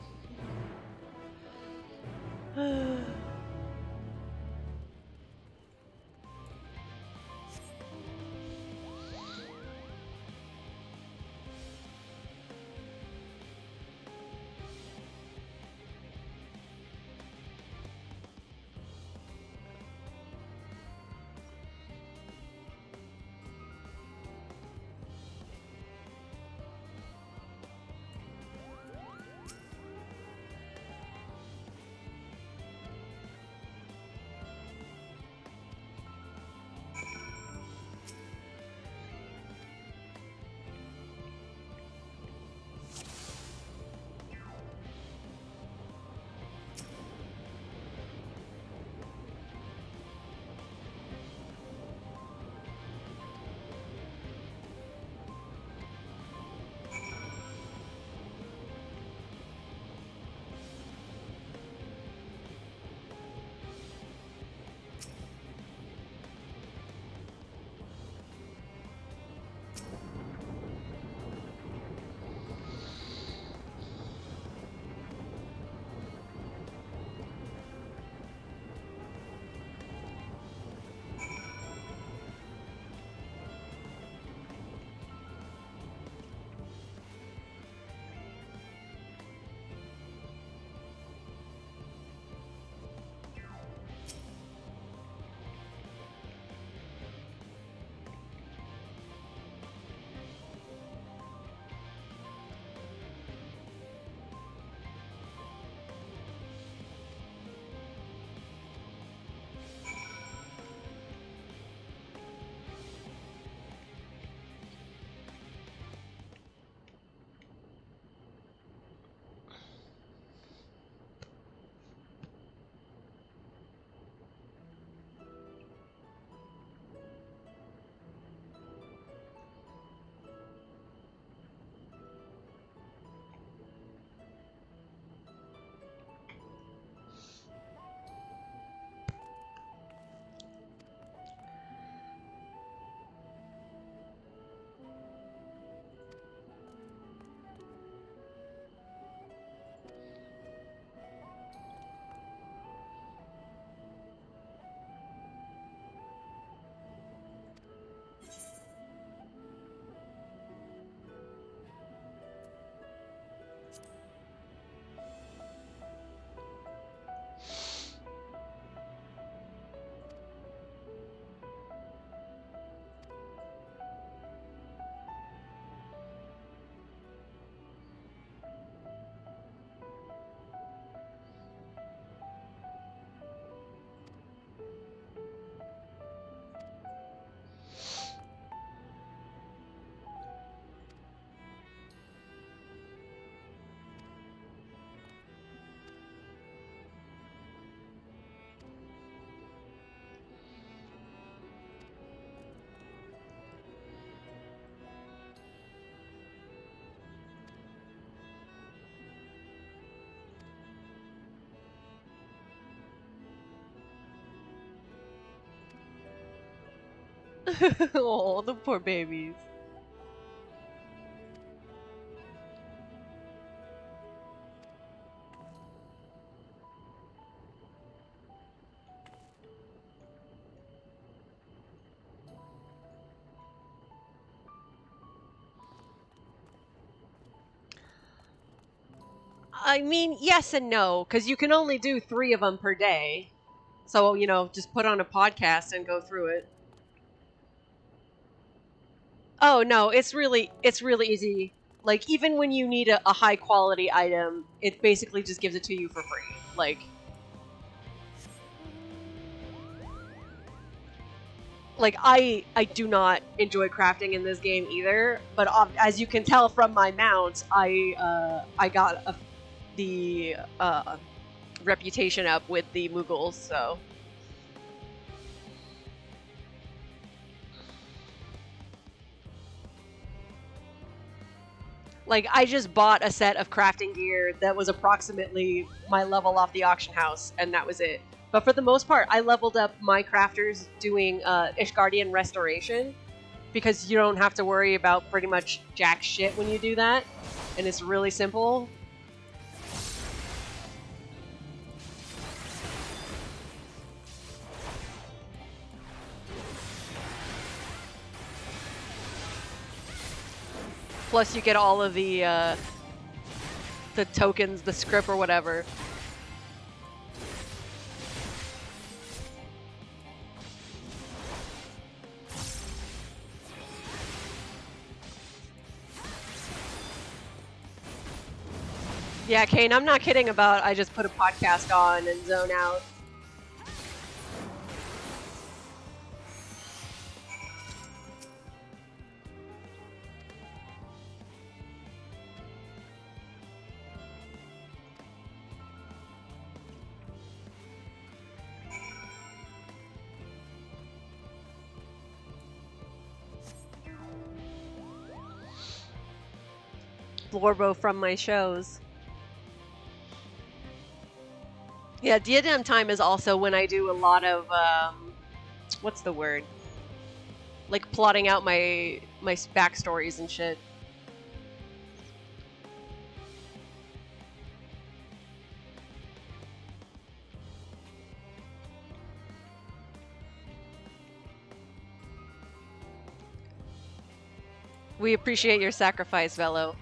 Oh, the poor babies. I mean, yes and no, because you can only do 3 of them per day. So, you know, just put on a podcast and go through it. Oh, no, it's really easy. Like, even when you need a high quality item, it basically just gives it to you for free. Like I do not enjoy crafting in this game either, but as you can tell from my mount, I got the reputation up with the Mughals, so. Like, I just bought a set of crafting gear that was approximately my level off the auction house, and that was it. But for the most part, I leveled up my crafters doing Ishgardian Restoration, because you don't have to worry about pretty much jack shit when you do that, and it's really simple. Plus you get all of the tokens, the script or whatever. Yeah, Kane, I'm not kidding about I just put a podcast on and zone out. Blorbo from my shows. Yeah, diadem time is also when I do a lot of, what's the word? Like plotting out my backstories and shit. We appreciate your sacrifice, Velo.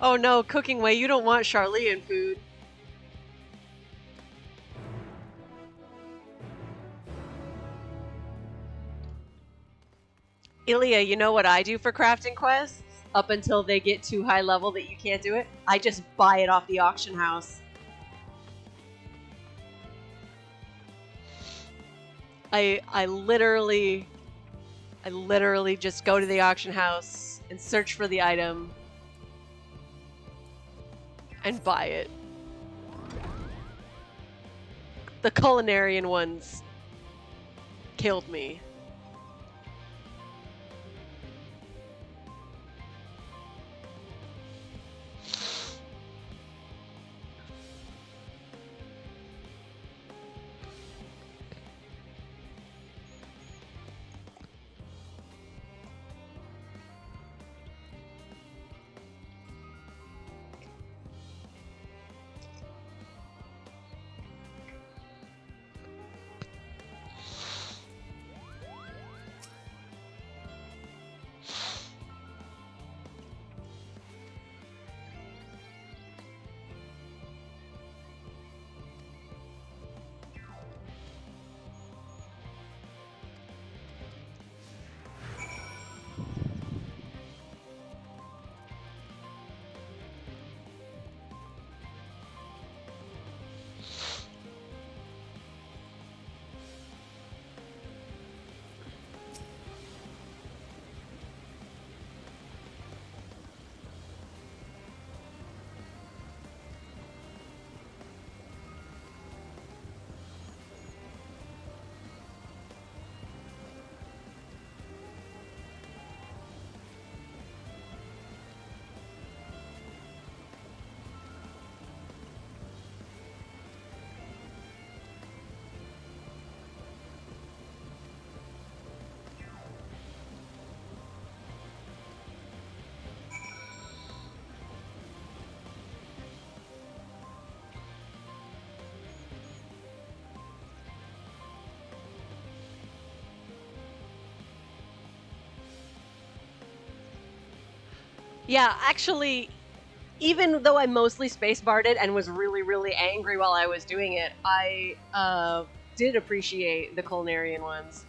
Oh no, Cooking Way, you don't want Charlean food. Ilya, you know what I do for crafting quests? Up until they get too high level that you can't do it, I just buy it off the auction house. I literally just go to the auction house and search for the item and buy it. The culinarian ones killed me. Yeah, actually, even though I mostly spacebarred it and was really, really angry while I was doing it, I did appreciate the culinarian ones.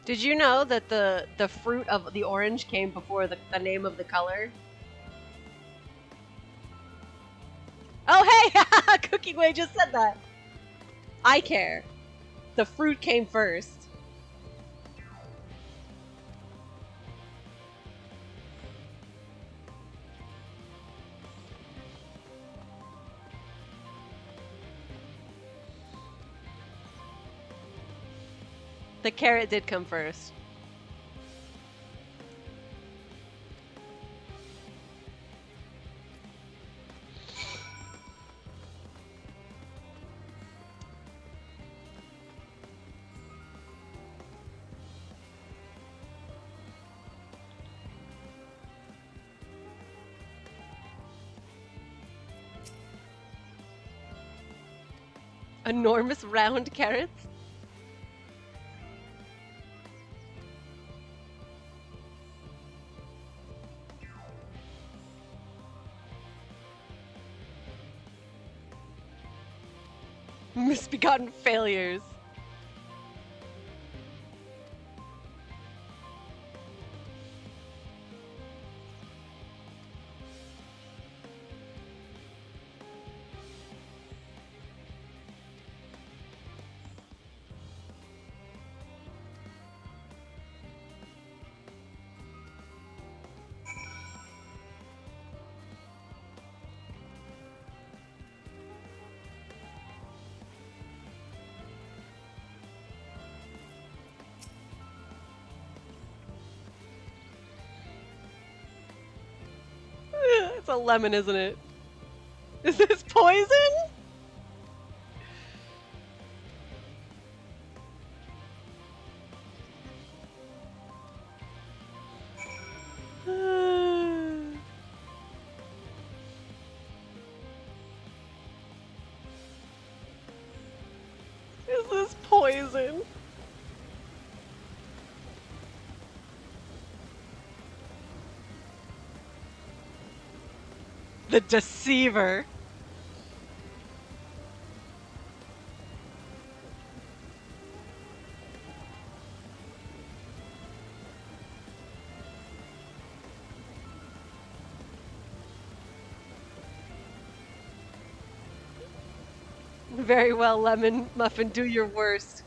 Did you know that the fruit of the orange came before the name of the color? Oh, hey! Cookie Way just said that. I care. The fruit came first. The carrot did come first. Enormous round carrots? Misbegotten failures. It's a lemon, isn't it? Is this poison? Is this poison? The deceiver. Very well, Lemon Muffin, do your worst.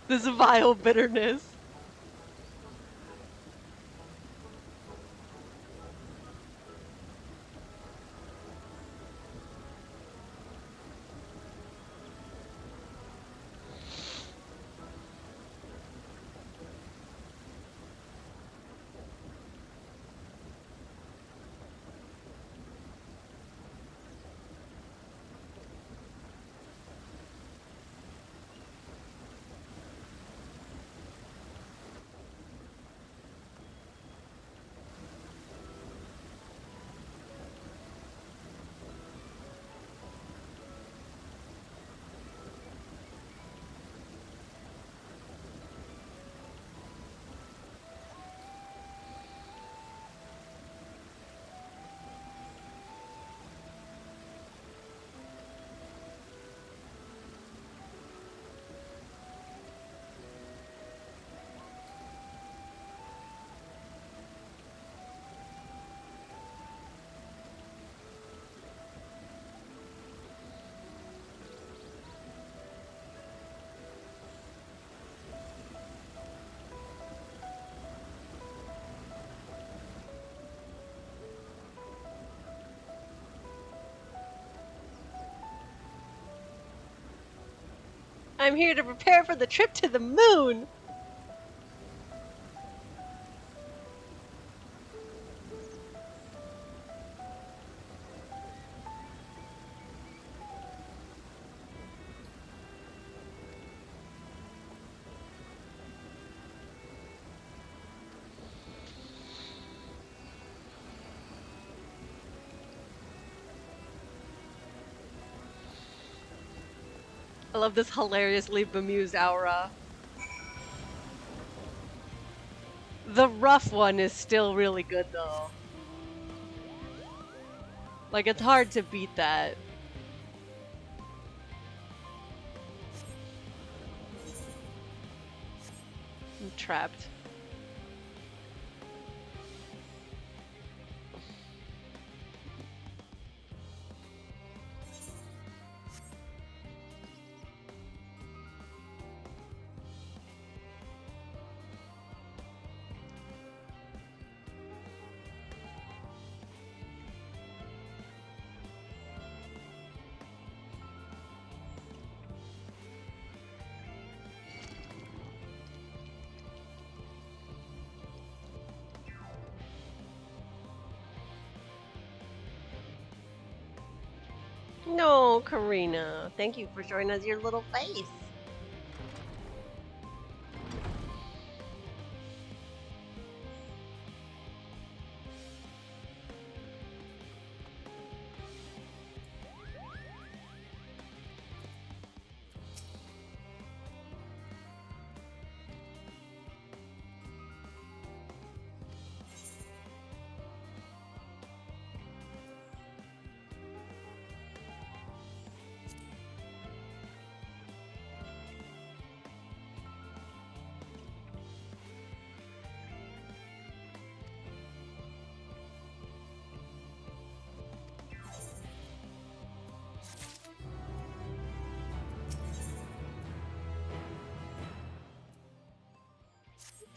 This vile bitterness. I'm here to prepare for the trip to the moon! I love this hilariously bemused aura. The rough one is still really good though. Like, it's hard to beat that. I'm trapped. No, Karina. Thank you for showing us your little face.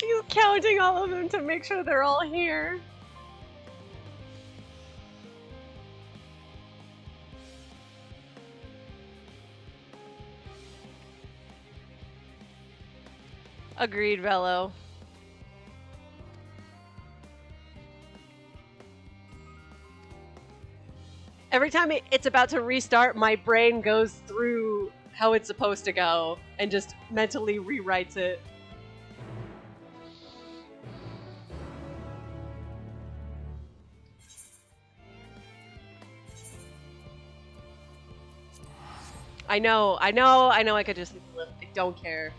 He's counting all of them to make sure they're all here. Agreed, Velo. Every time it's about to restart, my brain goes through how it's supposed to go and just mentally rewrites it. I know I could just live. I don't care.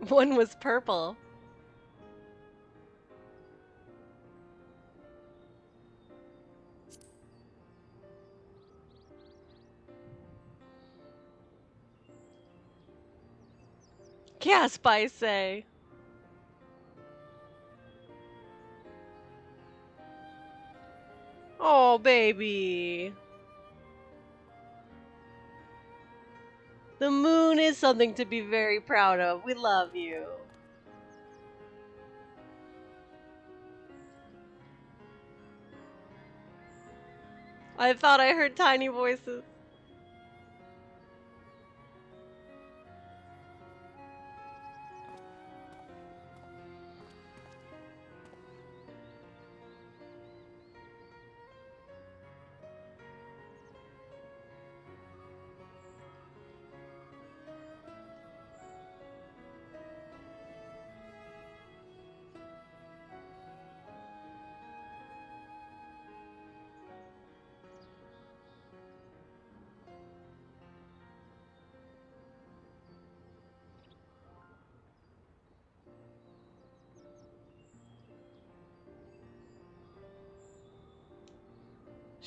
One was purple. Gasp, I say. Oh, baby. The moon is something to be very proud of. We love you. I thought I heard tiny voices.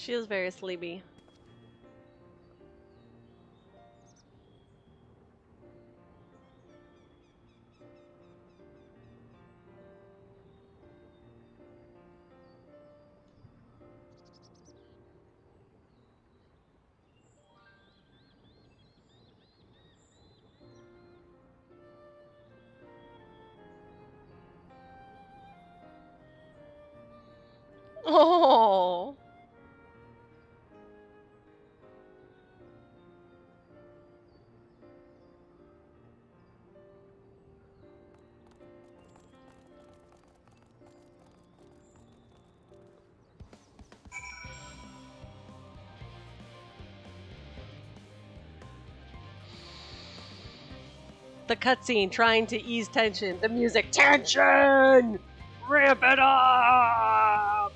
She is very sleepy. Oh. The cutscene trying to ease tension. The music, tension! Ramp it up!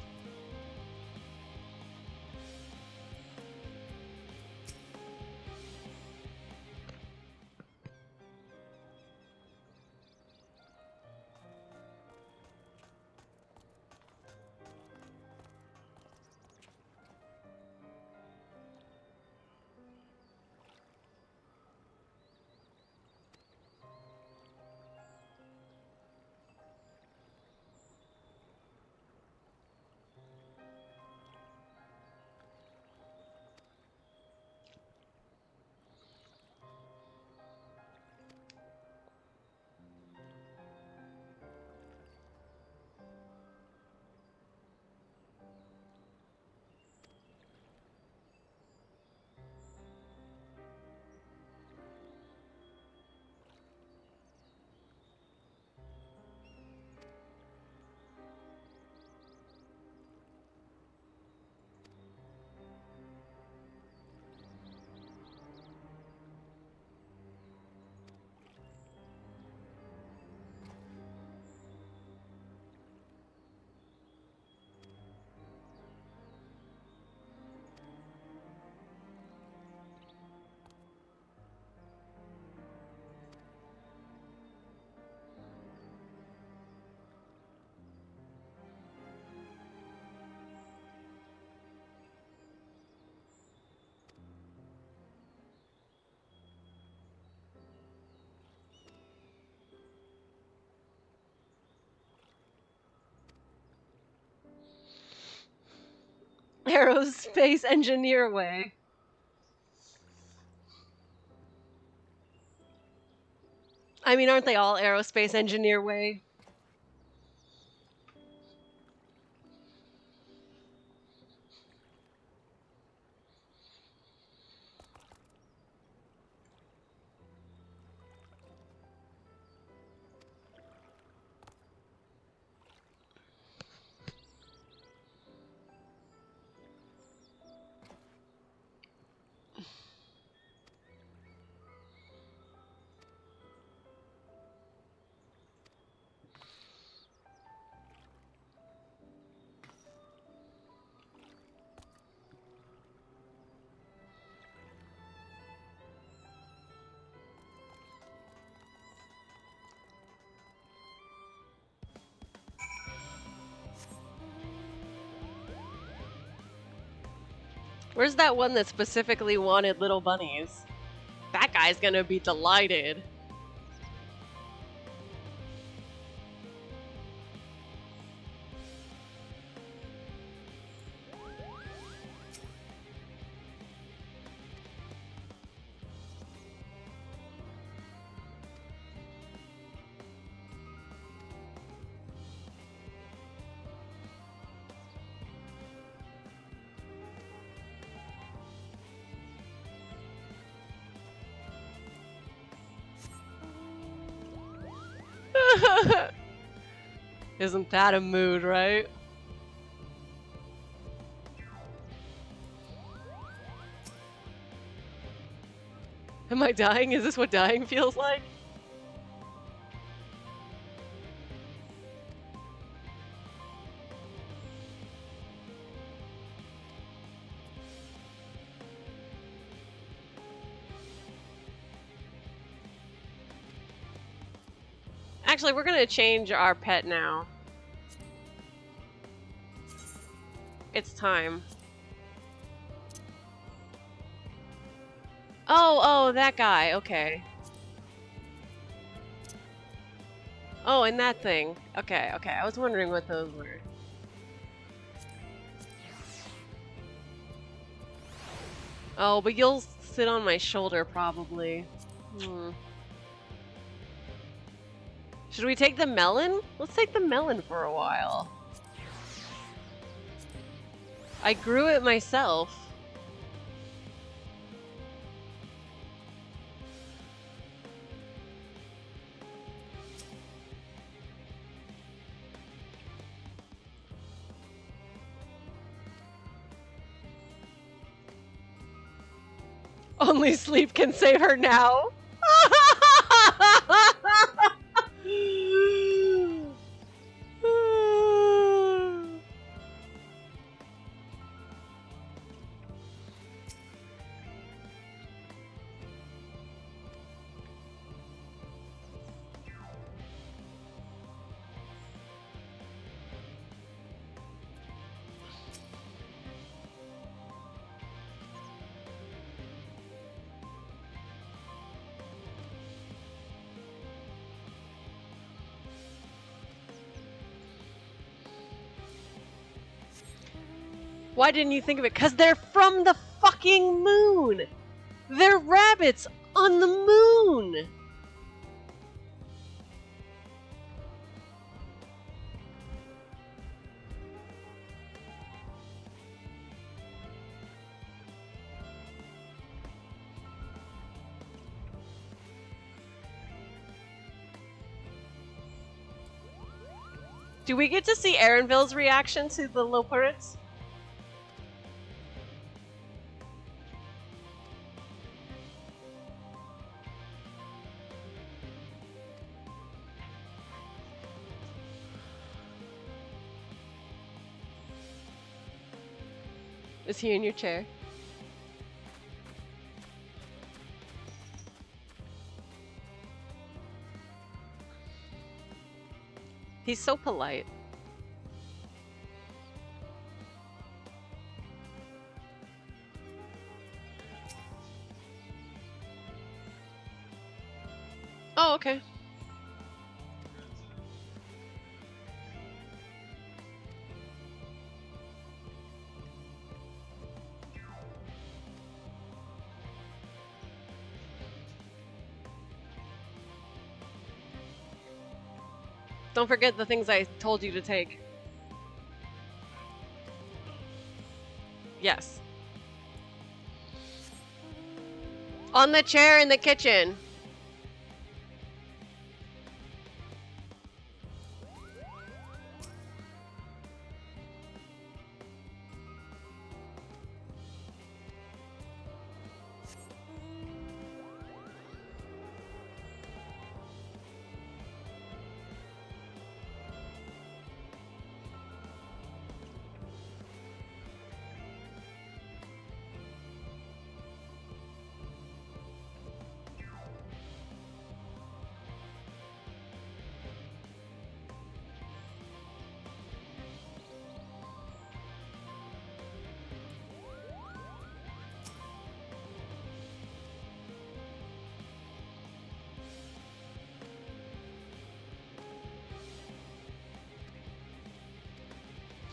Aerospace engineer way. I mean, aren't they all aerospace engineer way? Where's that one that specifically wanted little bunnies? That guy's gonna be delighted. Isn't that a mood, right? Am I dying? Is this what dying feels like? Actually, we're gonna change our pet now. It's time. Oh, that guy. Okay. Oh, and that thing. Okay. I was wondering what those were. Oh, but you'll sit on my shoulder probably. Should we take the melon? Let's take the melon for a while. I grew it myself. Only sleep can save her now. Why didn't you think of it? Because they're from the fucking moon! They're rabbits on the moon! Do we get to see Erenville's reaction to the Loporrits? Is he in your chair? He's so polite. Oh, okay. Don't forget the things I told you to take. Yes. On the chair in the kitchen.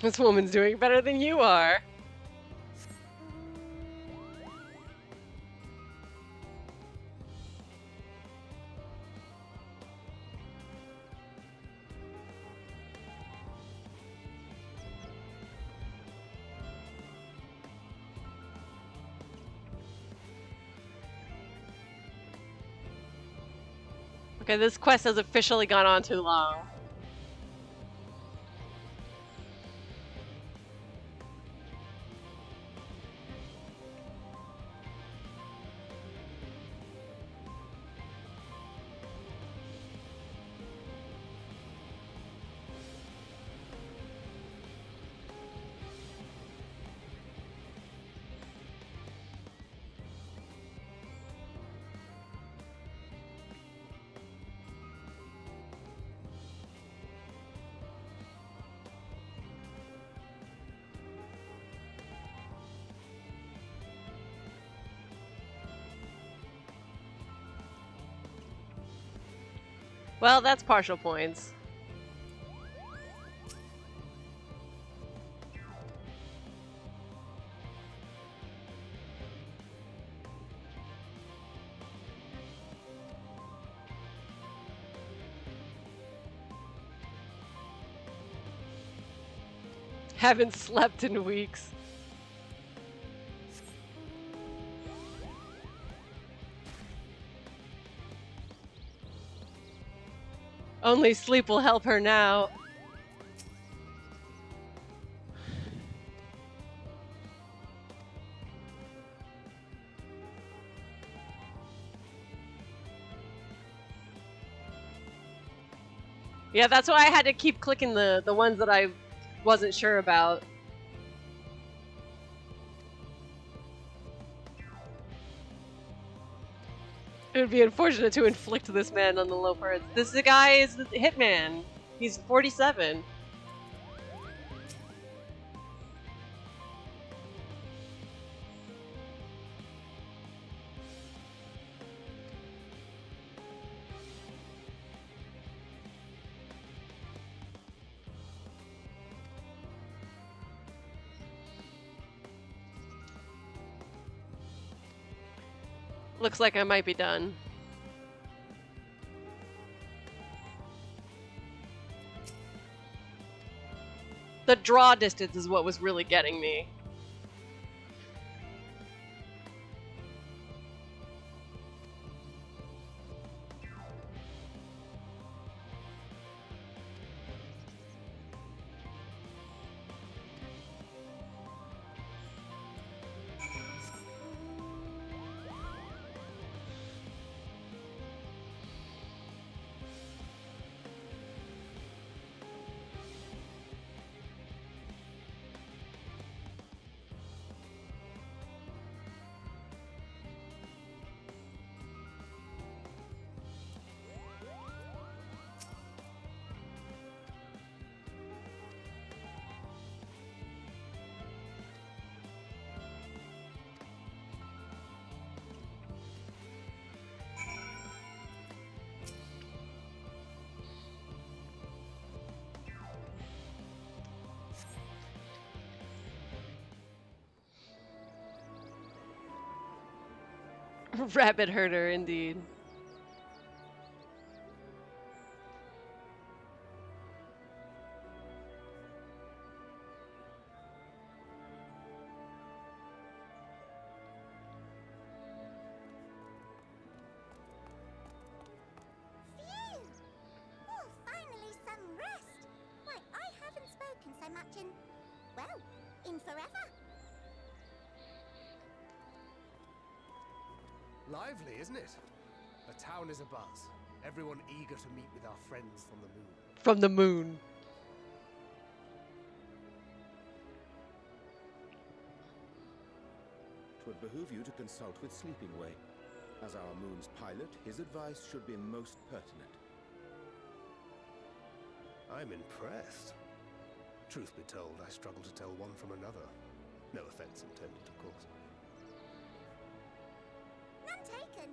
This woman's doing better than you are. Okay, this quest has officially gone on too long. Well, that's partial points. Haven't slept in weeks. Only sleep will help her now. Yeah, that's why I had to keep clicking the ones that I wasn't sure about. It would be unfortunate to inflict this man on the low parts. This guy is the hitman. He's 47. Looks like I might be done. The draw distance is what was really getting me. Rabbit herder, indeed. Phew! Oh, finally some rest. Why, I haven't spoken so much in, well, in forever. Lively, isn't it? The town is abuzz. Everyone eager to meet with our friends from the moon. From the moon. Twould behoove you to consult with Sleepingway. As our moon's pilot, his advice should be most pertinent. I'm impressed. Truth be told, I struggle to tell one from another. No offense intended, of course. None taken.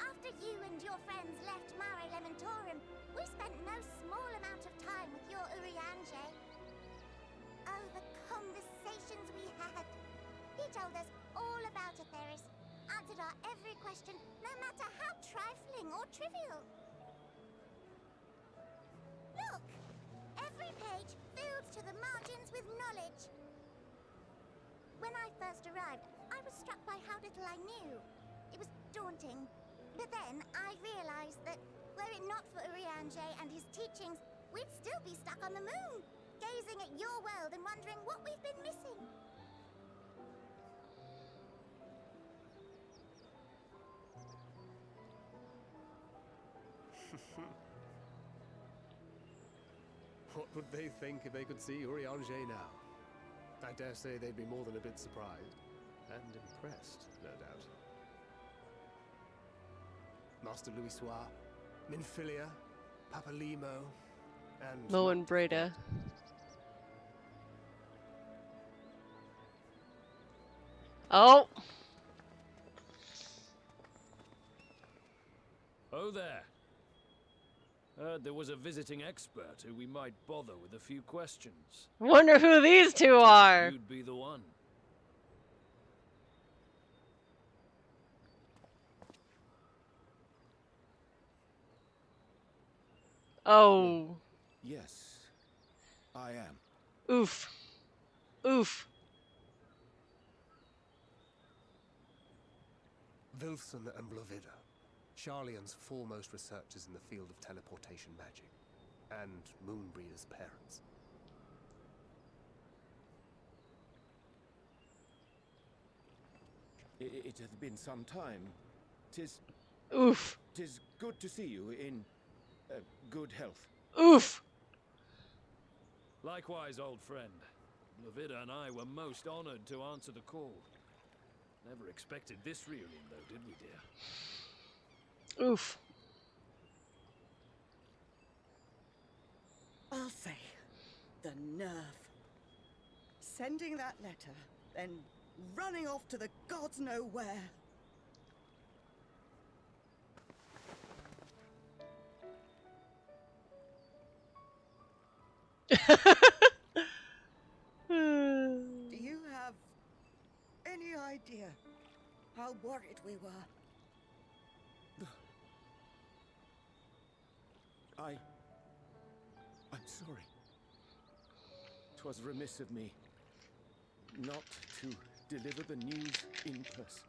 After you and your friends left Mare Elementorum, we spent no small amount of time with your Urianger. Oh, the conversations we had. He told us all about Atheris, answered our every question, no matter how trifling or trivial. Look! Every page filled to the margins with knowledge. When I first arrived, I was struck by how little I knew. It was daunting. But then I realized that, were it not for Urianger and his teachings, we'd still be stuck on the moon, gazing at your world and wondering what we've been missing. What would they think if they could see Urianger now? I dare say they'd be more than a bit surprised. And impressed, no doubt. Master Louis Soir, Minfilia, Papalimo, and... Mo and Breda. Oh! Oh there. Heard there was a visiting expert who we might bother with a few questions. Wonder who these two are. You'd be the one. Oh. Yes, I am. Oof. Oof. Wilson and Blovida, Charlian's foremost researchers in the field of teleportation magic, and Moonbreeder's parents. It hath been some time. Tis... Oof. Tis good to see you in good health. Oof. Likewise, old friend. Blovida and I were most honored to answer the call. Never expected this reunion, though, did we, dear? Oof. Arthur, the nerve. Sending that letter, then running off to the gods know where. Do you have any idea how worried we were? I'm sorry. 'Twas remiss of me not to deliver the news in person.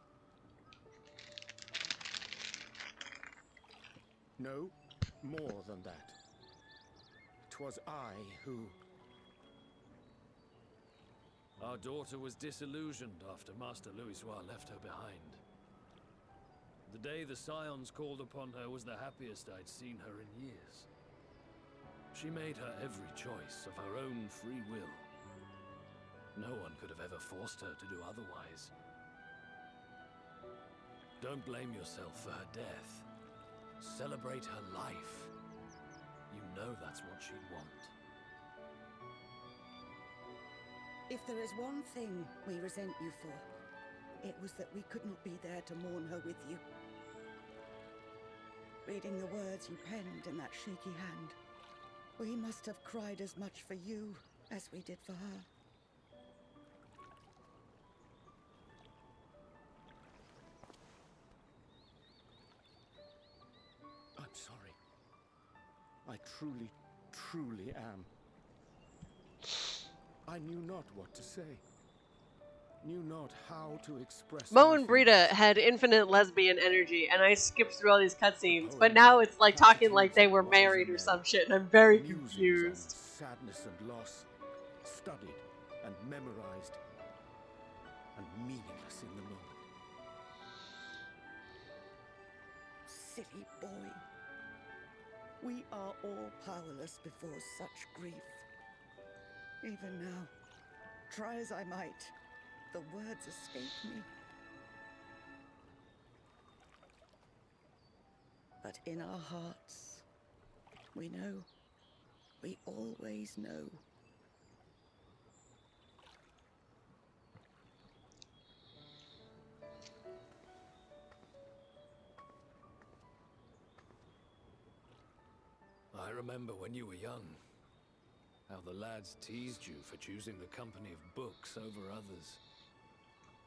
No, more than that. 'Twas I who... Our daughter was disillusioned after Master Louisoix left her behind. The day the Scions called upon her was the happiest I'd seen her in years. She made her every choice of her own free will. No one could have ever forced her to do otherwise. Don't blame yourself for her death. Celebrate her life. You know that's what she'd want. If there is one thing we resent you for, it was that we could not be there to mourn her with you. Reading the words you penned in that shaky hand, we must have cried as much for you as we did for her. I'm sorry. I truly, truly am. I knew not what to say. Knew not how to express Mo my and Brita had infinite lesbian energy, and I skipped through all these cutscenes, but now it's like talking like they were married or some shit, and I'm very confused. Sadness and loss, studied and memorized, and meaningless in the moment. Silly boy. We are all powerless before such grief. Even now, try as I might, the words escape me. But in our hearts, we know. We always know. I remember when you were young, how the lads teased you for choosing the company of books over others.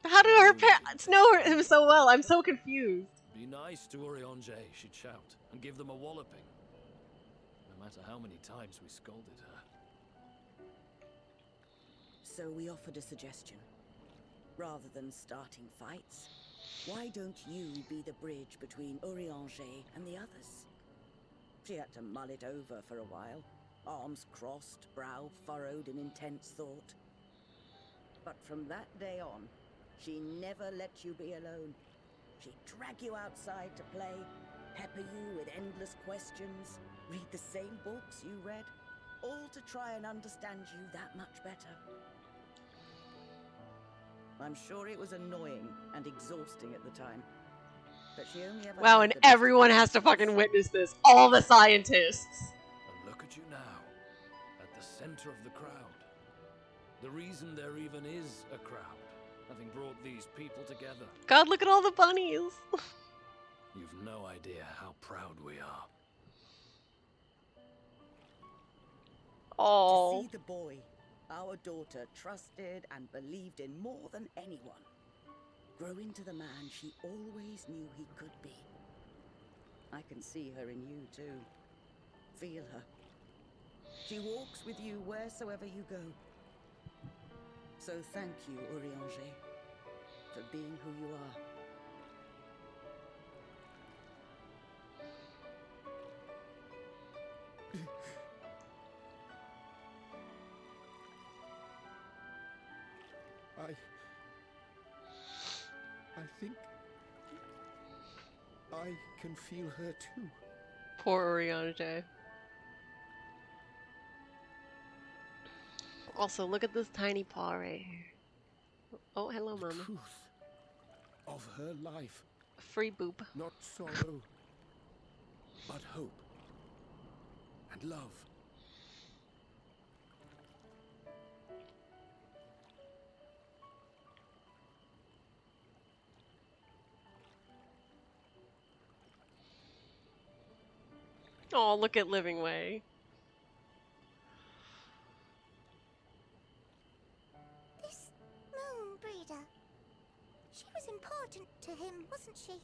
How do her parents know him so well? I'm so confused. Be nice to Urianger, she'd shout, and give them a walloping. No matter how many times we scolded her. So we offered a suggestion. Rather than starting fights, why don't you be the bridge between Urianger and the others? She had to mull it over for a while. Arms crossed, brow furrowed in intense thought. But from that day on, she never let you be alone. She'd drag you outside to play, pepper you with endless questions, read the same books you read, all to try and understand you that much better. I'm sure it was annoying and exhausting at the time. But she only ever Wow, and everyone has to fucking witness this. All the scientists. And look at you now, at the center of the crowd. The reason there even is a crowd, having brought these people together. God, look at all the bunnies. You've no idea how proud we are. Oh. To see the boy our daughter trusted and believed in more than anyone grow into the man she always knew he could be. I can see her in you too. Feel her. She walks with you wheresoever you go. So thank you, Urianger, for being who you are. I think I can feel her too. Poor Urianger. Also, look at this tiny paw right here. Oh, hello, The Mama. truth of her life. Free boop. Not sorrow, but hope and love. Oh, look at Living Way. This moon breeder. She was important to him, wasn't she?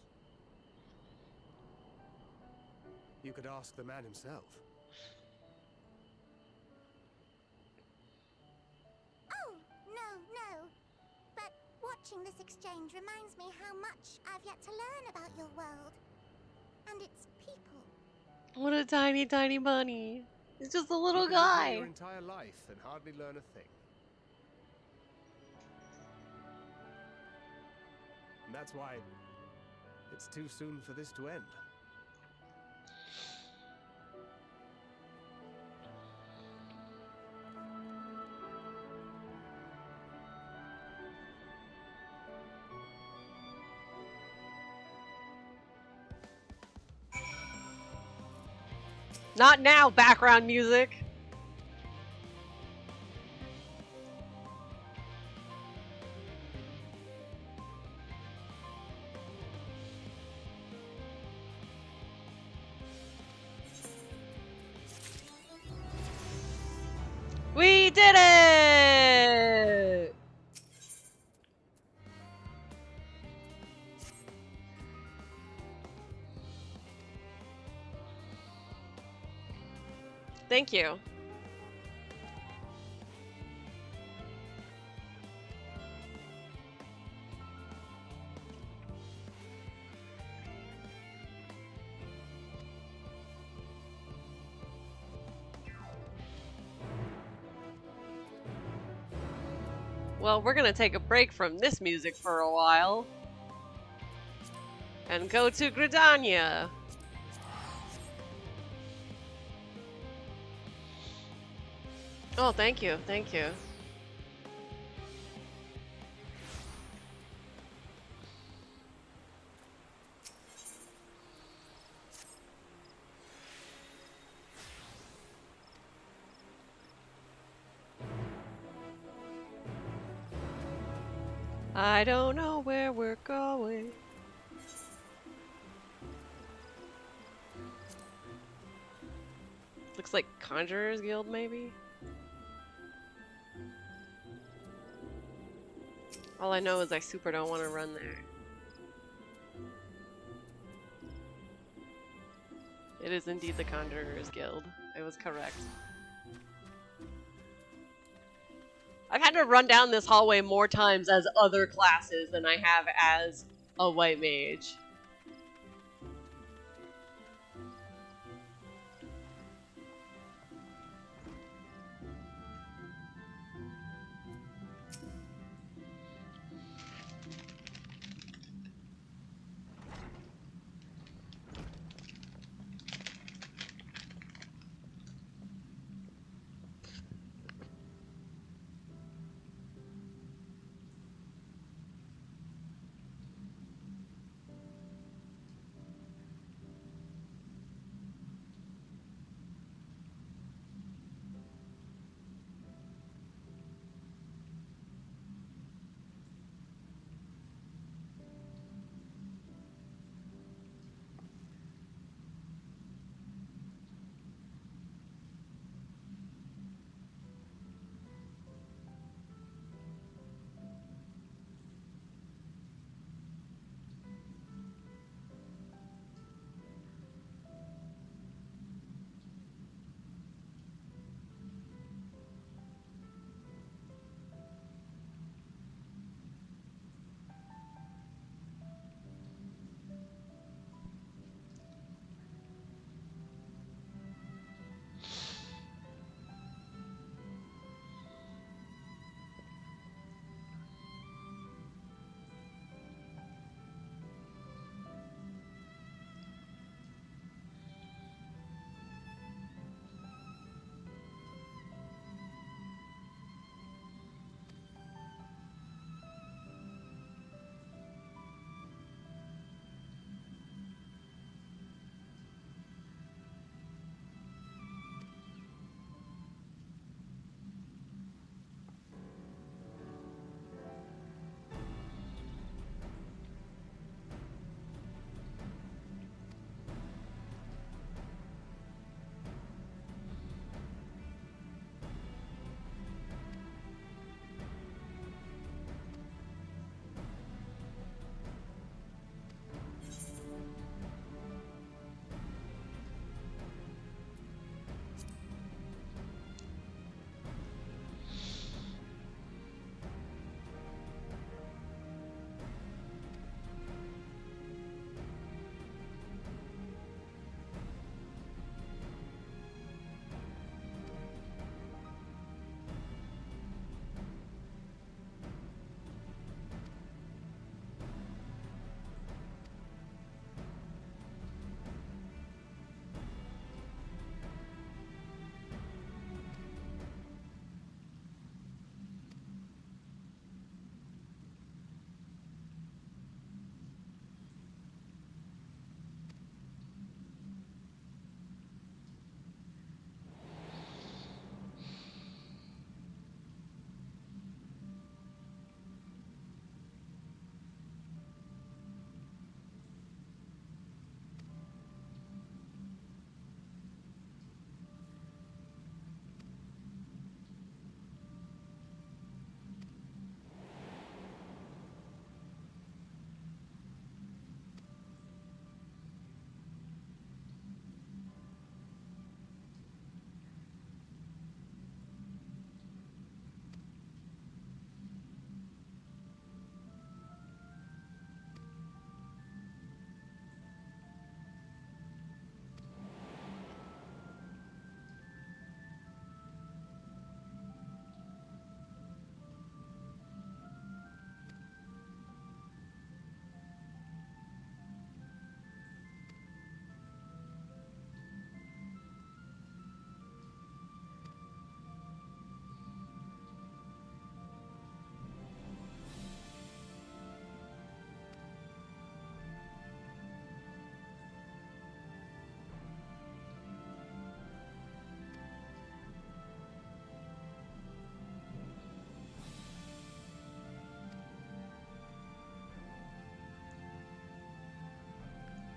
You could ask the man himself. Oh, no. But watching this exchange reminds me how much I've yet to learn about your world. And its people. What a tiny, tiny bunny. He's just a You little could live here guy. your entire life and hardly learn a thing. And that's why it's too soon for this to end. Not now, background music. We did it! Thank you. Well, we're gonna take a break from this music for a while. And go to Gridania. Oh, thank you, thank you. I don't know where we're going. Looks like Conjurer's Guild, maybe? All I know is I super don't want to run there. It is indeed the Conjurer's Guild. I was correct. I've had to run down this hallway more times as other classes than I have as a white mage.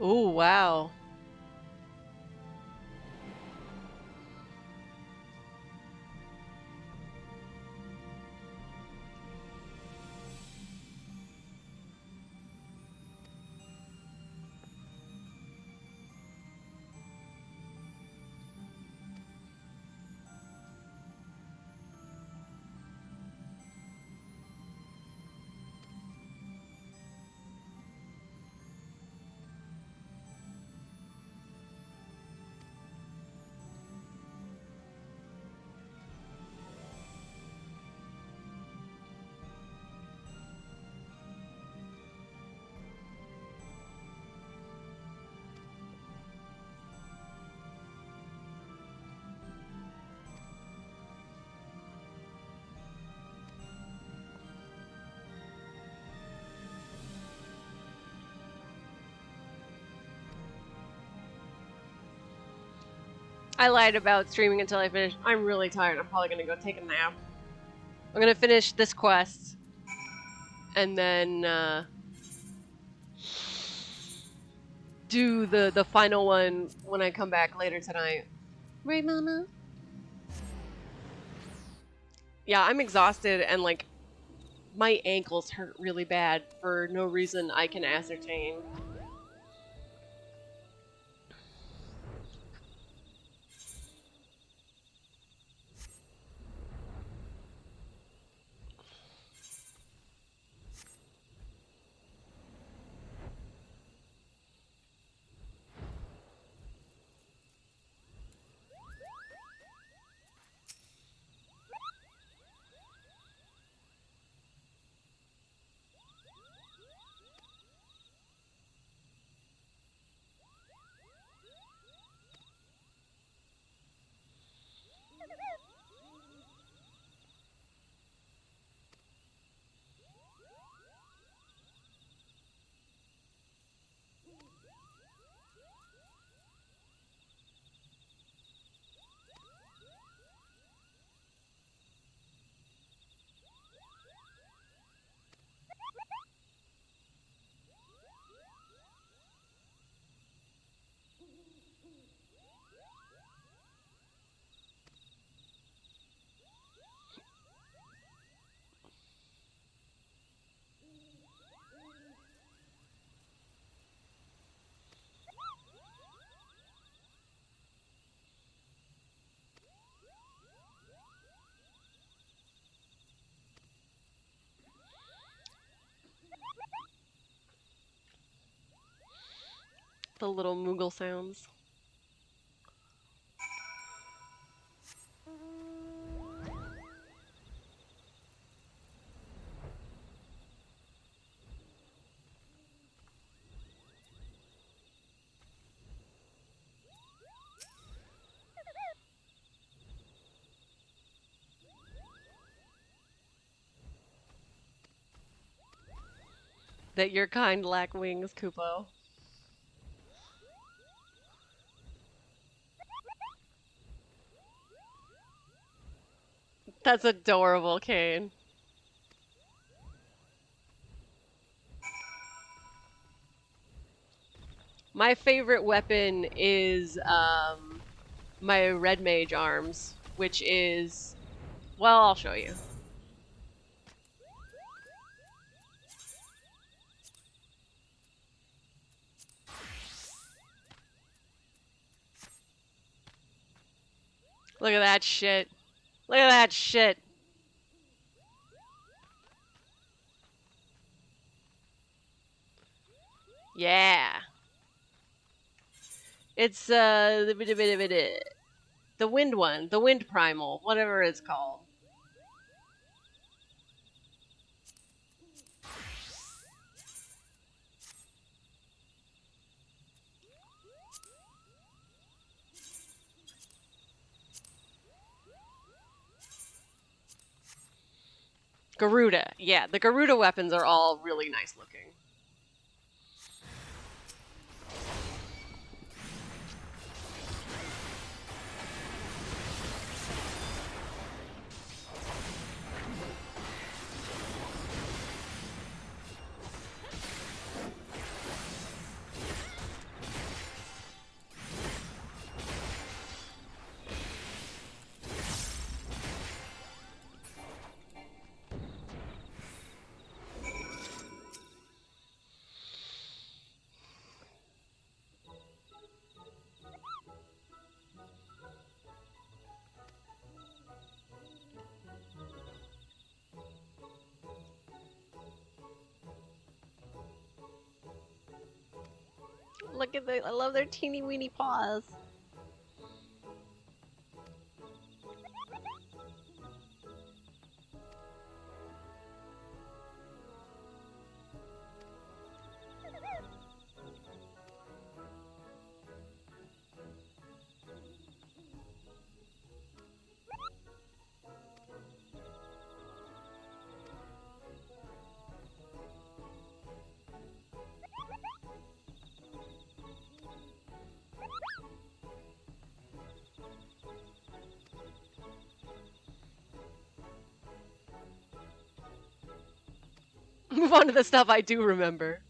Ooh, wow. I lied about streaming until I finished. I'm really tired. I'm probably gonna go take a nap. I'm gonna finish this quest. And then do the final one when I come back later tonight. Right, Mama? Yeah, I'm exhausted and like my ankles hurt really bad for no reason I can ascertain. The little Moogle sounds. That your kind lack wings, Kupo. That's adorable, Kane. My favorite weapon is my red mage arms, which is, well, I'll show you. Look at that shit. Look at that shit. Yeah. It's the wind one, the wind primal, whatever it's called. Garuda. Yeah, the Garuda weapons are all really nice looking. Look at I love their teeny weeny paws. Move on to the stuff I do remember.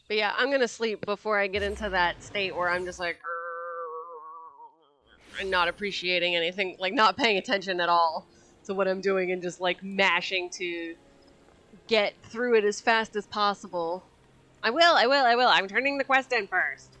But yeah, I'm gonna sleep before I get into that state where I'm just like, and not appreciating anything, like not paying attention at all to what I'm doing and just like mashing to get through it as fast as possible. I will. I'm turning the quest in first.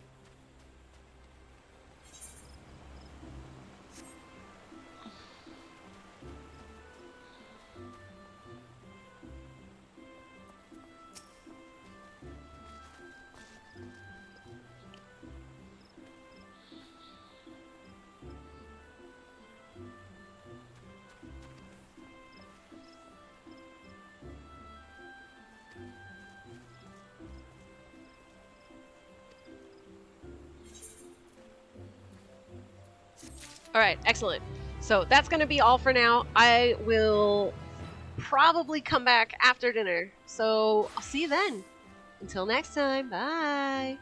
Alright, excellent. So that's going to be all for now. I will probably come back after dinner. So I'll see you then. Until next time, bye.